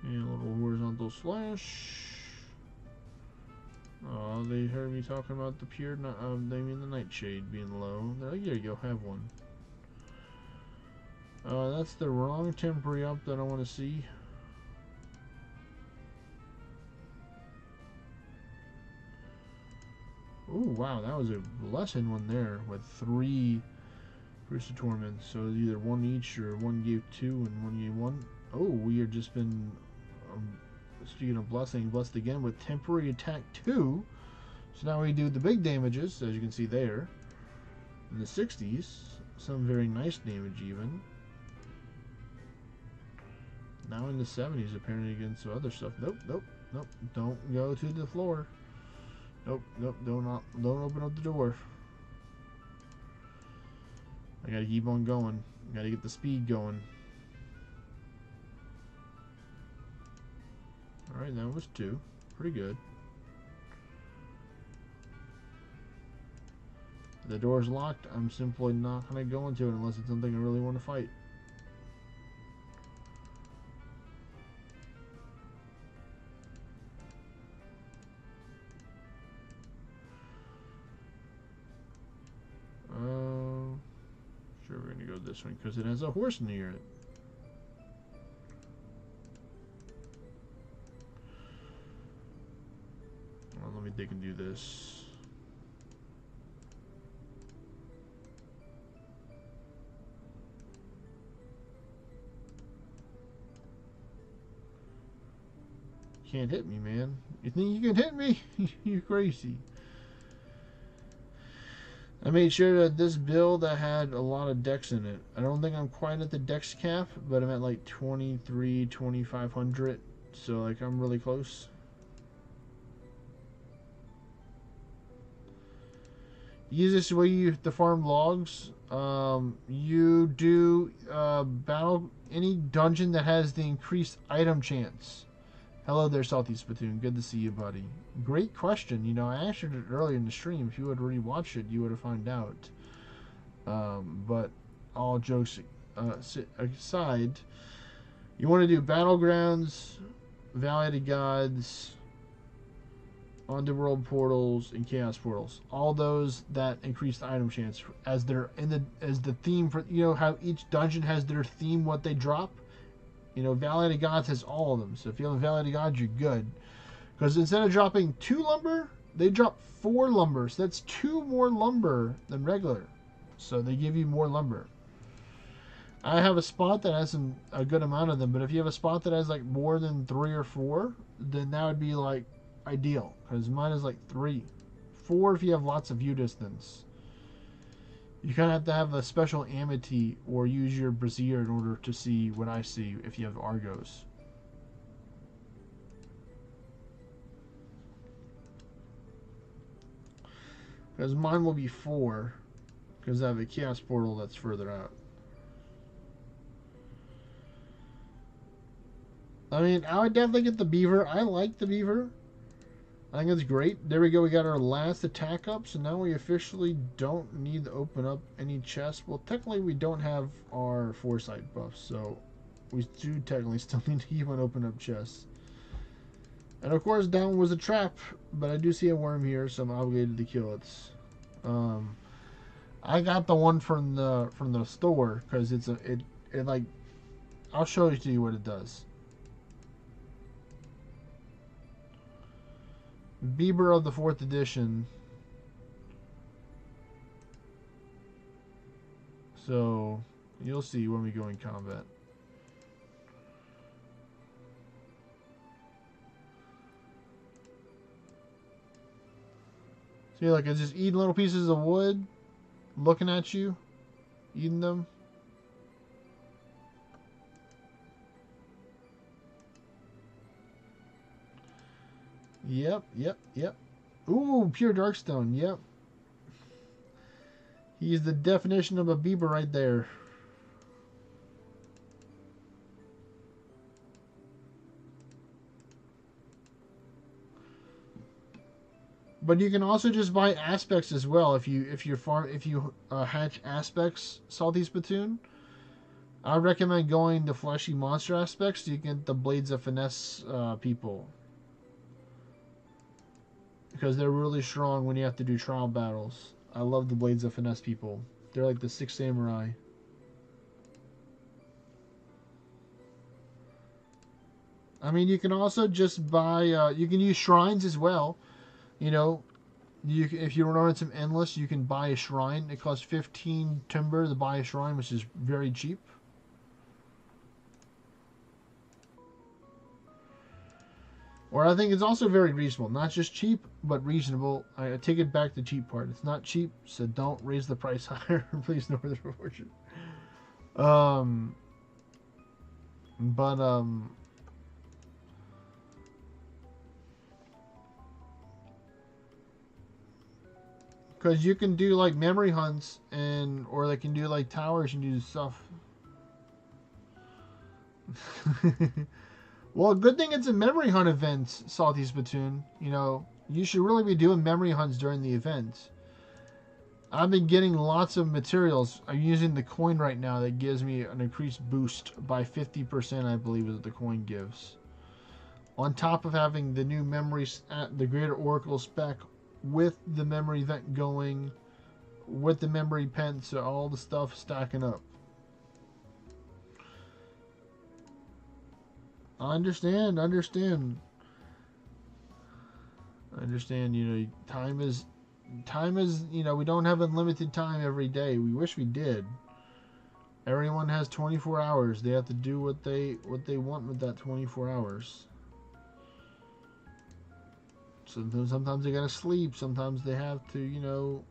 And a little horizontal slash. Oh, they heard me talking about the pure, they mean the nightshade being low. There you go, have one. That's the wrong temporary up that I want to see. Oh wow, that was a blessed one there with 3 Rooster Torments. So either 1 each or 1 gave 2 and 1 gave 1. Oh, we have just been, speaking of blessing, blessed again with temporary attack 2. So now we do the big damages, as you can see there, in the 60s. Some very nice damage even. Now in the 70s apparently against some other stuff. Nope, nope, nope. Don't go to the floor. Nope, nope, don't open up the door. I gotta keep on going. I gotta get the speed going. Alright, that was 2. Pretty good. The door's locked. I'm simply not gonna go into it unless it's something I really want to fight. Sure, we're gonna go this one because it has a horse near it. Well, let me think and do this. Can't hit me, man. You think you can hit me? You're crazy. I made sure that this build I had a lot of decks in it. I don't think I'm quite at the dex cap, but I'm at like 2,500. So like I'm really close. Use this way to farm logs. You do battle any dungeon that has the increased item chance. Hello there, Salty Spittoon. Good to see you, buddy. Great question. You know, I answered it earlier in the stream. If you had already watched it, you would have found out. But all jokes aside, you want to do Battlegrounds, Valley of the Gods, Underworld portals, and Chaos portals. All those that increase the item chance as they're as the theme for, you know how each dungeon has their theme, what they drop. You know, Valley of the Gods has all of them. So if you have a Valley of the Gods, you're good. Because instead of dropping 2 lumber, they drop 4 lumber. So that's 2 more lumber than regular. So they give you more lumber. I have a spot that has a good amount of them. But if you have a spot that has like more than 3 or 4, then that would be like ideal. Because mine is like 3. 4 if you have lots of view distance. You kind of have to have a special amity or use your brazier in order to see what I see if you have Argos. Because mine will be 4 because I have a chaos portal that's further out. I mean, I would definitely get the beaver. I like the beaver. I think it's great. There we go. We got our last attack up. So now we officially don't need to open up any chests. Well, technically we don't have our foresight buff. So we do technically still need to keep on opening up chests. And of course down was a trap. But I do see a worm here. So I'm obligated to kill it. I got the one from the store. Because it like... I'll show you to you what it does. Bieber of the 4th edition. So you'll see when we go in combat. See, like, it's just eating little pieces of wood, looking at you, eating them. Yep, yep, yep. Ooh, pure darkstone, yep. He's the definition of a Bieber right there. But you can also just buy aspects as well if you hatch aspects, Salty Spittoon. I recommend going the fleshy monster aspects so you get the Blades of Finesse people. Because they're really strong when you have to do trial battles. I love the Blades of Finesse people. They're like the 6 samurai. I mean, you can also just buy, you can use shrines as well. You know, if you run some endless, you can buy a shrine. It costs 15 timber to buy a shrine, which is very cheap. Or I think it's also very reasonable. Not just cheap, but reasonable. I take it back the cheap part. It's not cheap, so don't raise the price higher. Please, Northern Fortune. Because you can do like memory hunts or they can do like towers and do stuff. Well, good thing it's a memory hunt event, Salty Spittoon. You know, you should really be doing memory hunts during the event. I've been getting lots of materials. I'm using the coin right now that gives me an increased boost by 50%, I believe is what the coin gives. On top of having the new memories at the Greater Oracle spec with the memory event going, with the memory pen, so all the stuff stacking up. I understand, you know, time is, you know, we don't have unlimited time every day. We wish we did. Everyone has 24 hours. They have to do what they want with that 24 hours. So sometimes they gotta sleep. Sometimes they have to, you know,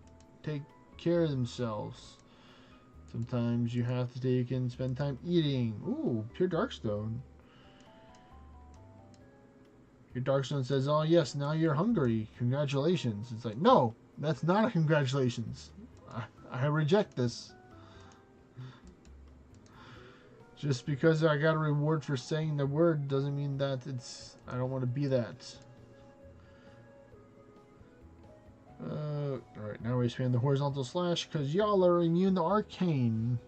take care of themselves. Sometimes you have to take and spend time eating. Ooh, pure darkstone. Your Darkstone says, oh yes, now you're hungry. Congratulations. It's like, no, that's not a congratulations. I reject this. Just because I got a reward for saying the word doesn't mean that I don't want to be that. Alright, now we expand the horizontal slash because y'all are immune to arcane.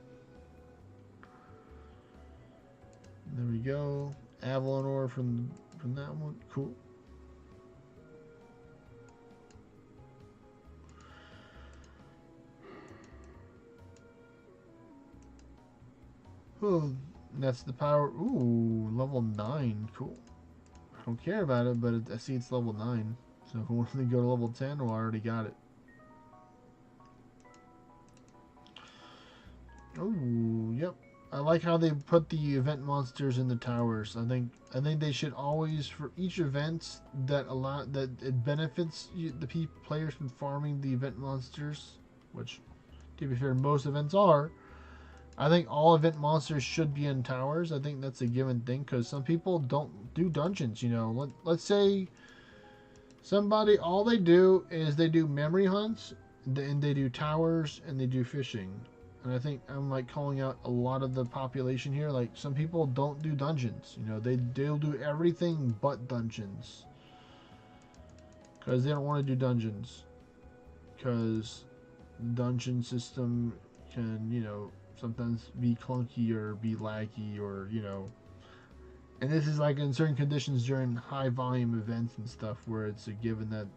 There we go. Avalon ore from that one. Cool. Oh, that's the power. Ooh, level 9. Cool. I don't care about it, but I see it's level 9. So if we want to go to level 10, well, I already got it. Oh, yep. I like how they put the event monsters in the towers. I think they should always, for each event that it benefits the players from farming the event monsters, which, to be fair, most events are. I think all event monsters should be in towers. I think that's a given thing because some people don't do dungeons. You know, let's say somebody, all they do is they do memory hunts, and they do towers, and they do fishing. And I think I'm like calling out a lot of the population here. Like, some people don't do dungeons. You know, they'll do everything but dungeons. Because they don't want to do dungeons. Because dungeon system can, you know, sometimes be clunky or be laggy or, you know. And this is like in certain conditions during high volume events and stuff where it's a given that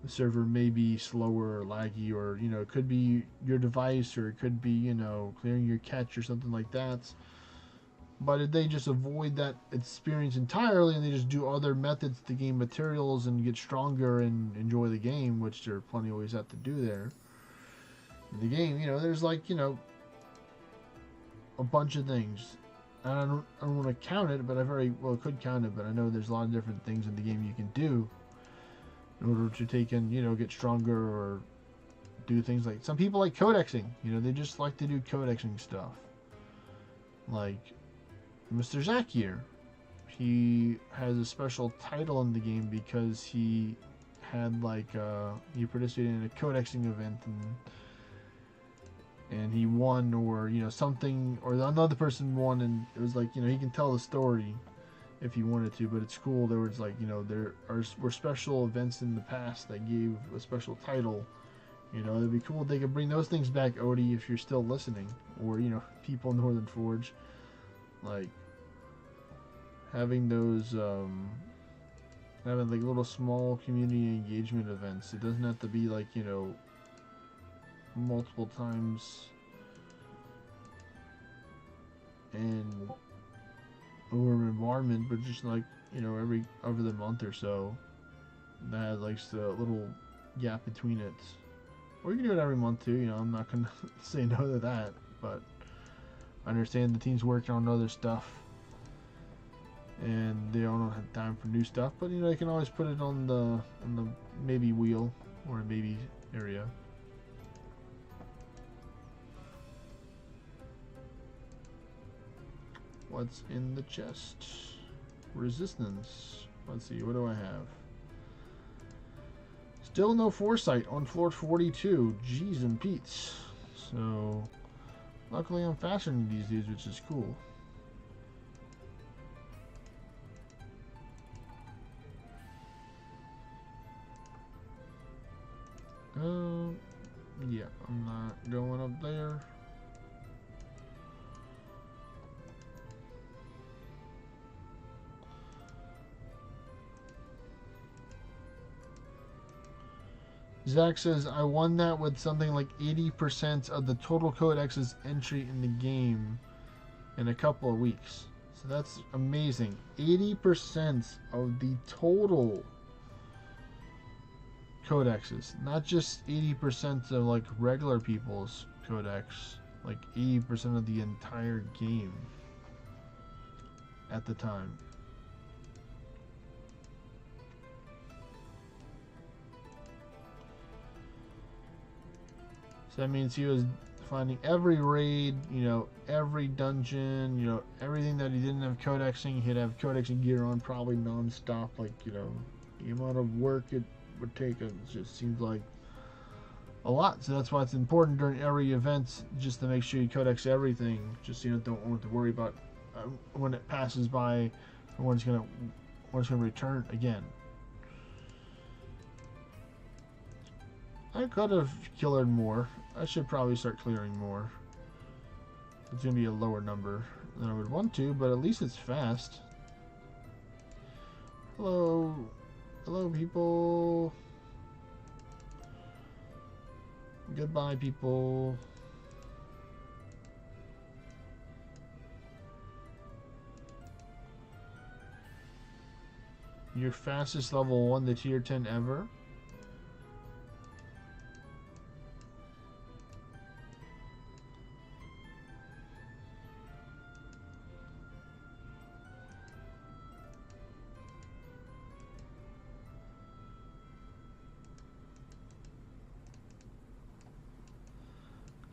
the server may be slower or laggy, or, you know, it could be your device, or it could be, you know, clearing your catch or something like that. But if they just avoid that experience entirely and they just do other methods to gain materials and get stronger and enjoy the game, which there are plenty of ways have to do there. In the game, you know, there's like, you know, a bunch of things. I don't want to count it, but I very well could count it, but I know there's a lot of different things in the game you can do. in order to take in, get stronger or do things like some people like codexing. They just like to do codexing stuff. Like Mr. Zakier, he has a special title in the game because he had he participated in a codexing event and he won, or something, or another person won, and it was he can tell the story if he wanted to, but it's cool. There was were special events in the past that gave a special title. It'd be cool if they could bring those things back, Odie, if you're still listening, or people in Northern Forge, having those having little small community engagement events. It doesn't have to be multiple times and over an environment, but just every other month or so that has a little gap between it. Or you can do it every month too. I'm not gonna say no to that, but I understand the team's working on other stuff and they don't have time for new stuff, but they can always put it on the maybe wheel or maybe area. What's in the chest? Resistance. Let's see, what do I have? Still no foresight on floor 42. Jeez and Pete's. So, luckily I'm faster than these dudes, which is cool. Yeah, I'm not going up there. Zach says, I won that with something like 80% of the total codex's entry in the game in a couple of weeks. So that's amazing. 80% of the total codexes. Not just 80% of regular people's codex. 80% of the entire game at the time. So that means he was finding every raid, every dungeon, everything that he didn't have codexing, he'd have codexing gear on probably non-stop. The amount of work it would take, it just seems like a lot. So that's why it's important during every event just to make sure you codex everything, just so you don't have to worry about when it passes by when it's gonna return again. I could have cleared more. I should probably start clearing more. It's gonna be a lower number than I would want to, but at least it's fast. Hello. Hello, people. Goodbye, people. Your fastest level 1 to tier 10 ever?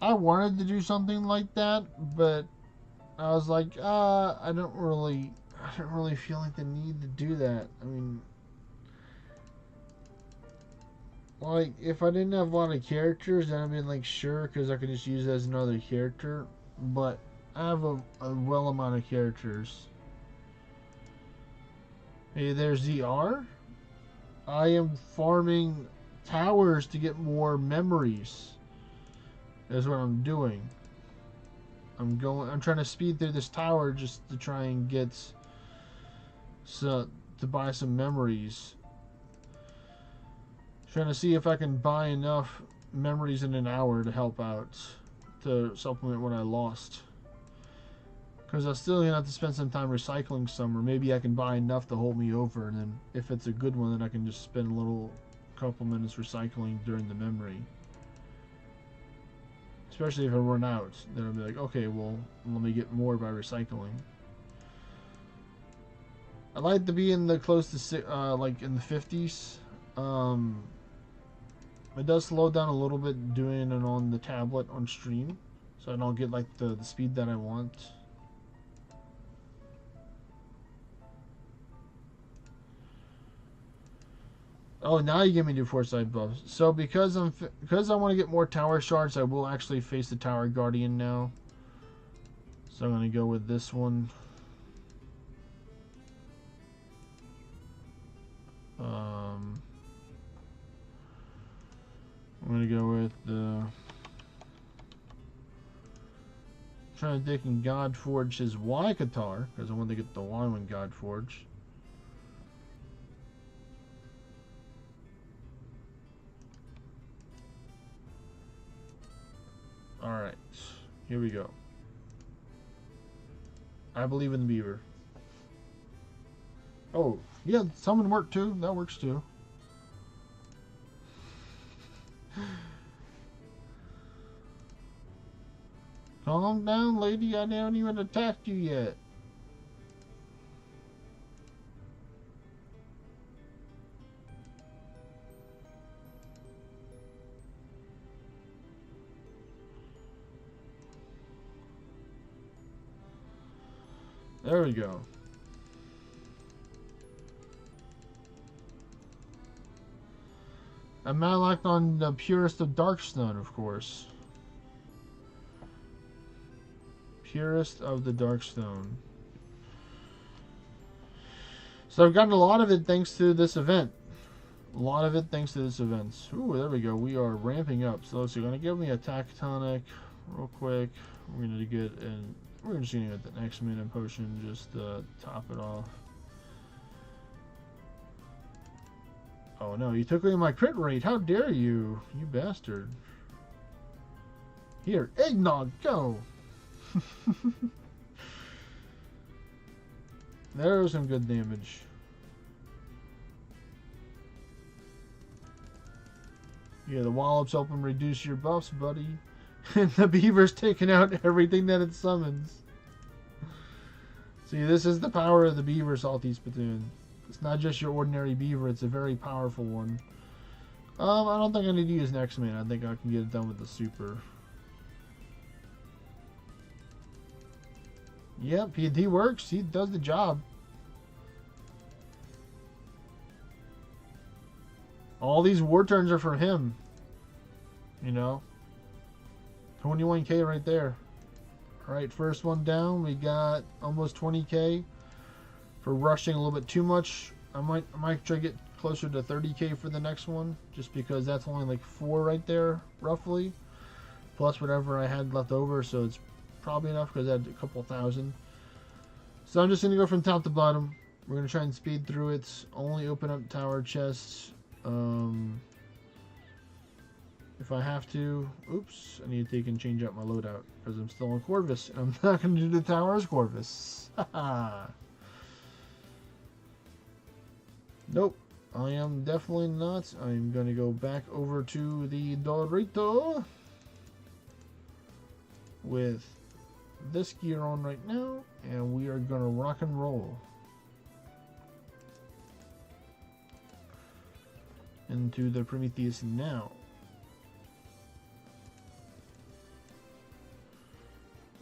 I wanted to do something like that, but I was like, I don't really feel like the need to do that. I mean, if I didn't have a lot of characters, then I'd be sure, because I could just use it as another character. But I have a well amount of characters. Hey, there's ZR. I am farming towers to get more memories. That's what I'm doing. I'm trying to speed through this tower just to try and get to buy some memories. Trying to see if I can buy enough memories in an hour to help out, to supplement what I lost. Because I'm still gonna have to spend some time recycling some, or maybe I can buy enough to hold me over, and then if it's a good one, then I can just spend a couple minutes recycling during the memory. Especially if I run out, then I'll be like, okay, well, let me get more by recycling. I like to be in the close to in the 50s Um, it does slow down a little bit doing it on the tablet on stream, so I don't get like the speed that I want. Oh, now you give me new foresight buffs. So because I want to get more tower shards, I will actually face the tower guardian now. So I'm gonna go with this one. I'm gonna go with the. Trying to think and God Forge his Y Qatar because I want to get the Y one God Forge. Alright, here we go. I believe in the beaver. Oh, yeah, summon work too. That works too. Calm down, lady. I haven't even attacked you yet. There we go. I'm not locked on the purest of Darkstone, of course. Purest of the Darkstone. So I've gotten a lot of it thanks to this event. A lot of it thanks to this event. Ooh, there we go. We are ramping up. So you're going to give me a tactonic real quick. We're going to get in. We're just going to get the next minute potion just to top it off. Oh no, you took away my crit rate. How dare you, you bastard. Here, eggnog, go. There was some good damage. Yeah, the wallops open reduce your buffs, buddy. And the beaver's taking out everything that it summons. See, this is the power of the beaver, Salty Spittoon. It's not just your ordinary beaver, it's a very powerful one. I don't think I need to use next man. I think I can get it done with the super. Yep, he works. He does the job. All these war turns are for him. You know? 21k right there. Alright, first one down. We got almost 20k for rushing a little bit too much. I might try to get closer to 30k for the next one, just because that's only like 4 right there, roughly. Plus whatever I had left over, so it's probably enough because I had a couple thousand. So I'm just going to go from top to bottom. We're going to try and speed through it. Only open up tower chests. If I have to. Oops, I need to take and change out my loadout because I'm still on Corvus. And I'm not going to do the tower as Corvus. Nope, I am definitely not. I'm going to go back over to the Dorito with this gear on right now, and we are going to rock and roll into the Prometheus now.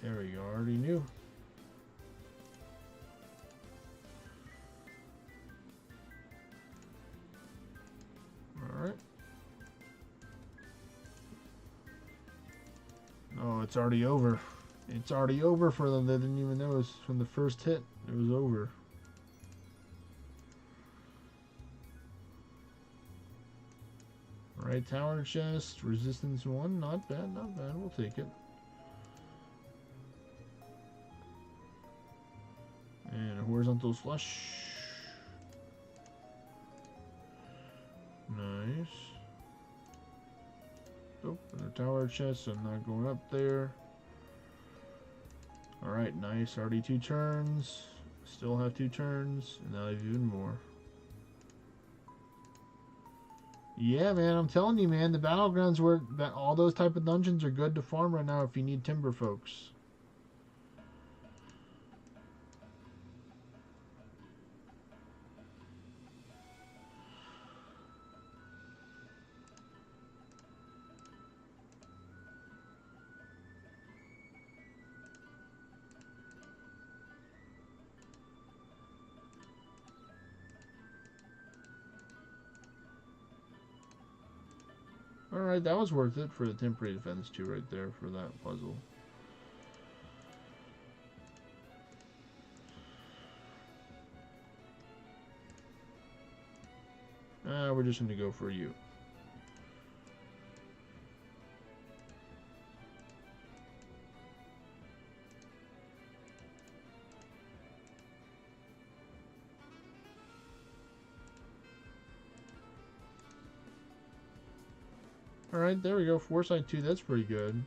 There we go, already knew. Alright. Oh, it's already over. It's already over for them. They didn't even know it was from the first hit. It was over. Alright, tower chest, resistance 1. Not bad, not bad. We'll take it. And a horizontal slush. Nice. Oh, and a tower chest, so I'm not going up there. Alright, nice. Already 2 turns. Still have 2 turns. And now I have even more. Yeah, man, I'm telling you, man. The battlegrounds where all those type of dungeons are good to farm right now if you need timber, folks. Alright, that was worth it for the temporary defense too, right there, for that puzzle. We're just going to go for you. Alright, there we go. Foresight 2, that's pretty good.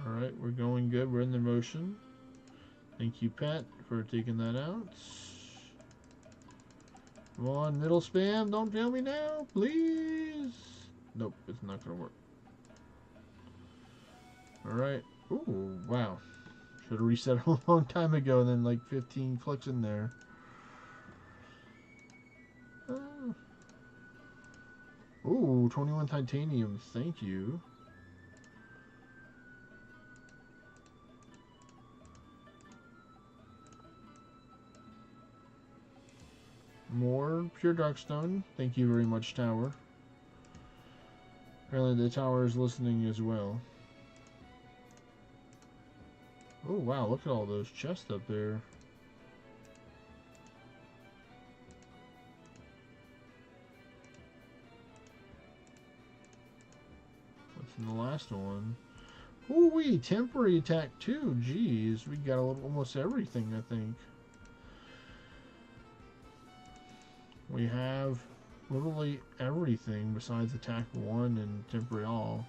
Alright, we're going good. We're in the motion. Thank you, Pat, for taking that out. Come on, middle spam. Don't fail me now, please. Nope, it's not going to work. Alright. Ooh, wow. Should have reset a long time ago and then like 15 clicks in there. Ooh, 21 titanium. Thank you. More pure darkstone. Thank you very much, tower. Apparently the tower is listening as well. Oh wow, look at all those chests up there. What's in the last one? Ooh wee, temporary attack too. Jeez, we got almost everything, I think. We have literally everything besides attack 1 and temporary all.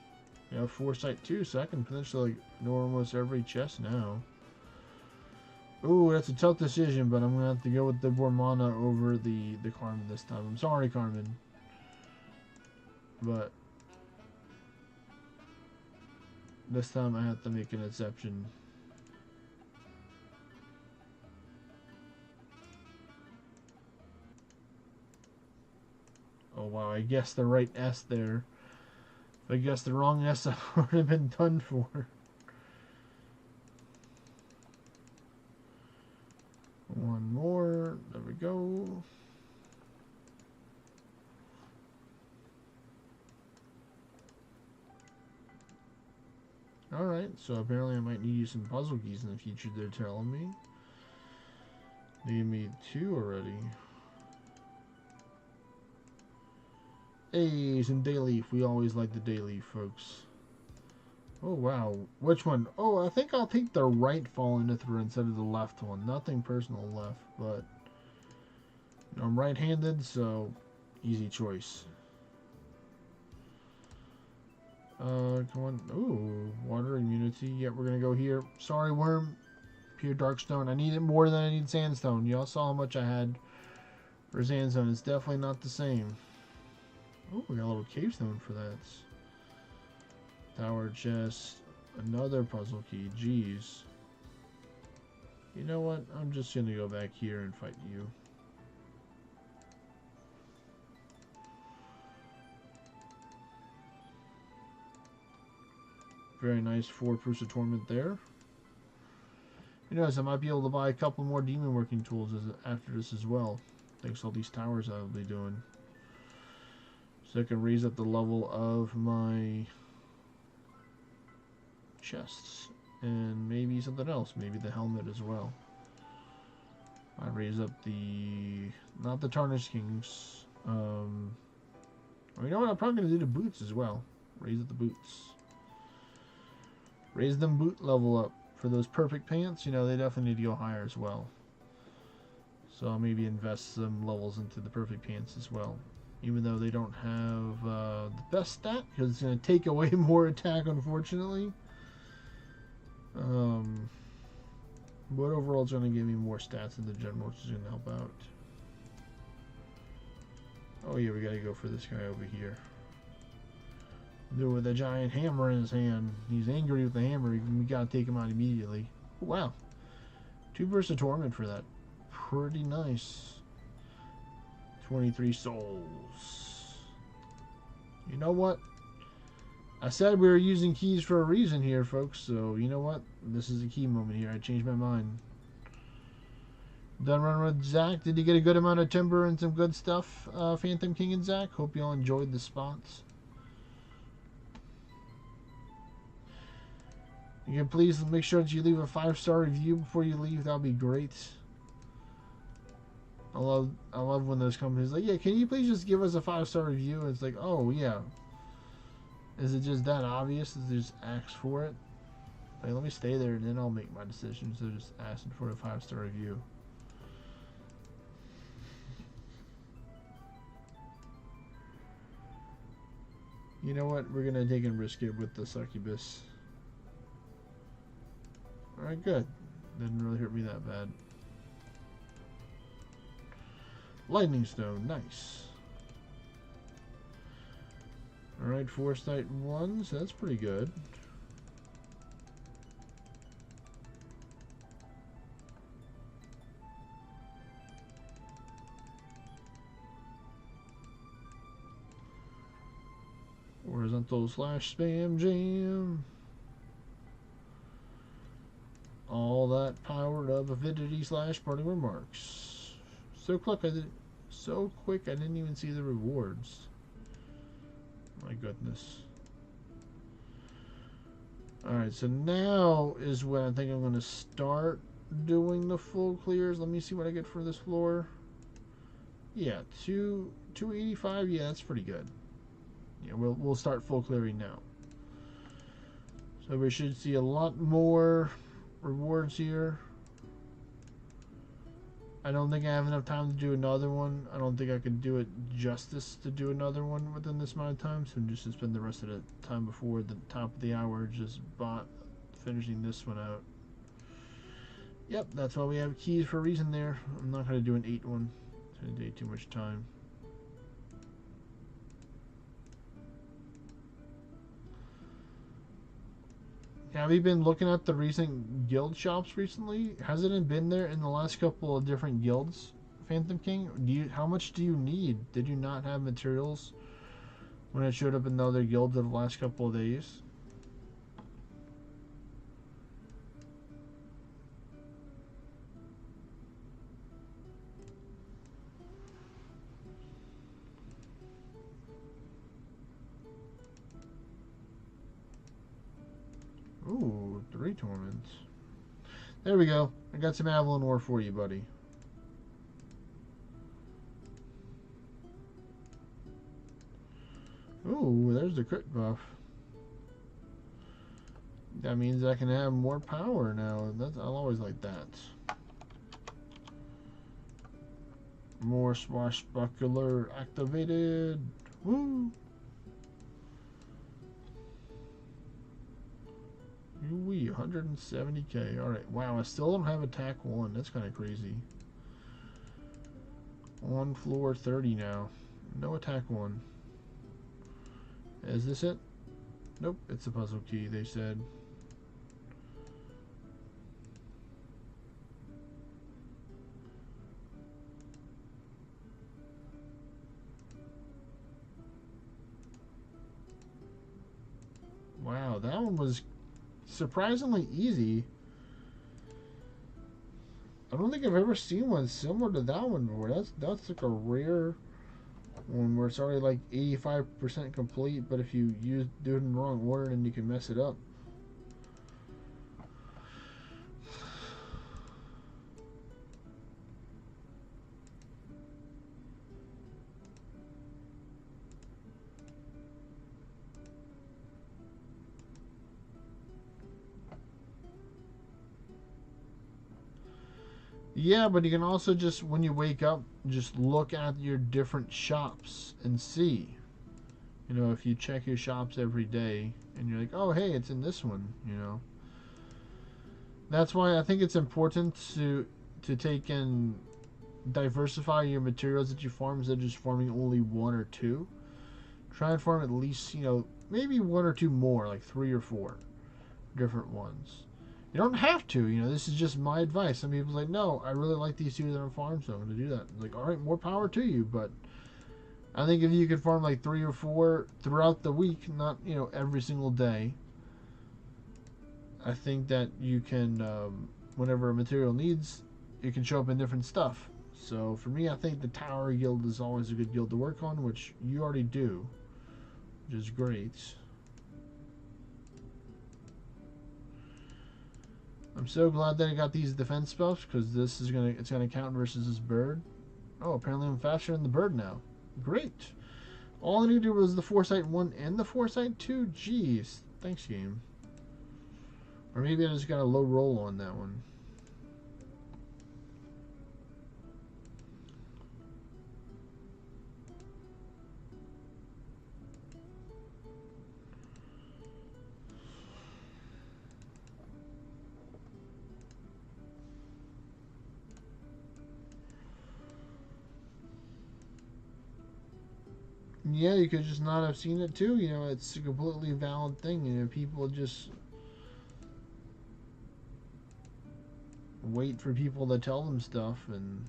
We have foresight 2, so I can potentially ignore almost every chest now. Ooh, that's a tough decision, but I'm gonna have to go with the Bormana over the Carmen this time. I'm sorry, Carmen, but this time I have to make an exception. Oh wow, I guessed the right S there. If I guessed the wrong S, I would have been done for. One more. There we go. Alright, so apparently I might need you some puzzle keys in the future, they're telling me. They gave me 2 already. Hey, some day leaf. We always like the day leaf, folks. Oh, wow. Which one? Oh, I think I'll take the right fall inithra instead of the left one. Nothing personal left, but you know, I'm right-handed, so easy choice. Come on. Ooh, water immunity. Yeah, we're going to go here. Sorry, worm. Pure darkstone. I need it more than I need sandstone. Y'all saw how much I had for sandstone. It's definitely not the same. Oh, we got a little cave stone for that. Tower chest. Another puzzle key. Jeez. You know what? I'm just going to go back here and fight you. Very nice 4 Proofs of Torment there. Who knows, I might be able to buy a couple more demon working tools after this as well. Thanks to all these towers I'll be doing. So I can raise up the level of my chests. And maybe something else. Maybe the helmet as well. I raise up the... not the Tarnished Kings. Well, you know what? I'm probably going to do the boots as well. Raise up the boots. Raise them boot level up. For those perfect pants, you know, they definitely need to go higher as well. So I'll maybe invest some levels into the perfect pants as well. Even though they don't have the best stat, because it's going to take away more attack, unfortunately. But overall, it's going to give me more stats in the general, which is going to help out. Oh yeah, we got to go for this guy over here. With a giant hammer in his hand. He's angry with the hammer. We gotta take him out immediately. Oh, wow. 2 bursts of torment for that. Pretty nice. 23 souls. You know what? I said we were using keys for a reason here, folks. So, you know what? This is a key moment here. I changed my mind. Done running with Zach. Did you get a good amount of timber and some good stuff, Phantom King and Zach? Hope you all enjoyed the spots. You can please make sure that you leave a 5-star review before you leave. That'll be great. I love when those companies like, yeah, can you please just give us a 5-star review? And it's like, oh yeah. Is it just that obvious that they just ask for it? Like, let me stay there and then I'll make my decision instead of just asking for a 5-star review. You know what? We're gonna take and risk it with the succubus. Alright, good. Didn't really hurt me that bad. Lightning stone, nice. Alright, foresight 1, so that's pretty good. Horizontal slash spam jam. All that power of avidity slash party remarks. So quick I didn't even see the rewards. My goodness. Alright, so now is when I think I'm going to start doing the full clears. Let me see what I get for this floor. Yeah, 285. Yeah, that's pretty good. Yeah, we'll start full clearing now. So we should see a lot more rewards here. I don't think I have enough time to do another one. I don't think I could do it justice to do another one within this amount of time. So just to spend the rest of the time before the top of the hour just finishing this one out. Yep, that's why we have keys for a reason there. I'm not going to do an 8 one. It's going to take too much time. Have you been looking at the recent guild shops recently? Hasn't it been there in the last couple of different guilds, Phantom King? How much do you need? Did you not have materials when it showed up in the other guilds of the last couple of days? Ooh, 3 torments. There we go. I got some Avalon ore for you, buddy. Ooh, there's the crit buff. That means I can have more power now. I'll always like that. More swashbuckler activated. Woo! Wee, 170k. Alright, wow, I still don't have attack 1. That's kind of crazy. On floor 30 now. No attack 1. Is this it? Nope, it's a puzzle key, they said. Wow, that one was surprisingly easy. I don't think I've ever seen one similar to that one before. That's like a rare one where it's already like 85% complete, but if you do it in the wrong order, then you can mess it up. Yeah, but you can also just, when you wake up, just look at your different shops and see. You know, if you check your shops every day and you're like, oh, hey, it's in this one, you know. That's why I think it's important to take and diversify your materials that you farm instead of just farming only 1 or 2. Try and farm at least, you know, maybe one or two more, like 3 or 4 different ones. You don't have to, you know, this is just my advice. Some people like, no, I really like these 2 that are farmed, so I'm going to do that. It's like, all right, more power to you, but I think if you could farm like 3 or 4 throughout the week, not, you know, every single day, I think that you can, whenever a material needs, it can show up in different stuff. So for me, I think the tower guild is always a good guild to work on, which you already do, which is great. I'm so glad that I got these defense spells, because this is it's gonna count versus this bird. Oh, apparently I'm faster than the bird now. Great. All I needed was the Foresight 1 and the Foresight 2. Jeez. Thanks, game. Or maybe I just got a low roll on that one. Yeah, you could just not have seen it too. You know, it's a completely valid thing. You know, people just wait for people to tell them stuff, and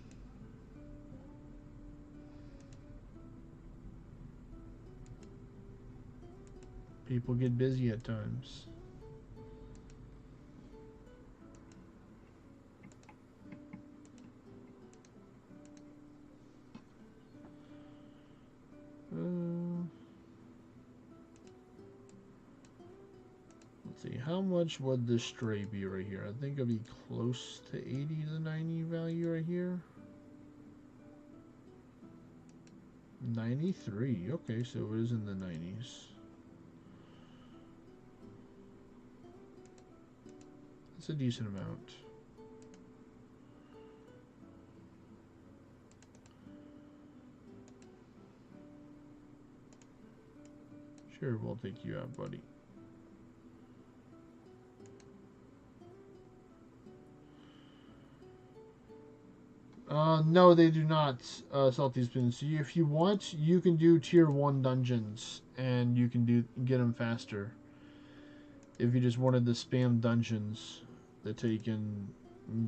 people get busy at times. Let's see, how much would this stray be right here? I think it'll be close to 80 to 90 value right here. 93. Okay, so it is in the 90s. It's a decent amount. Sure, we'll take you out, buddy. No, they do not, Salty Spoons. So if you want, you can do tier 1 dungeons, and you can get them faster. If you just wanted to spam dungeons that take and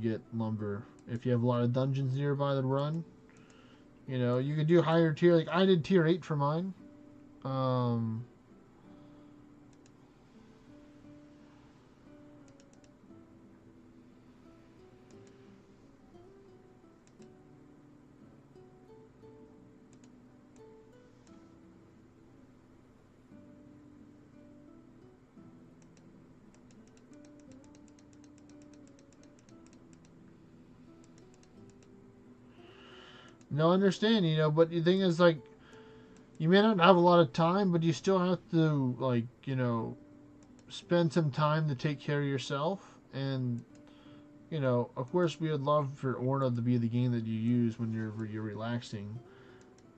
get lumber. If you have a lot of dungeons nearby that run, you know, you can do higher tier. Like, I did tier 8 for mine. No, I understand, you know, but the thing is, like, you may not have a lot of time, but you still have to, like, you know, spend some time to take care of yourself. And, you know, of course, we would love for Orna to be the game that you use when you're relaxing.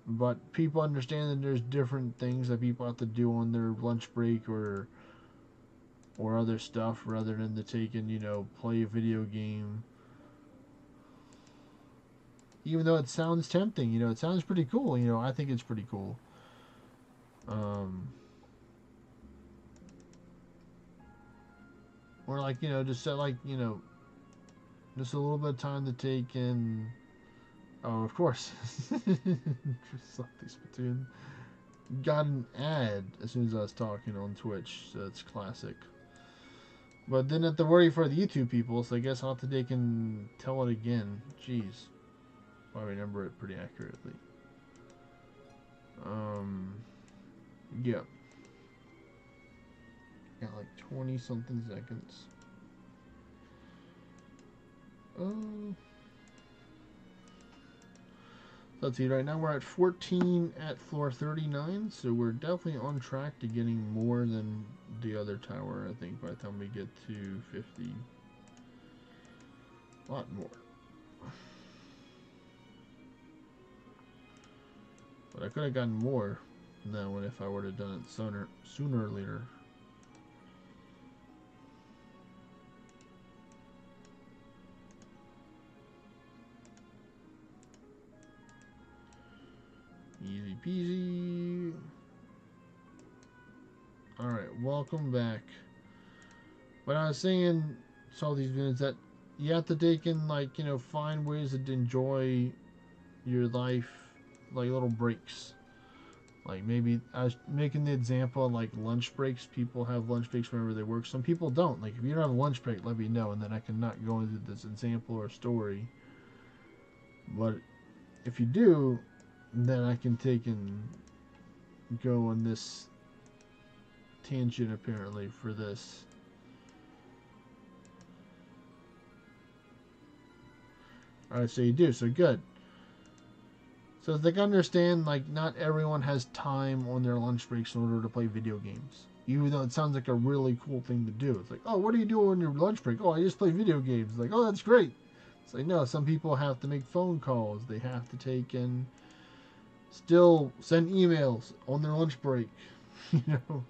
But people understand that there's different things that people have to do on their lunch break or other stuff rather than to take and, you know, play a video game. Even though it sounds tempting, you know, it sounds pretty cool. You know, I think it's pretty cool. Or like, you know, just set like, you know, just a little bit of time to take and oh, of course. Splatoon got an ad as soon as I was talking on Twitch, so it's classic. But didn't have to worry for the YouTube people, so I guess I'll have to take and tell it again. Jeez. I remember it pretty accurately. Yeah. Got like 20 something seconds. Let's see, right now we're at 14 at floor 39, so we're definitely on track to getting more than the other tower, I think, by the time we get to 50. A lot more. But I could have gotten more than that one if I would have done it sooner or later. Easy peasy. welcome back. But I was saying, saw these videos that you have to take in, like, you know, find ways to enjoy your life, like little breaks. Like maybe I was making the example of like lunch breaks. People have lunch breaks whenever they work. Some people don't. Like if you don't have a lunch break, let me know, and then I can not go into this example or story. But if you do, then I can take and go on this tangent apparently for this. Alright, so you do, so good. So they can understand, like, not everyone has time on their lunch breaks in order to play video games. Even though it sounds like a really cool thing to do. It's like, oh, what do you do on your lunch break? Oh, I just play video games. Like, oh, that's great. It's like, no, some people have to make phone calls. They have to take and still send emails on their lunch break. You know?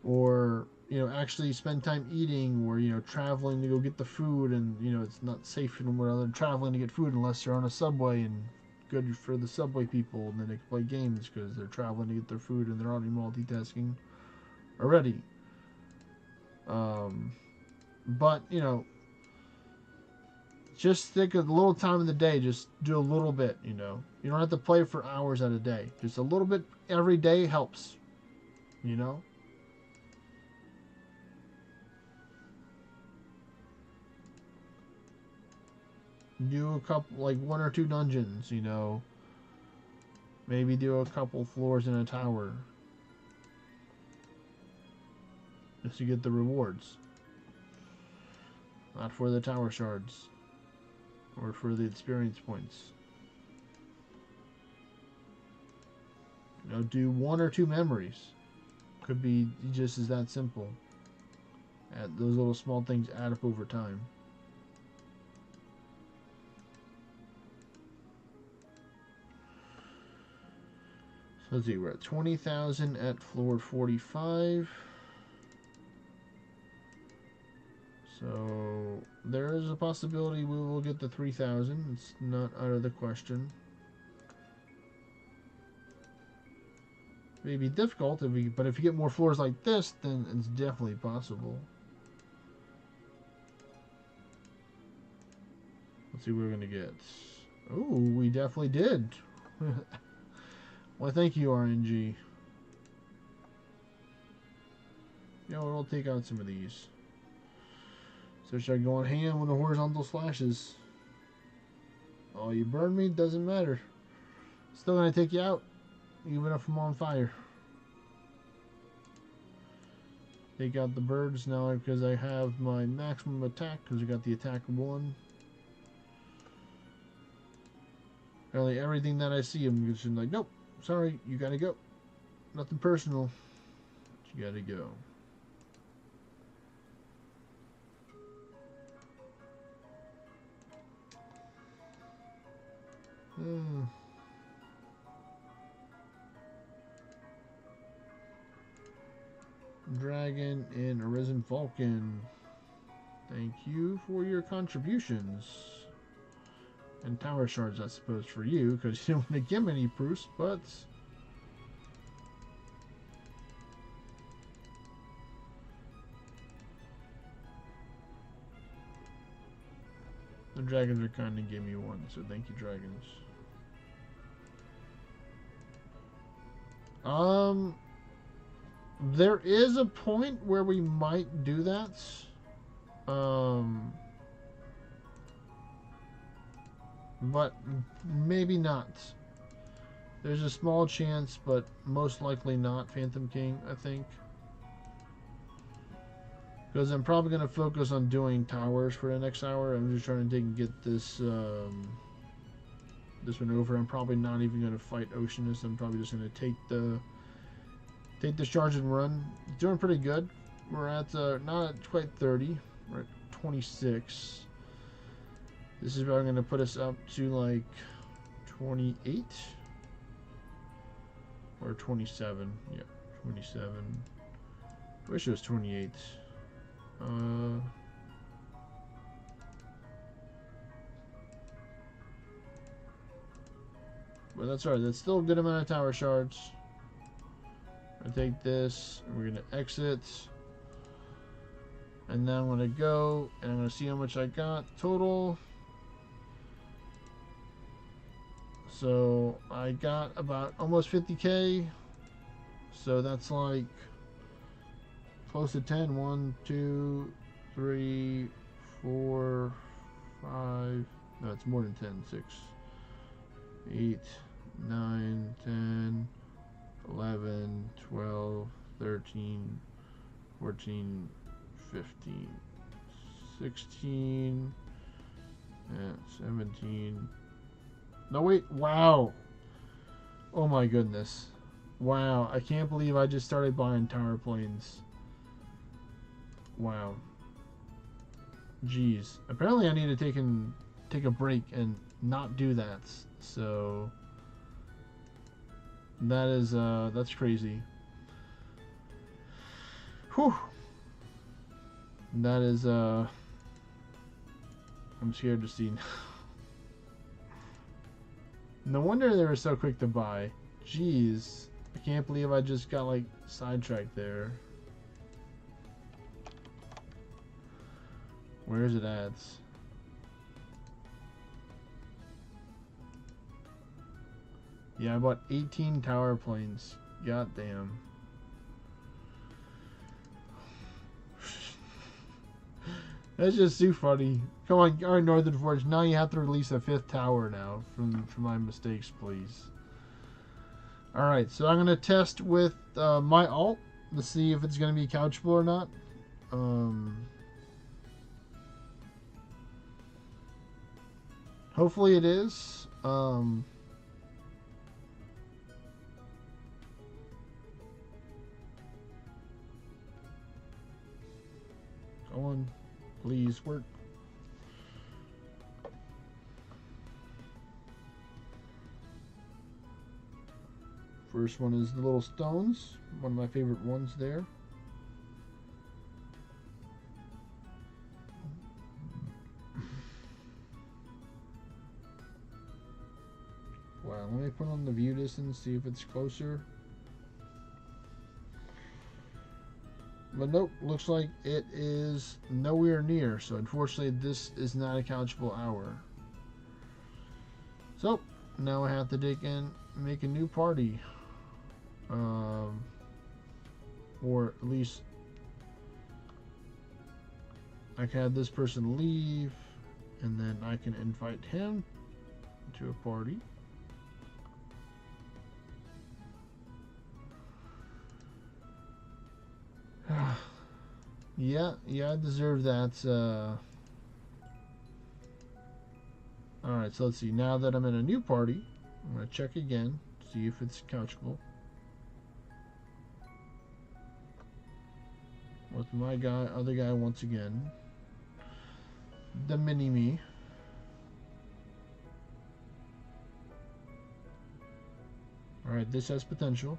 Or, you know, actually spend time eating, or, you know, traveling to go get the food, and, you know, it's not safe anymore other than traveling to get food unless you're on a subway, and good for the subway people, and then they can play games because they're traveling to get their food and they're already multitasking already. But, you know, just think of a little time in the day, just do a little bit, you know. You don't have to play for hours at a day. Just a little bit every day helps, you know. Do a couple, like 1 or 2 dungeons, you know. Maybe do a couple floors in a tower. Just to get the rewards. Not for the tower shards. Or for the experience points. You know, do 1 or 2 memories. Could be just as that simple. Those little small things add up over time. So let's see, we're at 20,000 at floor 45. So there is a possibility we will get the 3,000. It's not out of the question. Maybe difficult, but if you get more floors like this, then it's definitely possible. Let's see what we're gonna get. Oh, we definitely did. Well, thank you, RNG. You know, we'll take out some of these. So should I go on hand with the horizontal slashes? Oh, you burned me? Doesn't matter. Still gonna take you out, even if I'm on fire. Take out the birds now because I have my maximum attack, because I got the attack 1. Apparently everything that I see, I'm just like, nope, sorry, you gotta go. Nothing personal. You gotta go. Dragon and Arisen Falcon. Thank you for your contributions. And tower shards, I suppose, for you, because you don't want to give any proofs, but the dragons are kind of give me 1, so thank you, dragons. There is a point where we might do that. But maybe not. There's a small chance, but most likely not, Phantom King, I think. Because I'm probably going to focus on doing towers for the next hour. I'm just trying to get this this one over. I'm probably not even going to fight Oceanus. I'm probably just going to take the charge and run. It's doing pretty good. We're at not at quite 30. We're at 26. This is probably going to put us up to like 28 or 27. Yeah, 27. Wish it was 28. But that's alright. That's still a good amount of tower shards. Right take this. We're going to exit. And then I'm going to go and I'm going to see how much I got total. So I got about almost 50K. So that's like close to 10. 1, 2, 3, 4, 5. No, it's more than 10. 6, 8, 9, 10, 11, 12, 13, 14, 15, 16, 17. No, wait. Wow. Oh my goodness. Wow. I can't believe I just started buying tower planes. Wow. Jeez. Apparently I need to take a break and not do that. So that is that's crazy. Whew. That is I'm scared to see. No wonder they were so quick to buy. Jeez. I can't believe I just got like sidetracked there. Where is it at? Yeah, I bought 18 tower planes. God damn. That's just too funny. Come on, alright, Northern Forge. Now you have to release a 5th tower now from my mistakes, please. Alright, so I'm going to test with my alt to see if it's going to be couchable or not. Hopefully it is. Go on. Please work. First one is the little stones. One of my favorite ones there. Wow, let me put on the view distance, see if it's closer. But nope, looks like it is nowhere near. So unfortunately, this is not a couchable hour. So now I have to make a new party, or at least I can have this person leave, and then I can invite him to a party. Yeah, I deserve that. Alright, so let's see. Now that I'm in a new party, I'm going to check again, see if it's couchable. With my other guy once again. The mini-me. Alright, this has potential.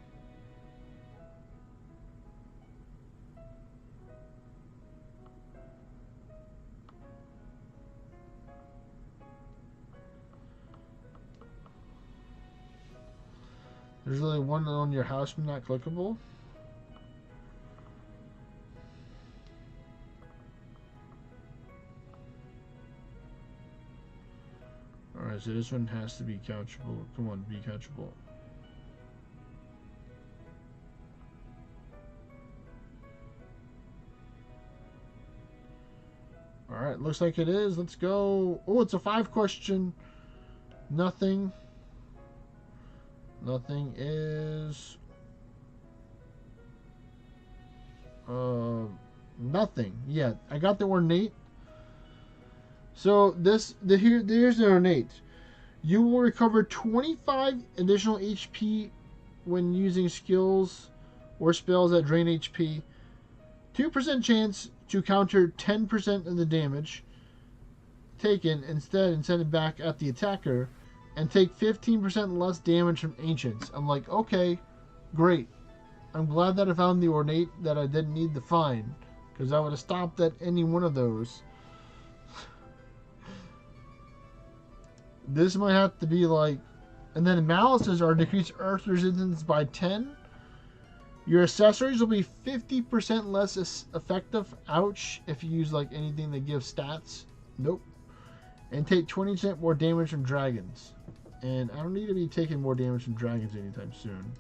There's only one on your house not clickable. Alright, so this one has to be couchable. Come on, be couchable. Alright, looks like it is. Let's go. Oh, it's a 5 question. Nothing. Nothing is nothing. Yeah, I got the ornate. So here's the ornate. You will recover 25 additional HP when using skills or spells that drain HP. 2% chance to counter 10% of the damage taken instead and send it back at the attacker. And take 15% less damage from ancients. I'm like, okay, great. I'm glad that I found the ornate that I didn't need to find, because I would have stopped at any one of those. This might have to be like, and then malices are decreased earth resistance by 10, Your accessories will be 50% less effective. Ouch. If you use like anything that gives stats. Nope. And take 20% more damage from dragons. And I don't need to be taking more damage from dragons anytime soon.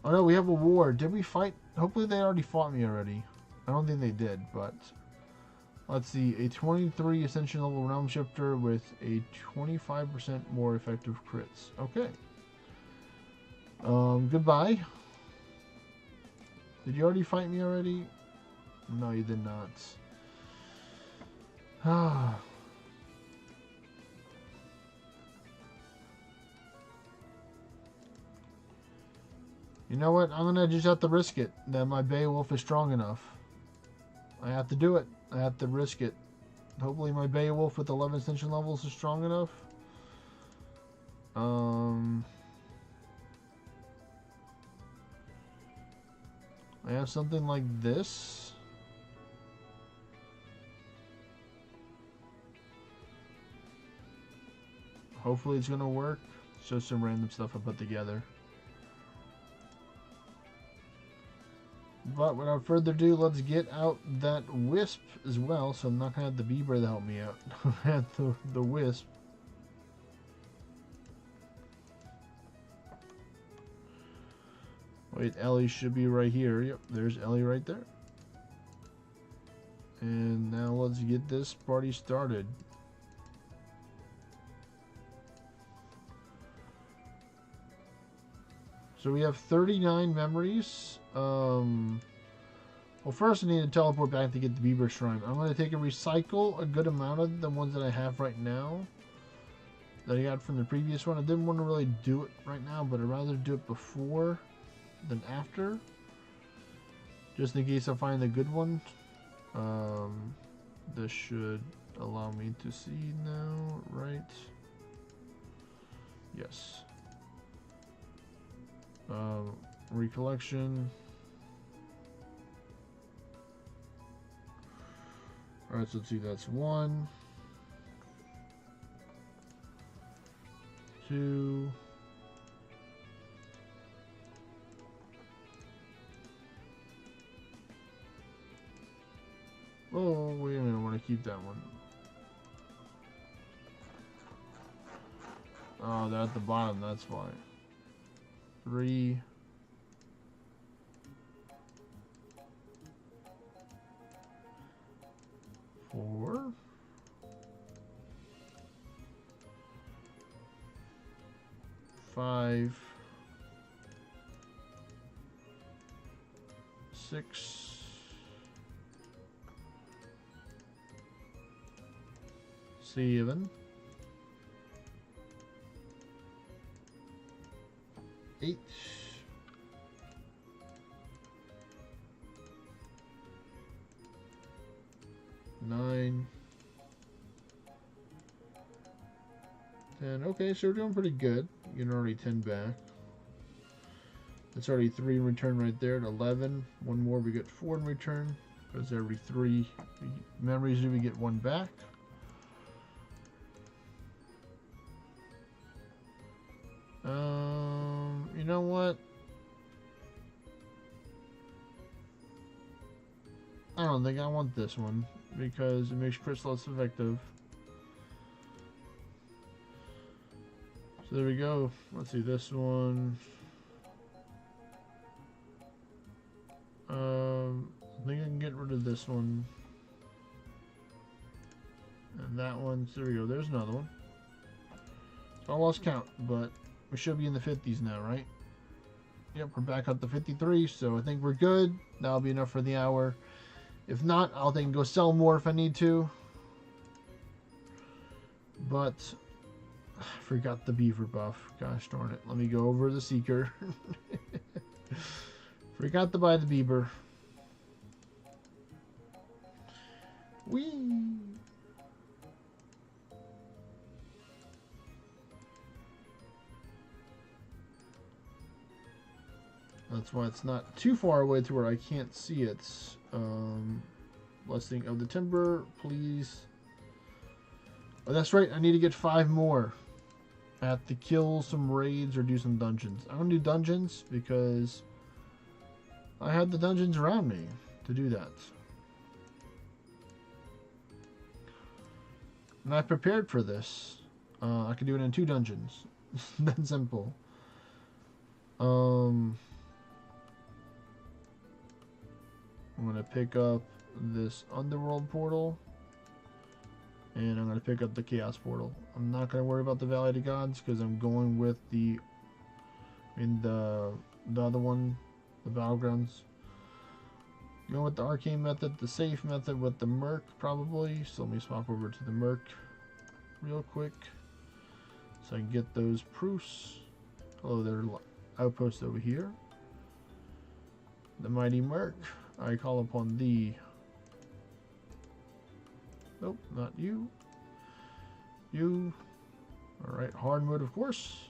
Oh no, we have a war. Did we fight? Hopefully they already fought me already. I don't think they did, but... Let's see. A 23 Ascension level Realm Shifter with a 25% more effective crits. Okay. Goodbye. Did you already fight me already? No, you did not. Ah. You know what? I'm gonna just have to risk it that my Beowulf is strong enough. I have to do it. I have to risk it. Hopefully my Beowulf with 11 Ascension levels is strong enough. I have something like this. Hopefully it's gonna work. It's just some random stuff I put together. But without further ado, let's get out that wisp as well. So I'm not gonna have the beaver to help me out. I have the wisp. Wait, Ellie should be right here. Yep, there's Ellie right there. And now let's get this party started. So we have 39 memories. Well, first I need to teleport back to get the Beaver Shrine. I'm going to take and recycle a good amount of the ones that I have right now. That I got from the previous one. I didn't want to really do it right now, but I'd rather do it before than after. Just in case I find a good one. This should allow me to see now, right? Yes. Recollection. Alright, so let's see, that's 1, 2, oh, wait a minute, I want to keep that one. Oh, they're at the bottom, that's why. 3, 4, 5, 6, 7, 8, 9, 10. Okay, so we're doing pretty good. You can already 10 back. That's already 3 in return right there at 11. One more, we get 4 in return. Because every 3 memories we get 1 back. You know what? I don't think I want this one because it makes crits less effective. So there we go. Let's see this one. I think I can get rid of this one. And that one. So there we go. There's another one. So I lost count, but we should be in the 50s now, right? Yep, we're back up to 53, so I think we're good. That'll be enough for the hour. If not, I'll then go sell more if I need to. But I forgot the beaver buff. Gosh darn it. Let me go over the Seeker. Forgot to buy the beaver. Whee! That's why it's not too far away to where I can't see it. Blessing of the Timber, please. Oh, that's right. I need to get 5 more. I have to kill some raids or do some dungeons. I don't do dungeons because I had the dungeons around me to do that. And I prepared for this. I could do it in 2 dungeons. That simple. I'm gonna pick up this underworld portal, and I'm gonna pick up the chaos portal. I'm not gonna worry about the Valley of the Gods because I'm going with the other one, the battlegrounds. Going with the arcane method, the safe method with the merc probably. So let me swap over to the merc real quick so I can get those proofs. Hello there, outpost over here. The mighty merc, I call upon thee. Nope, not you. You. Alright, hard mode, of course.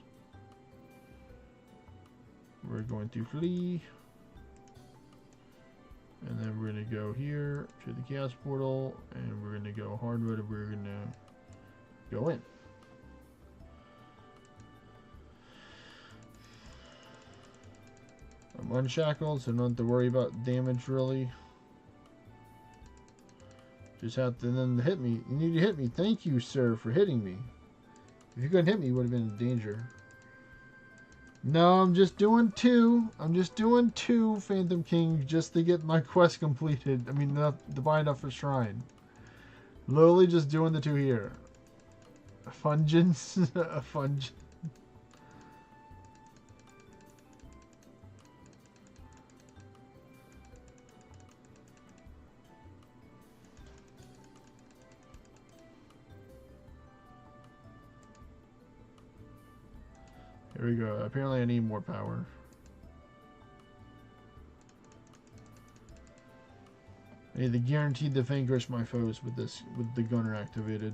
We're going to flee. And then we're going to go here to the chaos portal. And we're going to go hard mode and we're going to go in. I'm unshackled, so don't have to worry about damage really. Just have to then hit me. You need to hit me. Thank you, sir, for hitting me. If you couldn't hit me, you would have been in danger. No, I'm just doing 2. I'm just doing 2 Phantom King just to get my quest completed. I mean, to buy enough for Shrine. Literally just doing the 2 here. A Fungens. A Fungen. Here we go. Apparently I need more power. I need to guaranteed to vanquish my foes with this, with the gunner activated.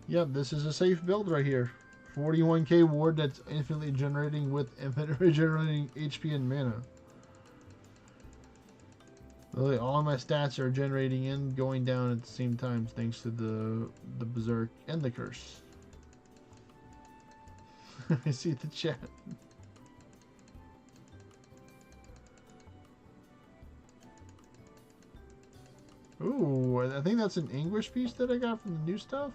Yep, this is a safe build right here. 41k ward that's infinitely generating with infinite regenerating HP and mana. Literally, all of my stats are generating and going down at the same time thanks to the berserk and the curse. I see the chat. Ooh, I think that's an English piece that I got from the new stuff.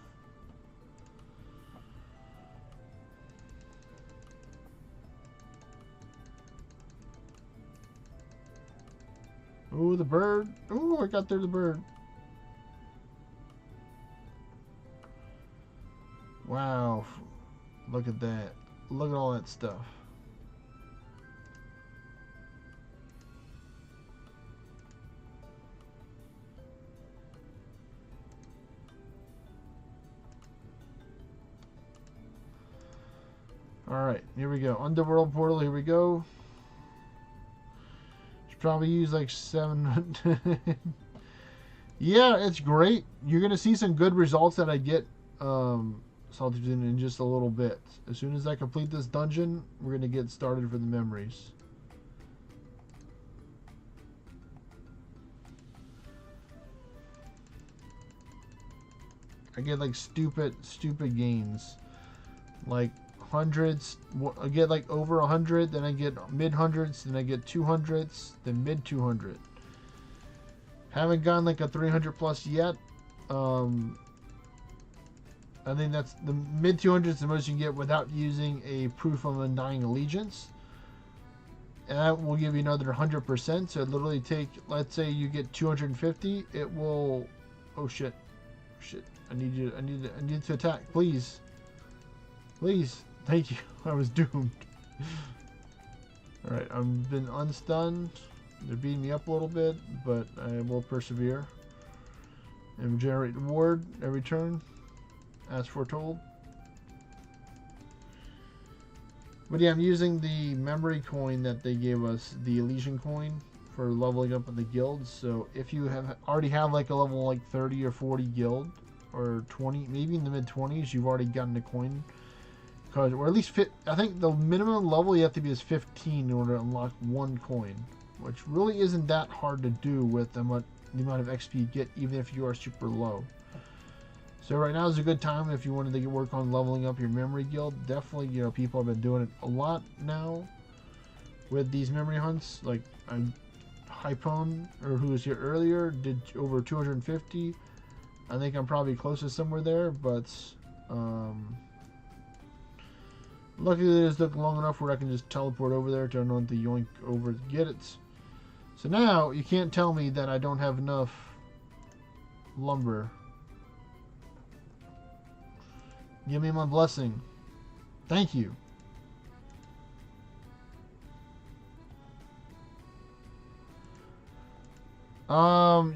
Ooh, the bird. Ooh, I got there the bird. Wow. Look at that. Look at all that stuff. Alright, here we go. Underworld portal, here we go. Probably use like 700. Yeah, it's great. You're gonna see some good results that I get salted in just a little bit. As soon as I complete this dungeon, we're gonna get started for the memories. I get like stupid gains, like hundreds. I get like over 100, then I get mid hundreds, then I get 200s, then mid 200. Haven't gotten like a 300 plus yet. I think that's the mid 200s, the most you can get without using a proof of undying allegiance, and that will give you another 100%. So it literally take, let's say you get 250, it will. Oh shit, I need to attack, please. Thank you. I was doomed. Alright, I've been unstunned. They're beating me up a little bit, but I will persevere. And generate the ward every turn, as foretold. But yeah, I'm using the memory coin that they gave us, the Elysian coin, for leveling up in the guild. So if you already have like a level like 30 or 40 guild, or 20, maybe in the mid 20s, you've already gotten a coin. Or at least I think the minimum level you have to be is 15 in order to unlock 1 coin, which really isn't that hard to do with the amount of XP you get, even if you are super low. So right now is a good time if you wanted to work on leveling up your memory guild. Definitely, you know, people have been doing it a lot now with these memory hunts. Like Hypone, or who was here earlier, did over 250. I think I'm probably closest somewhere there, but luckily it took long enough where I can just teleport over there, turn on the yoink over to get it. So now you can't tell me that I don't have enough lumber. Give me my blessing. Thank you.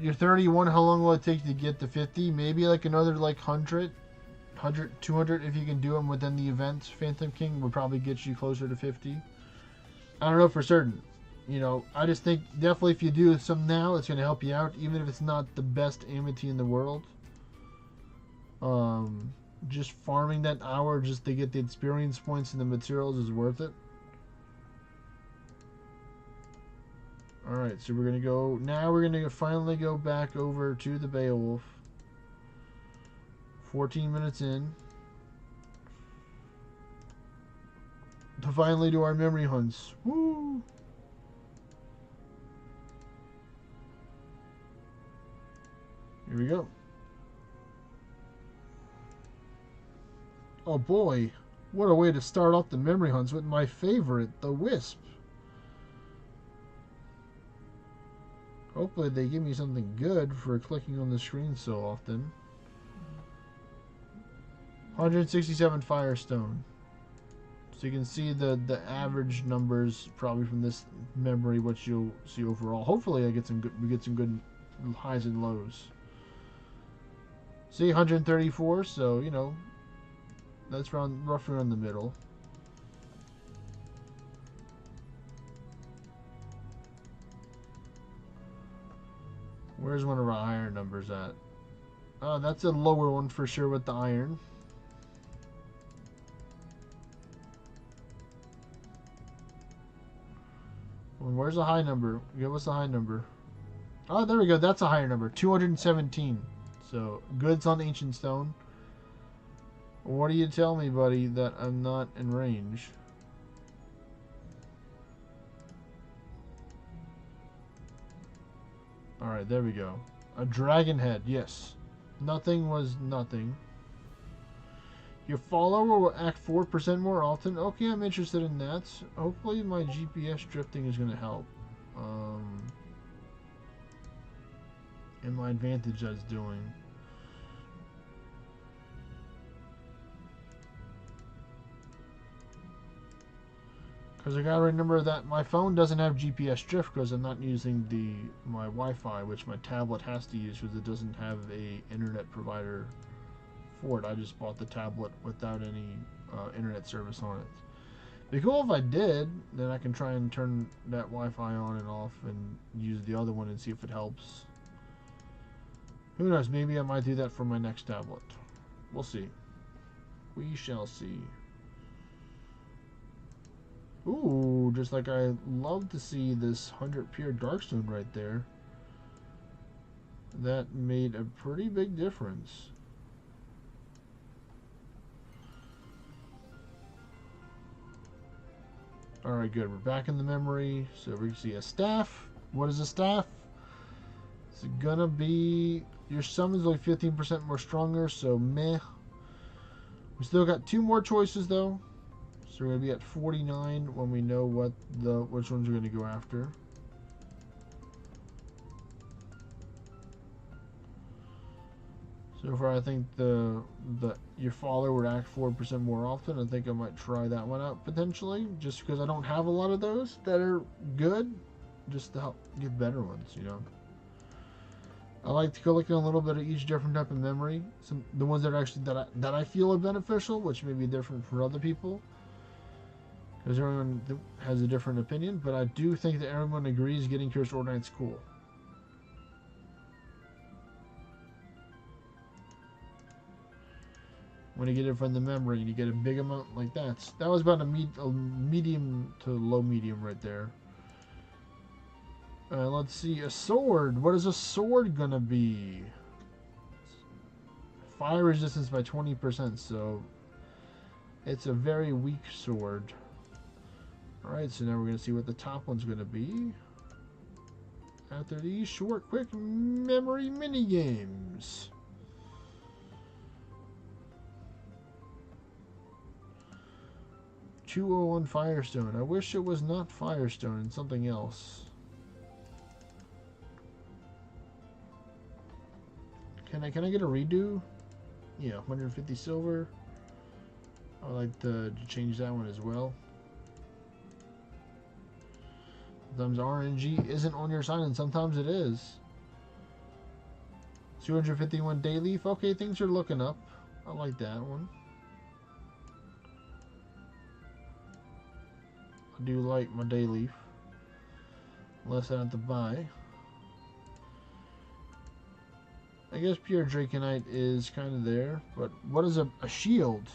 You're 31. How long will it take to get to 50? Maybe like another like 100, 200 if you can do them within the events. Phantom King would probably get you closer to 50. I don't know for certain. You know, I just think definitely if you do some now, it's going to help you out, even if it's not the best amity in the world. Just farming that hour just to get the experience points and the materials is worth it. Alright, so we're going to go... Now we're going to finally go back over to the Beowulf. 14 minutes in. To finally do our memory hunts. Woo! Here we go. Oh boy, what a way to start off the memory hunts with my favorite, the Wisp. Hopefully they give me something good for clicking on the screen so often. 167 Firestone. So you can see the average numbers probably from this memory, what you'll see overall. Hopefully we get some good highs and lows. See, 134, so you know, that's roughly around the middle. Where's one of our iron numbers at? Oh, that's a lower one for sure with the iron. Well, where's the high number? Give us a high number. Oh, there we go. That's a higher number. 217. So, goods on ancient stone. What do you tell me, buddy, that I'm not in range? Alright, there we go. A dragon head, yes. Nothing was nothing. Your follower will act 4% more often. Okay, I'm interested in that. Hopefully my GPS drifting is going to help. And my advantage that's doing. Because I gotta remember that my phone doesn't have GPS drift because I'm not using my Wi-Fi, which my tablet has to use because it doesn't have a internet provider for it. I just bought the tablet without any internet service on it. It'd be cool if I did, then I can try and turn that Wi-Fi on and off and use the other one and see if it helps. Who knows, maybe I might do that for my next tablet. We'll see. We shall see. Ooh, just like I love to see this 100 pure darkstone right there. That made a pretty big difference. Alright, good. We're back in the memory. So we can see a staff. What is a staff? It's gonna be... Your summon's like 15% more stronger, so meh. We still got 2 more choices, though. So we're going to be at 49 when we know which ones we're going to go after. So far, I think your follower would act 4% more often. I think I might try that one out potentially, just because I don't have a lot of those that are good, just to help get better ones, you know. I like to collect a little bit of each different type of memory. The ones that are actually that I feel are beneficial, which may be different for other people. Because everyone has a different opinion, but I do think that everyone agrees getting Cursed Ornite's cool. When you get it from the memory and you get a big amount like that. That was about a medium to low medium right there. Let's see, a sword. What is a sword gonna be? fire resistance by 20%, so it's a very weak sword. Alright, so now we're going to see what the top one's going to be after these short, quick memory mini games. $201 Firestone. I wish it was not Firestone and something else. Can I get a redo? Yeah, 150 silver. I'd like to change that one as well. Sometimes RNG isn't on your side, and sometimes it is. 251 day leaf. Okay, things are looking up. I like that one. I do like my day leaf. Less I have to buy. I guess pure Draconite is kind of there, but what is a shield?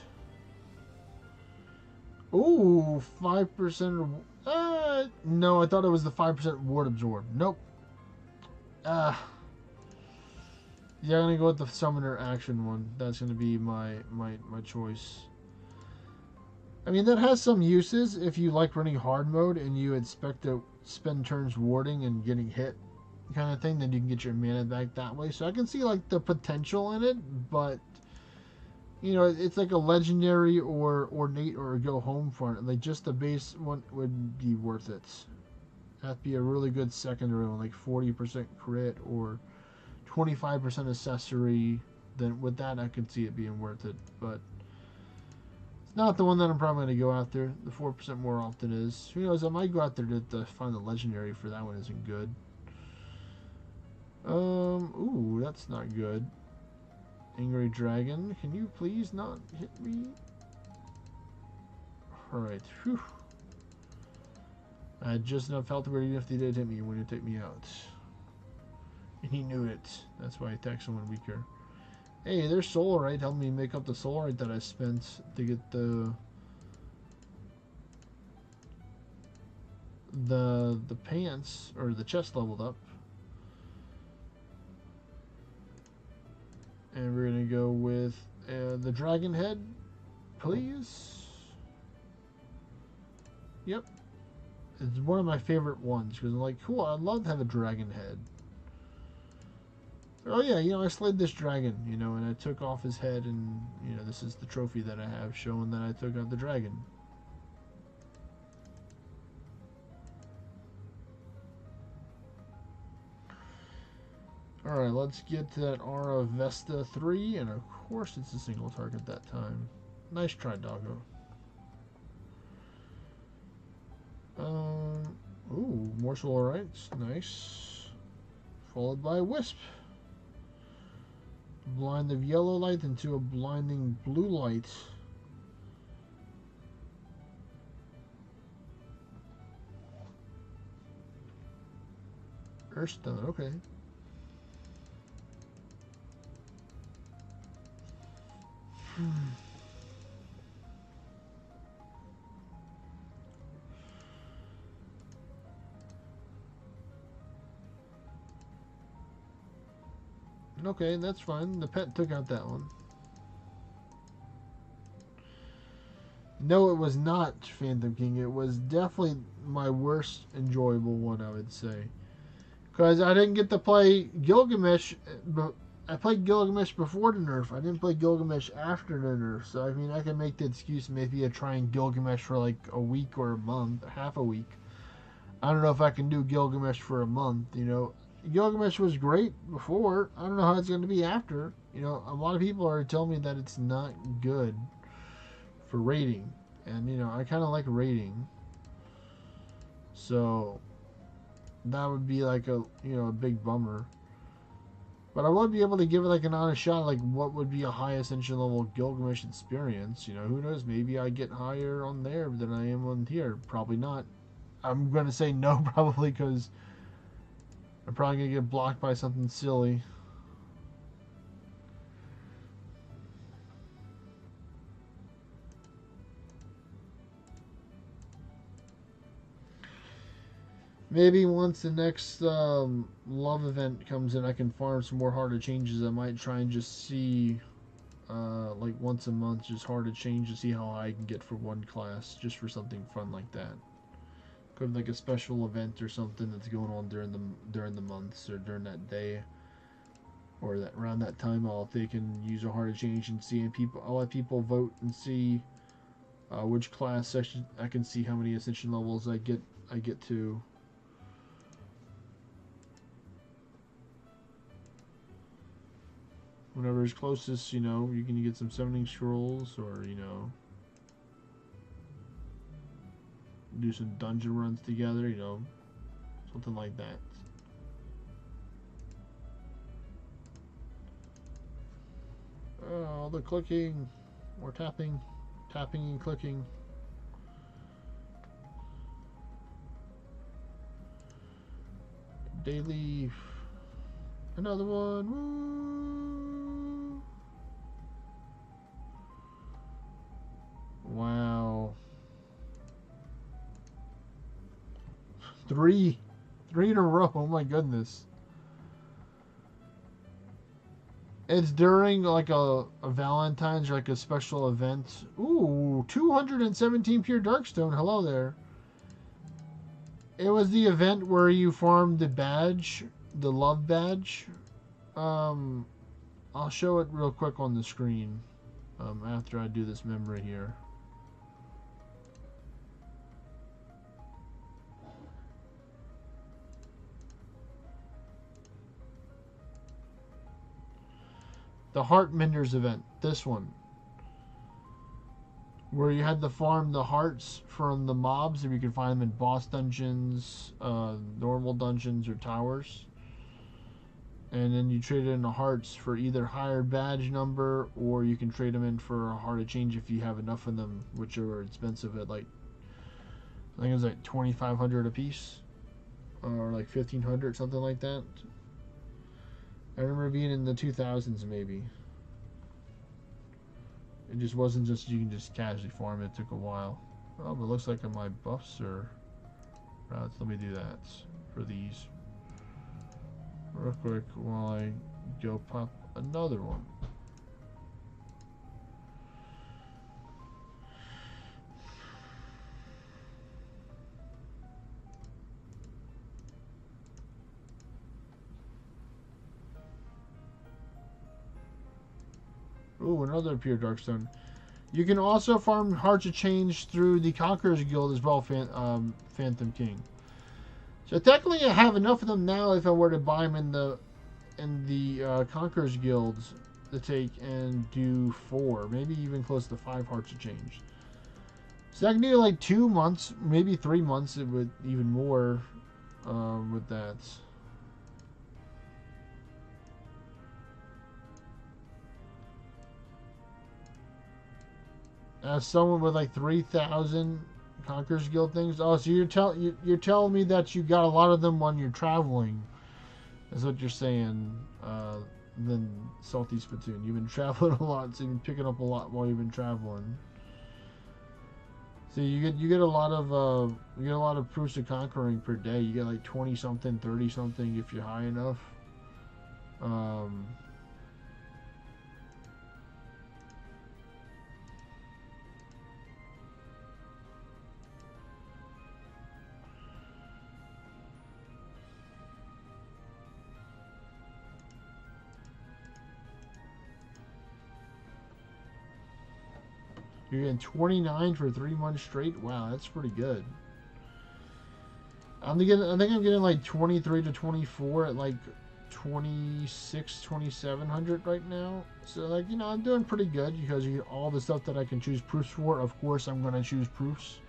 Ooh, 5%. No, I thought it was the 5% ward absorb. Nope. Yeah, I'm gonna go with the summoner action one. That's gonna be my choice. I mean, that has some uses if you like running hard mode and you expect to spend turns warding and getting hit, kind of thing. Then you can get your mana back that way. So I can see like the potential in it, but you know, it's like a legendary or ornate or a go home front. Like just the base one would be worth it. That'd be a really good secondary one, like 40% crit or 25% accessory. Then with that, I could see it being worth it. But it's not the one that I'm probably going to go after. The 4% more often is. Who knows? I might go out there to find the legendary for that one. Isn't good. Ooh, that's not good. Angry Dragon, can you please not hit me? Alright, whew. I had just enough health where even if they did hit me, when you take me out. And he knew it. That's why he attacked someone weaker. Hey, there's Solarite helping me make up the Solarite that I spent to get the pants, or the chest leveled up. And we're going to go with the dragon head, please. Yep. It's one of my favorite ones because I'm like, cool, I'd love to have a dragon head. Oh yeah, you know, I slayed this dragon, you know, and I took off his head, and, you know, this is the trophy that I have showing that I took out the dragon. Alright, let's get to that Aura Vesta 3, and of course it's a single target that time. Nice try, doggo. Ooh, more Solarites, nice. Followed by Wisp. Blind of yellow light into a blinding blue light. Earthstone, okay. Okay, that's fine. The pet took out that one. No, it was not Phantom King. It was definitely my worst enjoyable one, I would say. Because I didn't get to play Gilgamesh, but I played Gilgamesh before the nerf. I didn't play Gilgamesh after the nerf. So, I mean, I can make the excuse maybe of trying Gilgamesh for like a week or a month, half a week. I don't know if I can do Gilgamesh for a month, you know. Gilgamesh was great before. I don't know how it's going to be after. You know, a lot of people are telling me that it's not good for raiding. And, you know, I kind of like raiding. So, that would be like a, you know, a big bummer. But I would be able to give it like an honest shot, like what would be a high ascension level Gilgamesh experience. You know, who knows? Maybe I get higher on there than I am on here. Probably not. I'm going to say no, probably, because I'm probably going to get blocked by something silly. Maybe once the next love event comes in, I can farm some more harder changes. I might try and just see like once a month, just hard to change to see how high I can get for one class, just for something fun like that. Could be like a special event or something that's going on during the months or during that day, or that around that time. If they can use a hard to change and see, and I'll let people vote and see which class section I can see how many ascension levels I get to. Whenever is closest, you know, you can get some summoning scrolls, or, you know, do some dungeon runs together, you know, something like that. Oh, the clicking, or tapping and clicking. Daily, another one. Woo. Wow. Three in a row. Oh my goodness. It's during like a Valentine's or like a special event. Ooh, 217 pure darkstone. Hello there. It was the event where you farmed the badge, the love badge. I'll show it real quick on the screen after I do this memory here. The Heart Menders event, this one. Where you had to farm the hearts from the mobs, if you could find them in boss dungeons, normal dungeons, or towers. And then you trade in the hearts for either higher badge number, or you can trade them in for a heart exchange if you have enough of them, which are expensive at like, I think it was like 2,500 a piece, or like 1,500, something like that. I remember being in the 2000s maybe. It just wasn't just you can just casually farm it. It took a while. Oh, but it looks like my buffs are routes. Let me do that for these real quick while I go pop another one. Ooh, another pure darkstone. You can also farm Hearts of Change through the Conqueror's Guild as well, Phantom King. So technically, I have enough of them now if I were to buy them in the Conqueror's Guilds to take and do 4, maybe even close to 5 Hearts of Change. So I can do like 2 months, maybe 3 months with even more with that. As someone with like 3,000 Conqueror's Guild things. Oh, so you're telling me that you got a lot of them when you're traveling. That's what you're saying. Then Salty Spittoon, you've been traveling a lot, so you've been picking up a lot while you've been traveling. So you get a lot of proofs of conquering per day. You get like 20 something, 30 something if you're high enough. You're getting 29 for 3 months straight. Wow, that's pretty good. I think I'm getting like 23 to 24 at like 2,700 right now. So like, you know, I'm doing pretty good because you get all the stuff that I can choose proofs for. Of course, I'm gonna choose proofs,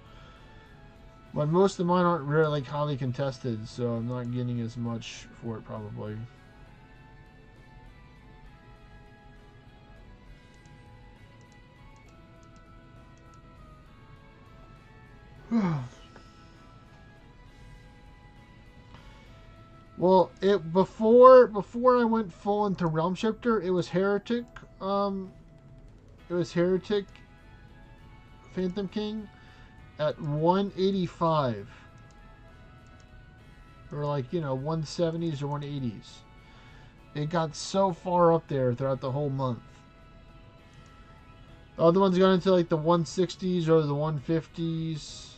but most of mine aren't really like highly contested, so I'm not getting as much for it probably. Well, before I went full into Realm Shifter, it was Heretic. It was Heretic Phantom King at 185. Or like, you know, 170s or 180s. It got so far up there throughout the whole month. Other ones got into like the 160s or the 150s.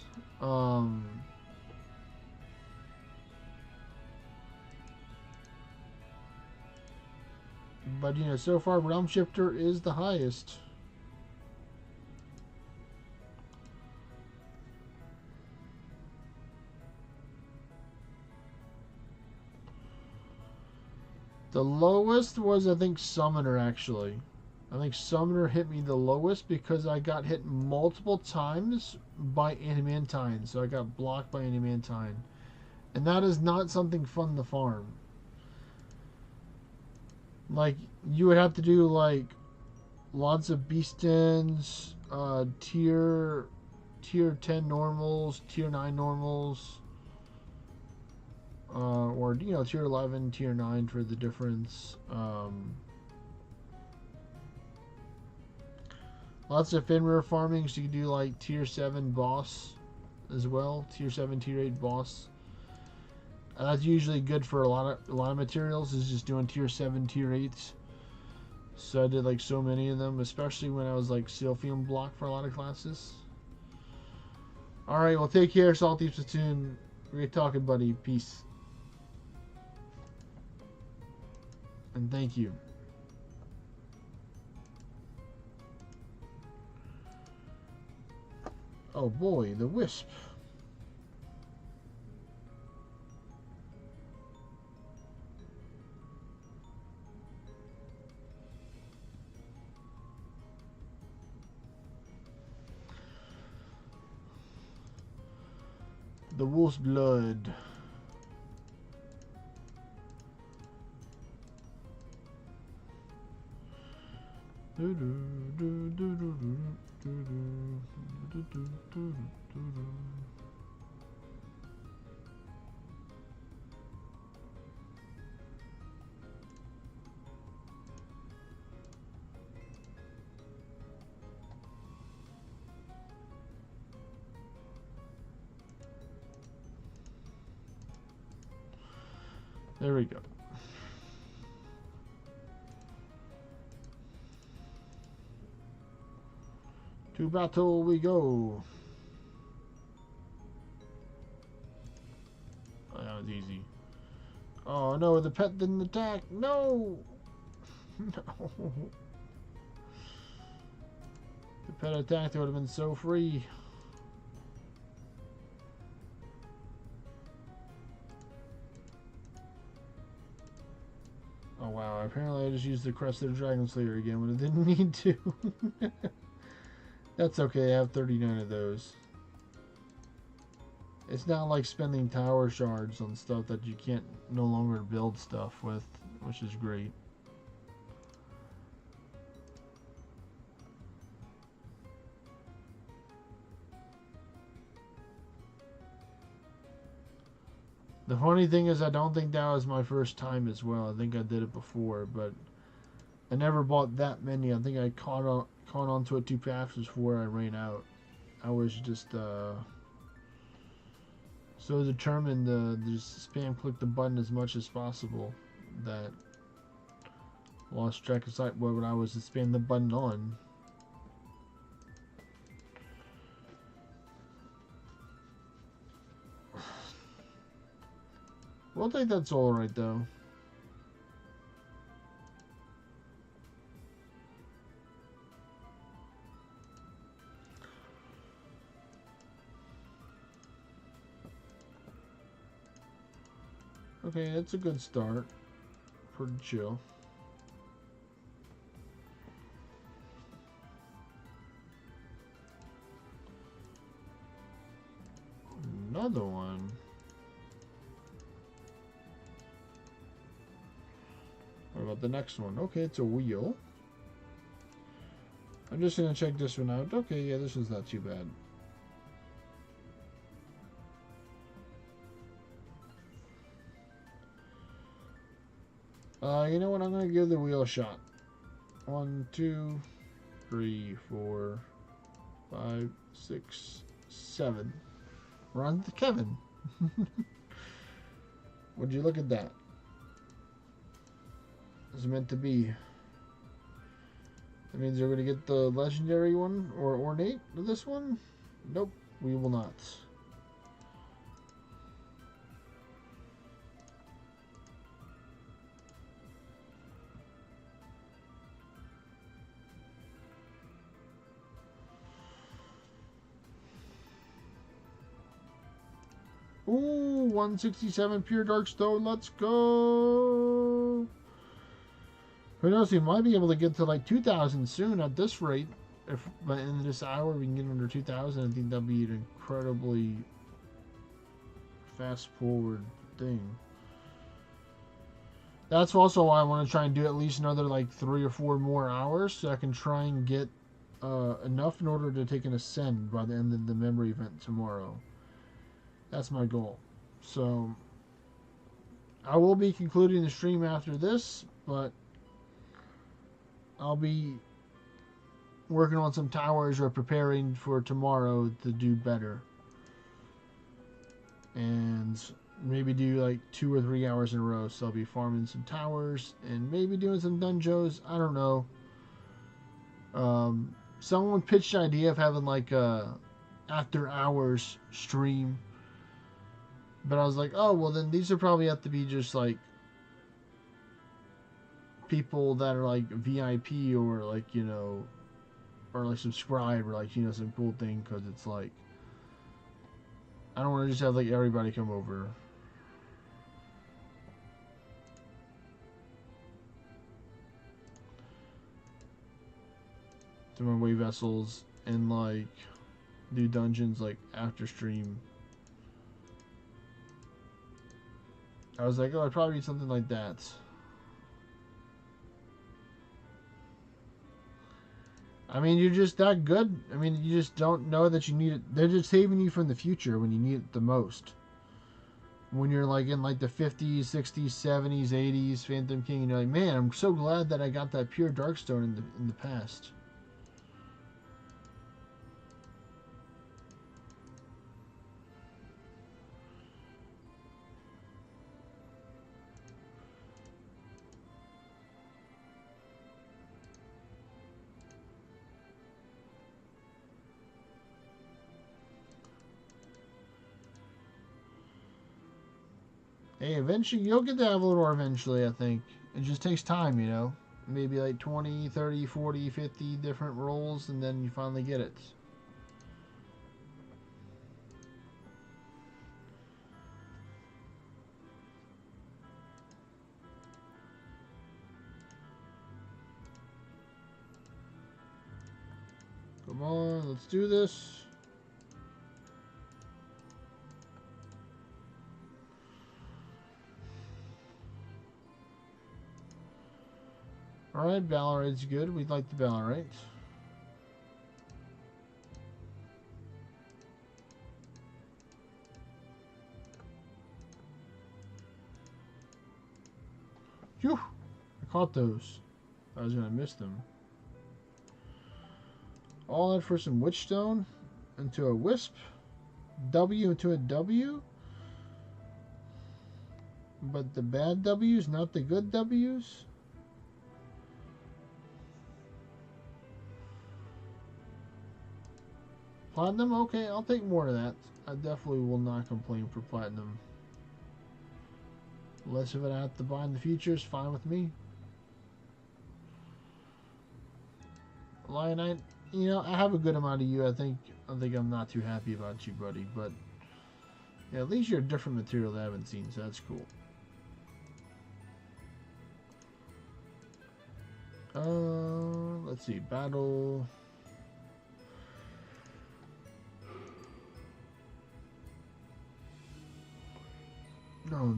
But you know, so far Realm Shifter is the highest. The lowest was, I think, Summoner, actually. I think Summoner hit me the lowest because I got hit multiple times by Adamantine. So I got blocked by Adamantine. And that is not something fun to farm. Like, you would have to do, like, lots of Beastins, tier 10 normals, tier 9 normals. Or, you know, tier 11, tier 9 for the difference. Lots of Fenrir farming, so you can do like tier 7 boss as well. Tier 7, tier 8 boss. And that's usually good for a lot of materials, is just doing tier 7, tier 8s. So I did like so many of them, especially when I was like Sylphium block for a lot of classes. Alright, well take care, Salty Platoon. Great talking, buddy. Peace. And thank you. Oh boy, the Wisp. The wolf's blood. There we go. To battle we go. Oh, that was easy. Oh no, the pet didn't attack. No! No. The pet attacked, it would have been so free. Oh wow, apparently I just used the Crested Dragon Slayer again when I didn't need to. That's okay, I have 39 of those. It's not like spending tower shards on stuff that you can't no longer build stuff with, which is great. The funny thing is I don't think that was my first time as well. I think I did it before, but I never bought that many. I think I caught onto it too fast before I ran out. I was just so determined to just spam click the button as much as possible that I lost track of sight what I was to spam the button on. We'll take that soul right though. Okay, that's a good start. Pretty chill. Another one. What about the next one? Okay, it's a wheel. I'm just gonna check this one out. Okay, yeah, this one's not too bad. You know what? I'm gonna give the wheel a shot. 1, 2, 3, 4, 5, 6, 7. We're on to Kevin. Would you look at that? It's meant to be. That means we're going to get the legendary one or ornate with this one. Nope, we will not. Ooh, 167 pure dark stone. Let's go. Who knows? We might be able to get to like 2,000 soon at this rate. If by the end of this hour we can get under 2,000, I think that'd be an incredibly fast forward thing. That's also why I want to try and do at least another like 3 or 4 more hours so I can try and get enough in order to take an ascend by the end of the memory event tomorrow. That's my goal. So I will be concluding the stream after this, but I'll be working on some towers or preparing for tomorrow to do better. And maybe do like 2 or 3 hours in a row. So I'll be farming some towers and maybe doing some dungeons. I don't know. Someone pitched the idea of having like a after hours stream. But I was like, oh, well, then these would probably have to be just, like, people that are, like, VIP or, like, you know, or, like, subscribe or, like, you know, some cool thing. Because it's, like, I don't want to just have, like, everybody come over. To my way vessels and, like, do dungeons, like, after stream. I was like, oh, I'd probably do something like that. I mean, you're just that good. I mean, you just don't know that you need it. They're just saving you from the future when you need it the most. When you're like in like the 50s, 60s, 70s, 80s, Phantom King, and you're like, man, I'm so glad that I got that pure Darkstone in the past. Hey, eventually, you'll get to Avalor eventually, I think. It just takes time, you know? Maybe like 20, 30, 40, 50 different rolls, and then you finally get it. Come on, let's do this. Alright, Balorite's good. We'd like the Balorite. Phew! I caught those. I was gonna miss them. All that for some Witchstone into a Wisp. W into a W. But the bad W's, not the good W's. Platinum? Okay, I'll take more of that. I definitely will not complain for platinum. Less of it I have to buy in the future is fine with me. Lionite, you know, I have a good amount of you. I think I'm not too happy about you, buddy. But yeah, at least you're a different material that I haven't seen, so that's cool. Let's see, battle. No,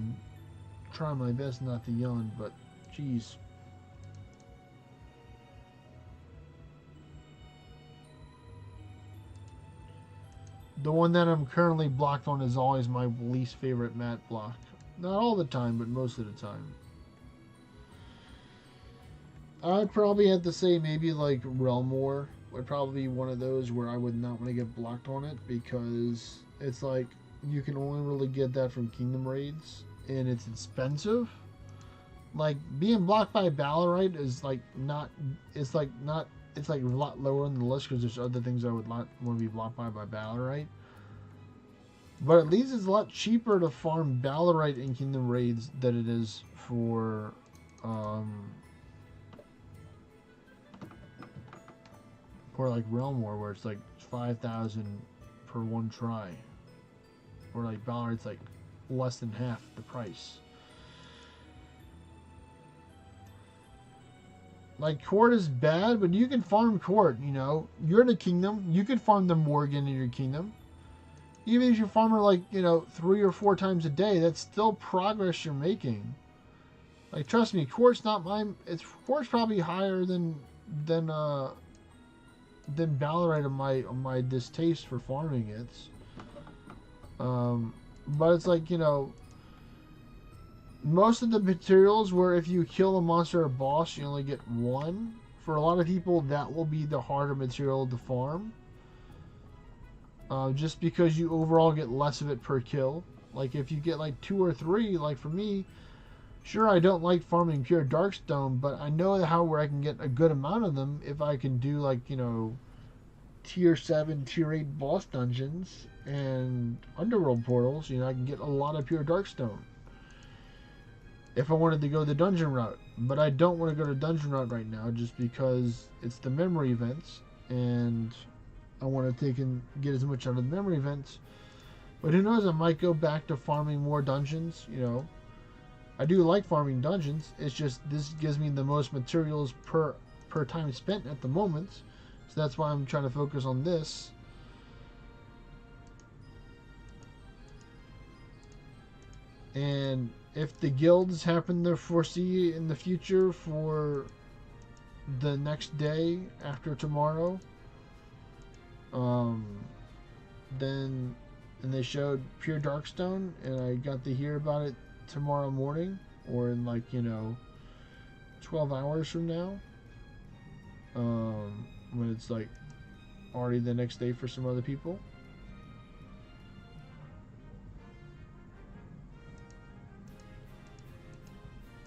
try my best not to yawn, but geez. The one that I'm currently blocked on is always my least favorite mat block. Not all the time, but most of the time. I'd probably have to say maybe like Realm War would probably be one of those where I would not want to get blocked on it, because it's like you can only really get that from Kingdom Raids and it's expensive. Like being blocked by Balorite is like not, it's like not it's like a lot lower on the list because there's other things I would want to be blocked by Ballarat. But at least it's a lot cheaper to farm Ballarat in Kingdom Raids than it is for like Realm War, where it's like 5,000 per one try. Or like Ballarat's like less than half the price. Like, court is bad, but you can farm court, you know. You're in a kingdom. You can farm the Morgan in your kingdom. Even if you farm her, like, you know, 3 or 4 times a day, that's still progress you're making. Like, trust me, court's not mine. Court's probably higher than Ballarat on my distaste for farming it. But it's like, you know, most of the materials where if you kill a monster or boss, you only get 1. For a lot of people, that will be the harder material to farm. Just because you overall get less of it per kill. Like, if you get like 2 or 3, like for me, sure, I don't like farming pure Darkstone, but I know where I can get a good amount of them if I can do, like, you know, tier 7, tier 8 boss dungeons and underworld portals. You know, I can get a lot of pure Darkstone if I wanted to go the dungeon route. But I don't want to go to dungeon route right now just because it's the memory events, and I want to take and get as much out of the memory events. But who knows, I might go back to farming more dungeons, you know. I do like farming dungeons. It's just this gives me the most materials per time spent at the moment. So that's why I'm trying to focus on this. And if the guilds happen to foresee in the future for the next day after tomorrow, then and they showed pure Darkstone, and I got to hear about it tomorrow morning, or in like, you know, 12 hours from now, when it's like already the next day for some other people.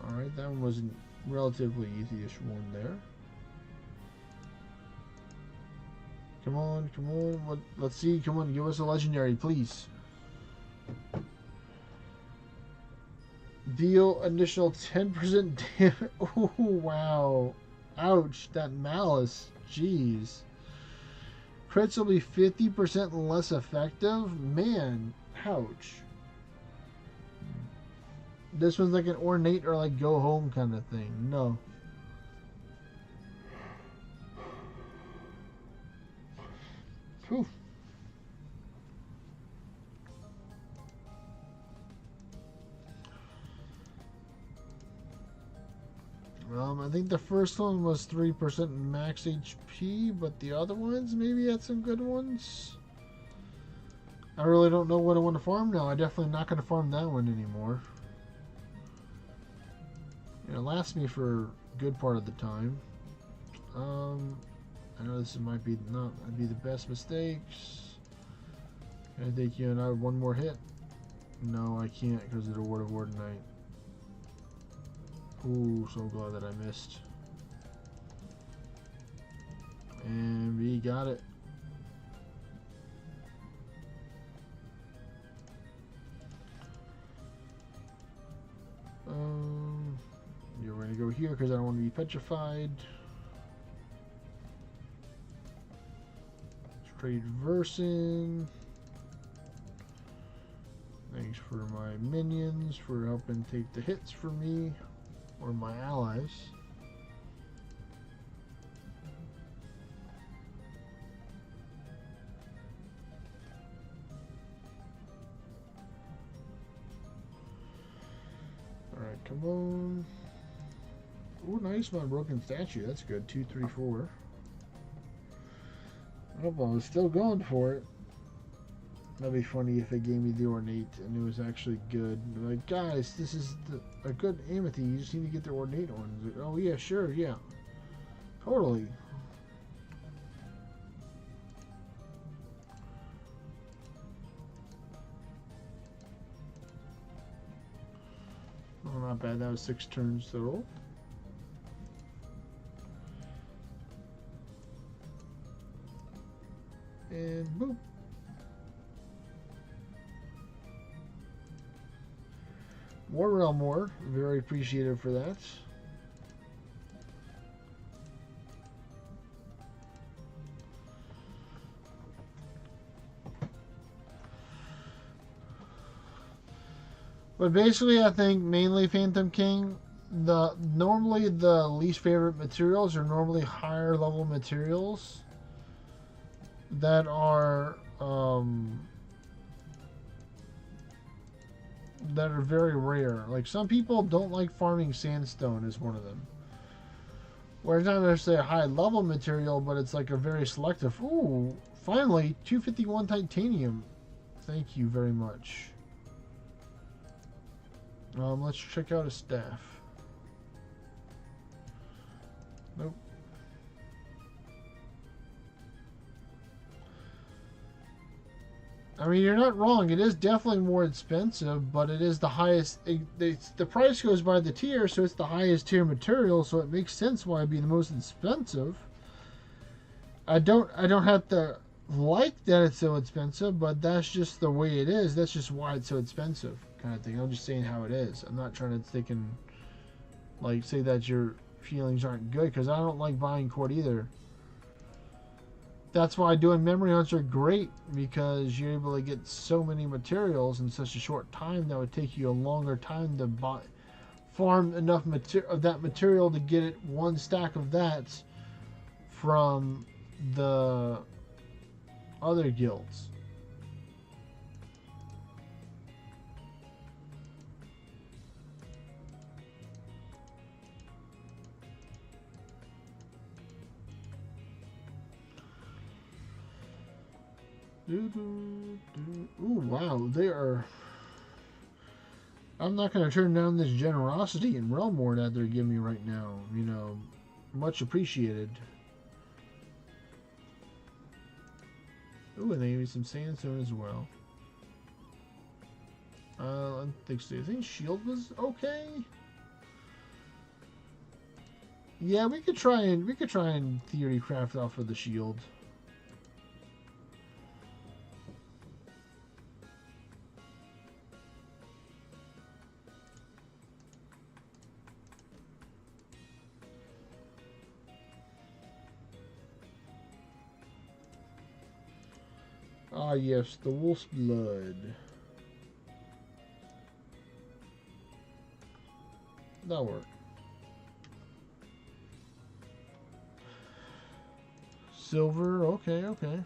Alright, that one was a relatively easy-ish one there. Come on, come on. Let's see. Come on, give us a legendary, please. Deal additional 10% damage. Oh, wow. Ouch. That malice. Jeez. Crits will be 50% less effective? Man. Ouch. This one's like an ornate or like go home kind of thing. No. Whew. I think the first one was 3% max HP, but the other ones maybe had some good ones. I really don't know what I want to farm now. I'm definitely not going to farm that one anymore. It lasts me for a good part of the time. I know this might be the best mistakes. Can I take you another one more hit? No, I can't because of the Word of Ordinite. Ooh, so glad that I missed. And we got it. You're going to go here because I don't want to be petrified. Trade versing. Thanks for my minions for helping take the hits for me or my allies. Alright, come on. Ooh, nice, my broken statue. That's good. 2, 3, 4. Oh, well, I was still going for it. That'd be funny if they gave me the ornate and it was actually good. Like, guys, this is a good amity. You just need to get the ornate ones. Like, oh yeah, sure, yeah, totally. Oh, not bad. That was 6 turns total. And boop. More realm more. Very appreciative for that. But basically, I think mainly Phantom King, normally the least favorite materials are normally higher level materials that are very rare. Like some people don't like farming sandstone is one of them. Where it's not necessarily a high level material, but it's like a very selective. Ooh, finally 251 titanium. Thank you very much. Let's check out a staff. Nope. I mean, you're not wrong. It is definitely more expensive, but it is the highest. The price goes by the tier, so it's the highest tier material, so it makes sense why it'd be the most expensive. I don't have to like that it's so expensive, but that's just the way it is. That's just why it's so expensive, kind of thing. I'm just saying how it is. I'm not trying to think and like say that your feelings aren't good, because I don't like buying cord either. That's why doing memory hunts are great, because you're able to get so many materials in such a short time that would take you a longer time to farm enough of that material to get it one stack of that from the other guilds. Ooh, wow, they are. I'm not going to turn down this generosity and realm war that they're giving me right now. You know, much appreciated. Ooh, and they gave me some sandstone as well. I think so. I think shield was okay. Yeah, we could try and theory craft off of the shield. Ah, yes, the wolf's blood. That'll work. Silver, okay, okay.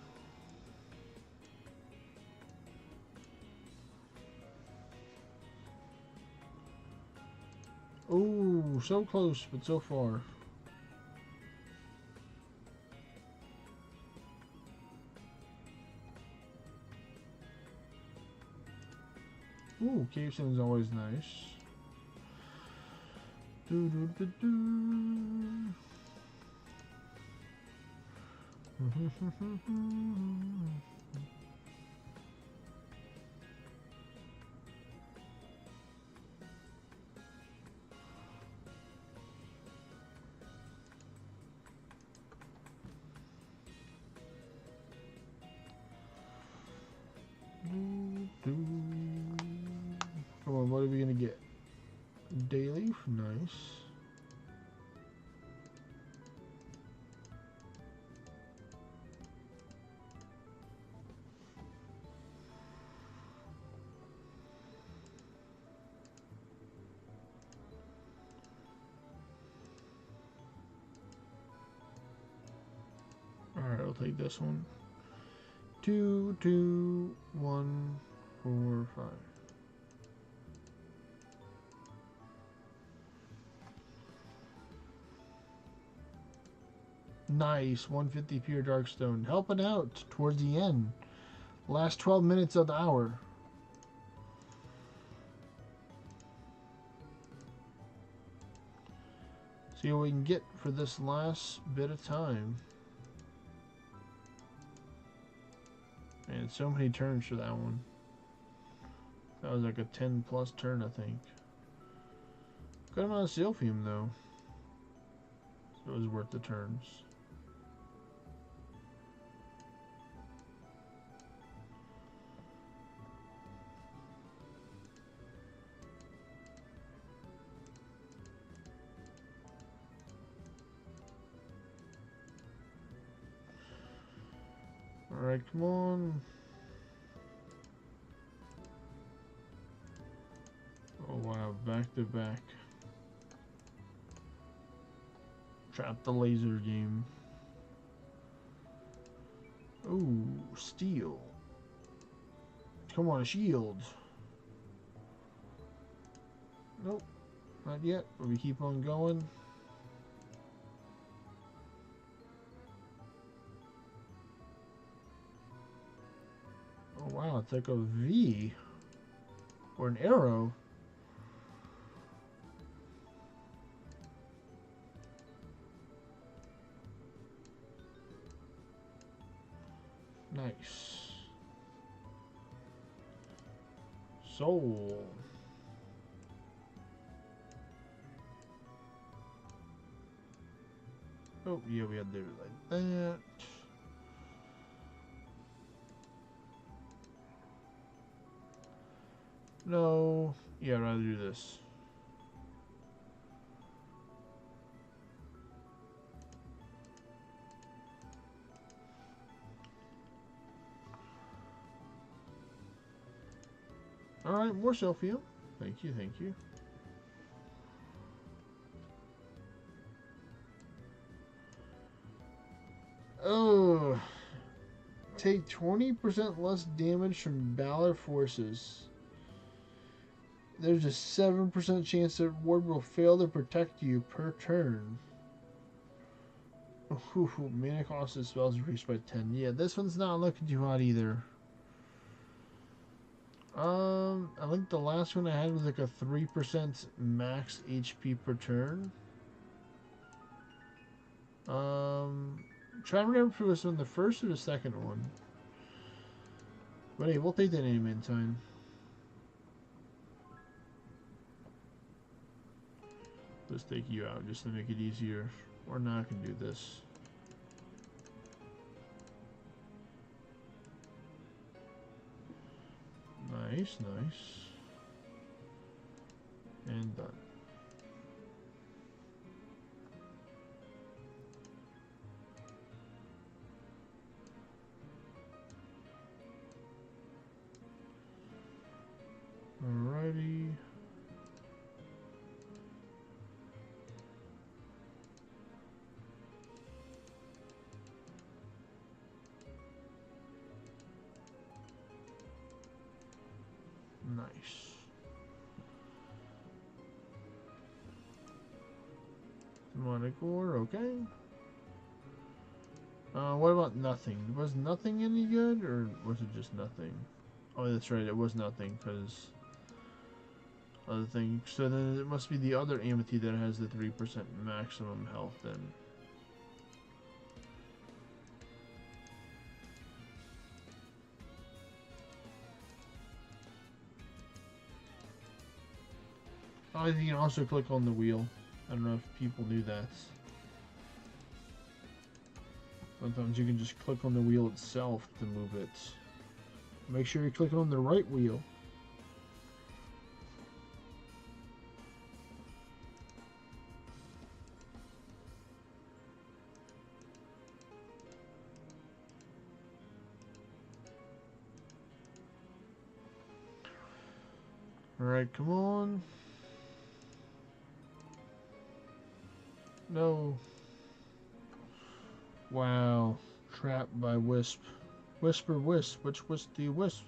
Ooh, so close, but so far. Ooh, cave stone's always nice. Do do do do. Come on, what are we gonna get? Daily, nice. All right, I'll take this one. 2, 2, 1, 4, 5. Nice, 150 pure darkstone. Helping out towards the end. Last 12 minutes of the hour. See what we can get for this last bit of time. Man, so many turns for that one. That was like a 10 plus turn, I think. Good amount of Silphium though. So it was worth the turns. Alright, come on. Oh wow, back to back. Trap the laser game. Ooh, steel. Come on, a shield. Nope, not yet, but we keep on going. Oh wow, it's like a V. Or an arrow. Nice. Soul. Oh, yeah, we had to do it like that. No. Yeah, I'd rather do this. Alright, more selfie. Thank you, thank you. Oh. Take 20% less damage from Valor forces. There's a 7% chance that ward will fail to protect you per turn. Ooh, mana cost of spells increased by 10. Yeah, this one's not looking too hot either. I think the last one I had was like a 3% max HP per turn. Try to remember if it was on the first or the second one. But hey, we'll take that any minute time. Let's take you out just to make it easier. Or now I can do this. Nice, nice. And done. Alrighty. Nice. Demonic ore, okay. What about nothing? Was nothing any good, or was it just nothing? Oh, that's right, it was nothing, because other thing. So then it must be the other amity that has the 3% maximum health then. Oh, you can also click on the wheel. I don't know if people knew that. Sometimes you can just click on the wheel itself to move it. Make sure you're clicking on the right wheel. Alright, come on. No. Wow. Trapped by Wisp. Whisper Wisp. Which Wisp do you wisp?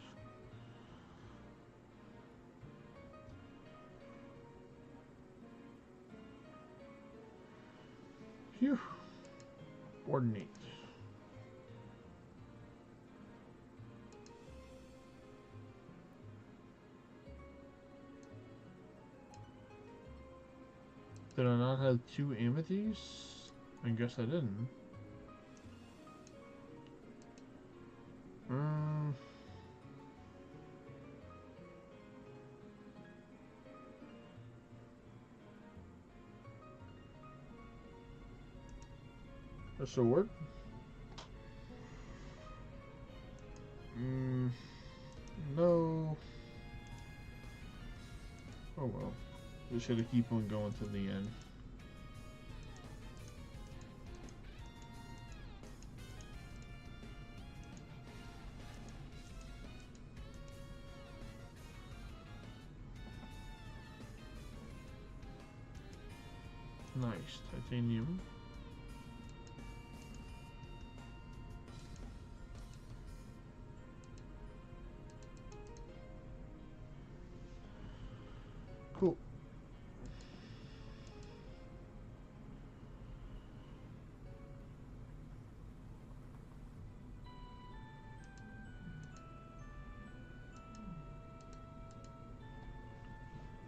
Phew. Coordinate. Did I not have 2 amethysts? I guess I didn't. A sword? No. Oh well. Just gotta keep on going to the end. Nice. Titanium. Cool.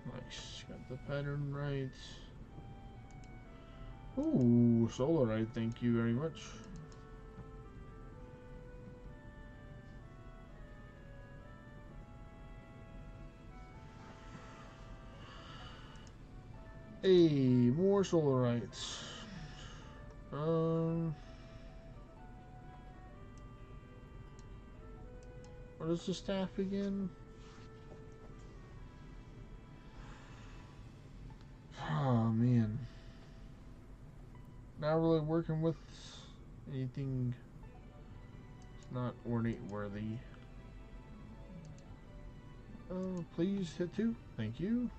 Nice. Got the pattern right. Ooh, solarite. Thank you very much. Hey, more solarites. What is the staff again? Oh man, not really working with anything. It's not ornate worthy. Oh, please hit 2. Thank you.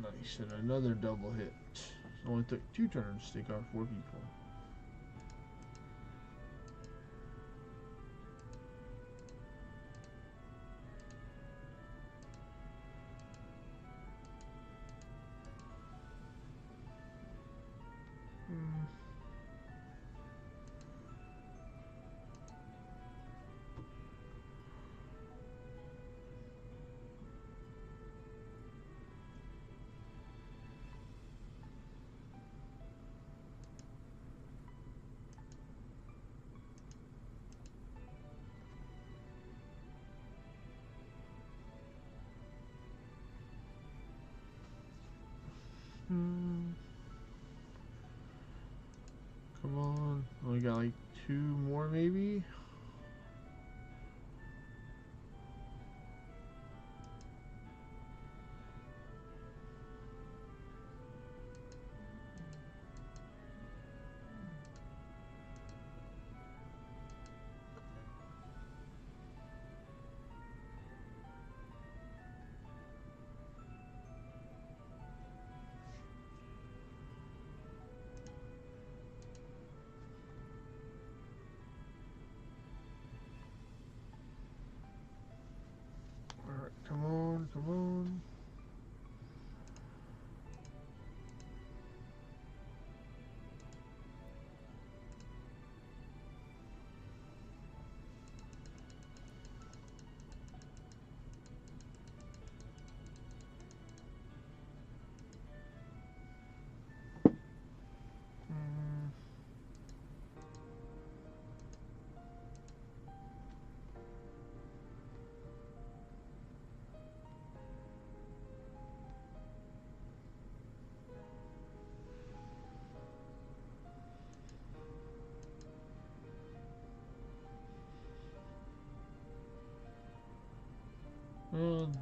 Nice, and another double hit. It only took 2 turns to take out 4 people. Come on. Only got like 2 more maybe? Alright, come on, come on.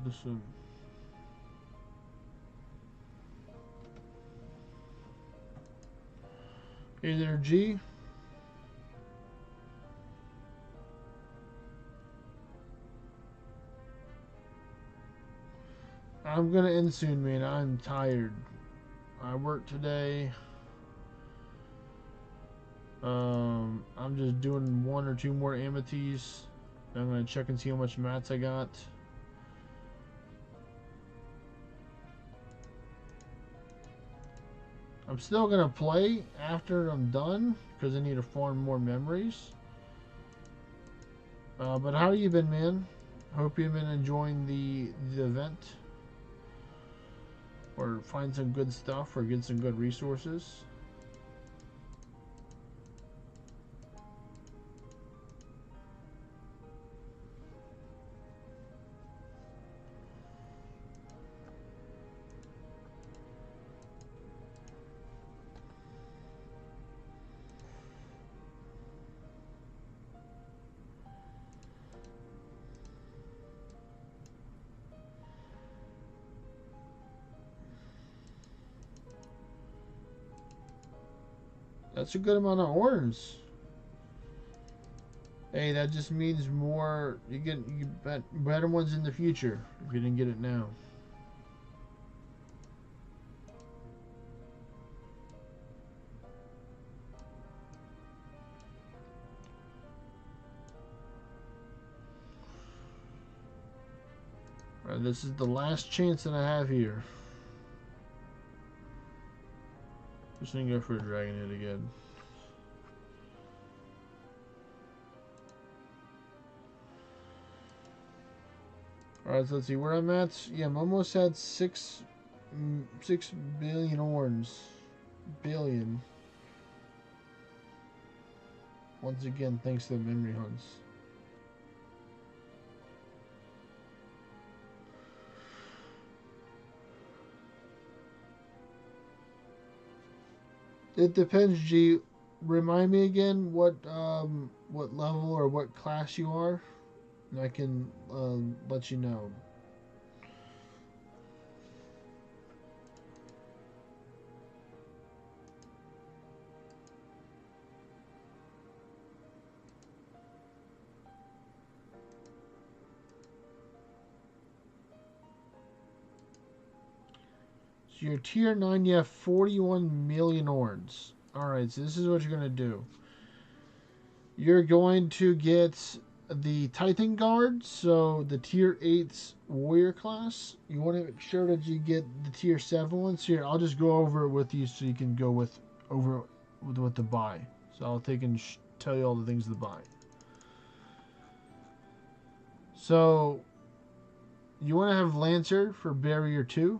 Listen. Hey there, G. I'm gonna end soon, man. I'm tired. I worked today. I'm just doing 1 or 2 more amities. I'm gonna check and see how much mats I got. I'm still gonna play after I'm done because I need to farm more memories. But how you been, man? Hope you've been enjoying the event, or find some good stuff, or get some good resources. That's a good amount of orange. Hey, that just means more. You bet better ones in the future if you didn't get it now. Alright, this is the last chance that I have here. Just gonna go for a dragon hit again. Alright, so let's see where I'm at. Yeah, I'm almost at 6 billion orbs. Billion. Once again, thanks to the memory hunts. It depends, G. Remind me again what level or what class you are, and I can let you know. So you're tier 9, you have 41 million orns. Alright, so this is what you're going to do. You're going to get the Titan Guard, so the tier 8's warrior class. You want to make sure that you get the tier 7 ones. Here, I'll just go over it with you so you can go with what to buy. So I'll take and tell you all the things to buy. So you want to have Lancer for Barrier 2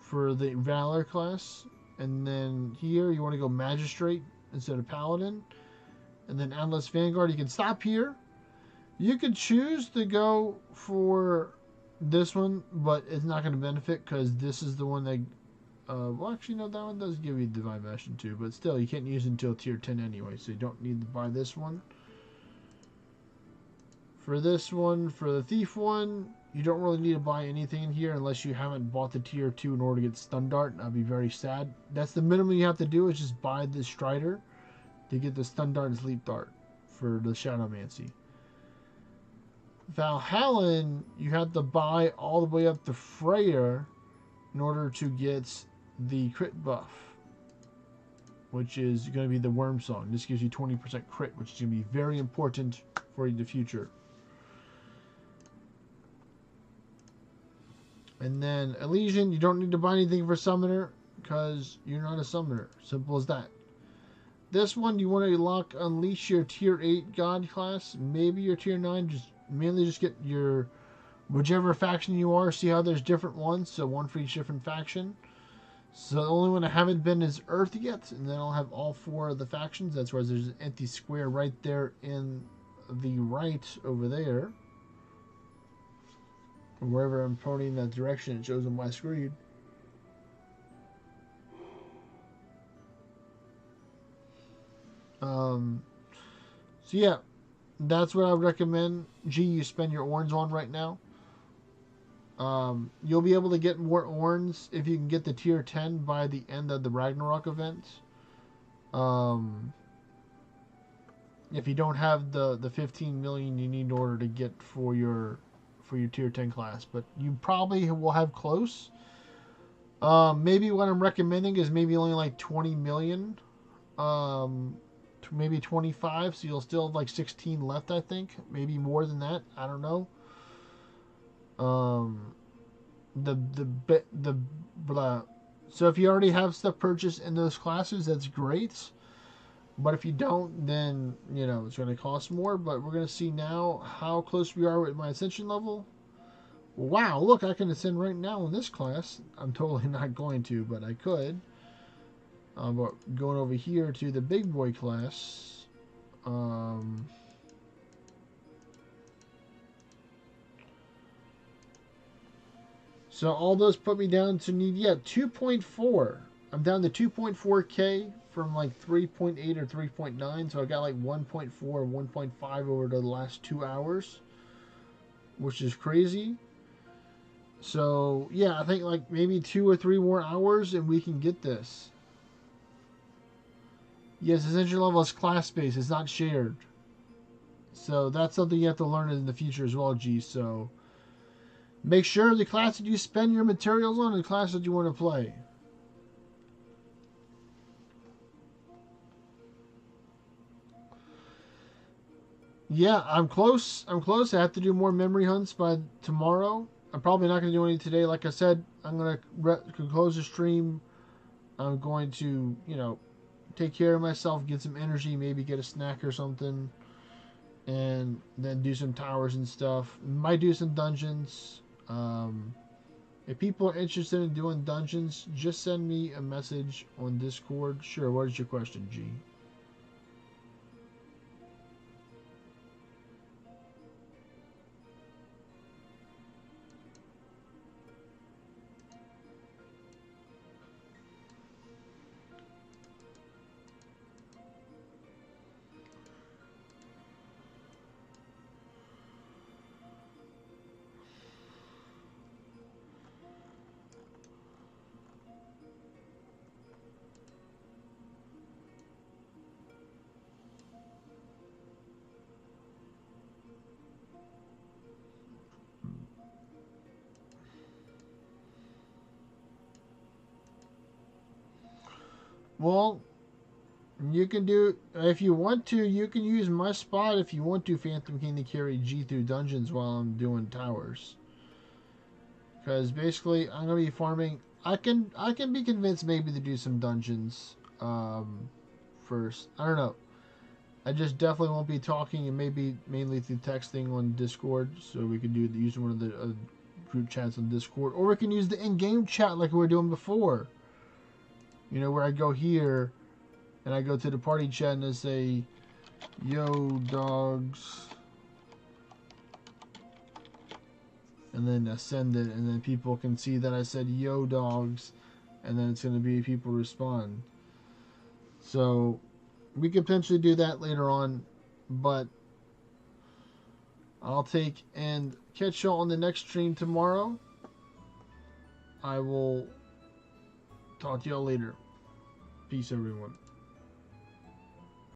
for the Valor class, and then here you want to go Magistrate instead of Paladin, and then Atlas Vanguard. You can stop here. You could choose to go for this one, but it's not going to benefit because this is the one that well, actually no, that one does give you Divine Bastion too, but still you can't use it until tier 10 anyway, so you don't need to buy this one. For this one, for the Thief one, you don't really need to buy anything in here unless you haven't bought the tier 2 in order to get Stun Dart. I'd be very sad. That's the minimum you have to do, is just buy the Strider to get the Stun Dart and Sleep Dart for the Shadowmancy. Valhallan, you have to buy all the way up to Freyr in order to get the crit buff, which is going to be the Worm Song. This gives you 20% crit, which is going to be very important for the future. And then Elysian, you don't need to buy anything for Summoner because you're not a Summoner. Simple as that. This one, you want to unleash your tier 8 God class, maybe your tier 9, mainly just get your whichever faction you are. See how there's different ones, so one for each different faction. So the only one I haven't been is Earth yet, and then I'll have all 4 of the factions. That's why there's an empty square right there in the right over there. Wherever I'm pointing that direction, it shows on my screen. So yeah, that's what I would recommend. G, you spend your Orns on right now. You'll be able to get more Orns if you can get the tier 10 by the end of the Ragnarok event. If you don't have the 15 million you need in order to get for your tier 10 class, but you probably will have close. Maybe what I'm recommending is maybe only like 20 million. Maybe 25, so you'll still have like 16 left, I think. Maybe more than that, I don't know. So if you already have stuff purchased in those classes, that's great. But if you don't, then you know it's going to cost more. But we're going to see now how close we are with my ascension level. Wow, look, I can ascend right now in this class. I'm totally not going to, but I could. But going over here to the big boy class. So all those put me down to need, 2.4. I'm down to 2.4K from like 3.8 or 3.9. So I got like 1.4, 1.5 over the last 2 hours, which is crazy. So yeah, I think like maybe 2 or 3 more hours and we can get this. Yes, ascension level is class based. It's not shared. So that's something you have to learn in the future as well, G. So make sure the class that you spend your materials on is the class that you want to play. Yeah, I'm close. I'm close. I have to do more memory hunts by tomorrow. I'm probably not going to do any today. Like I said, I'm going to close the stream. I'm going to, take care of myself, get some energy, maybe get a snack or something, and then do some towers and stuff. Might do some dungeons. If people are interested in doing dungeons, just send me a message on Discord. Sure, what is your question, G? Well, you can do, if you want to, you can use my spot if you want to, Phantom King, to carry G through dungeons while I'm doing towers. Because basically, I'm gonna be farming. I can be convinced maybe to do some dungeons first. I don't know. I just definitely won't be talking, and maybe mainly through texting on Discord. So we can do use one of the group chats on Discord, or we can use the in-game chat like we were doing before. Where I go here, and I go to the party chat and I say, "Yo, dogs." And then I send it, and then people can see that I said "yo dogs," and then it's going to be people respond. So we could potentially do that later on, but I'll take and catch y'all on the next stream tomorrow. I will talk to y'all later. Peace, everyone.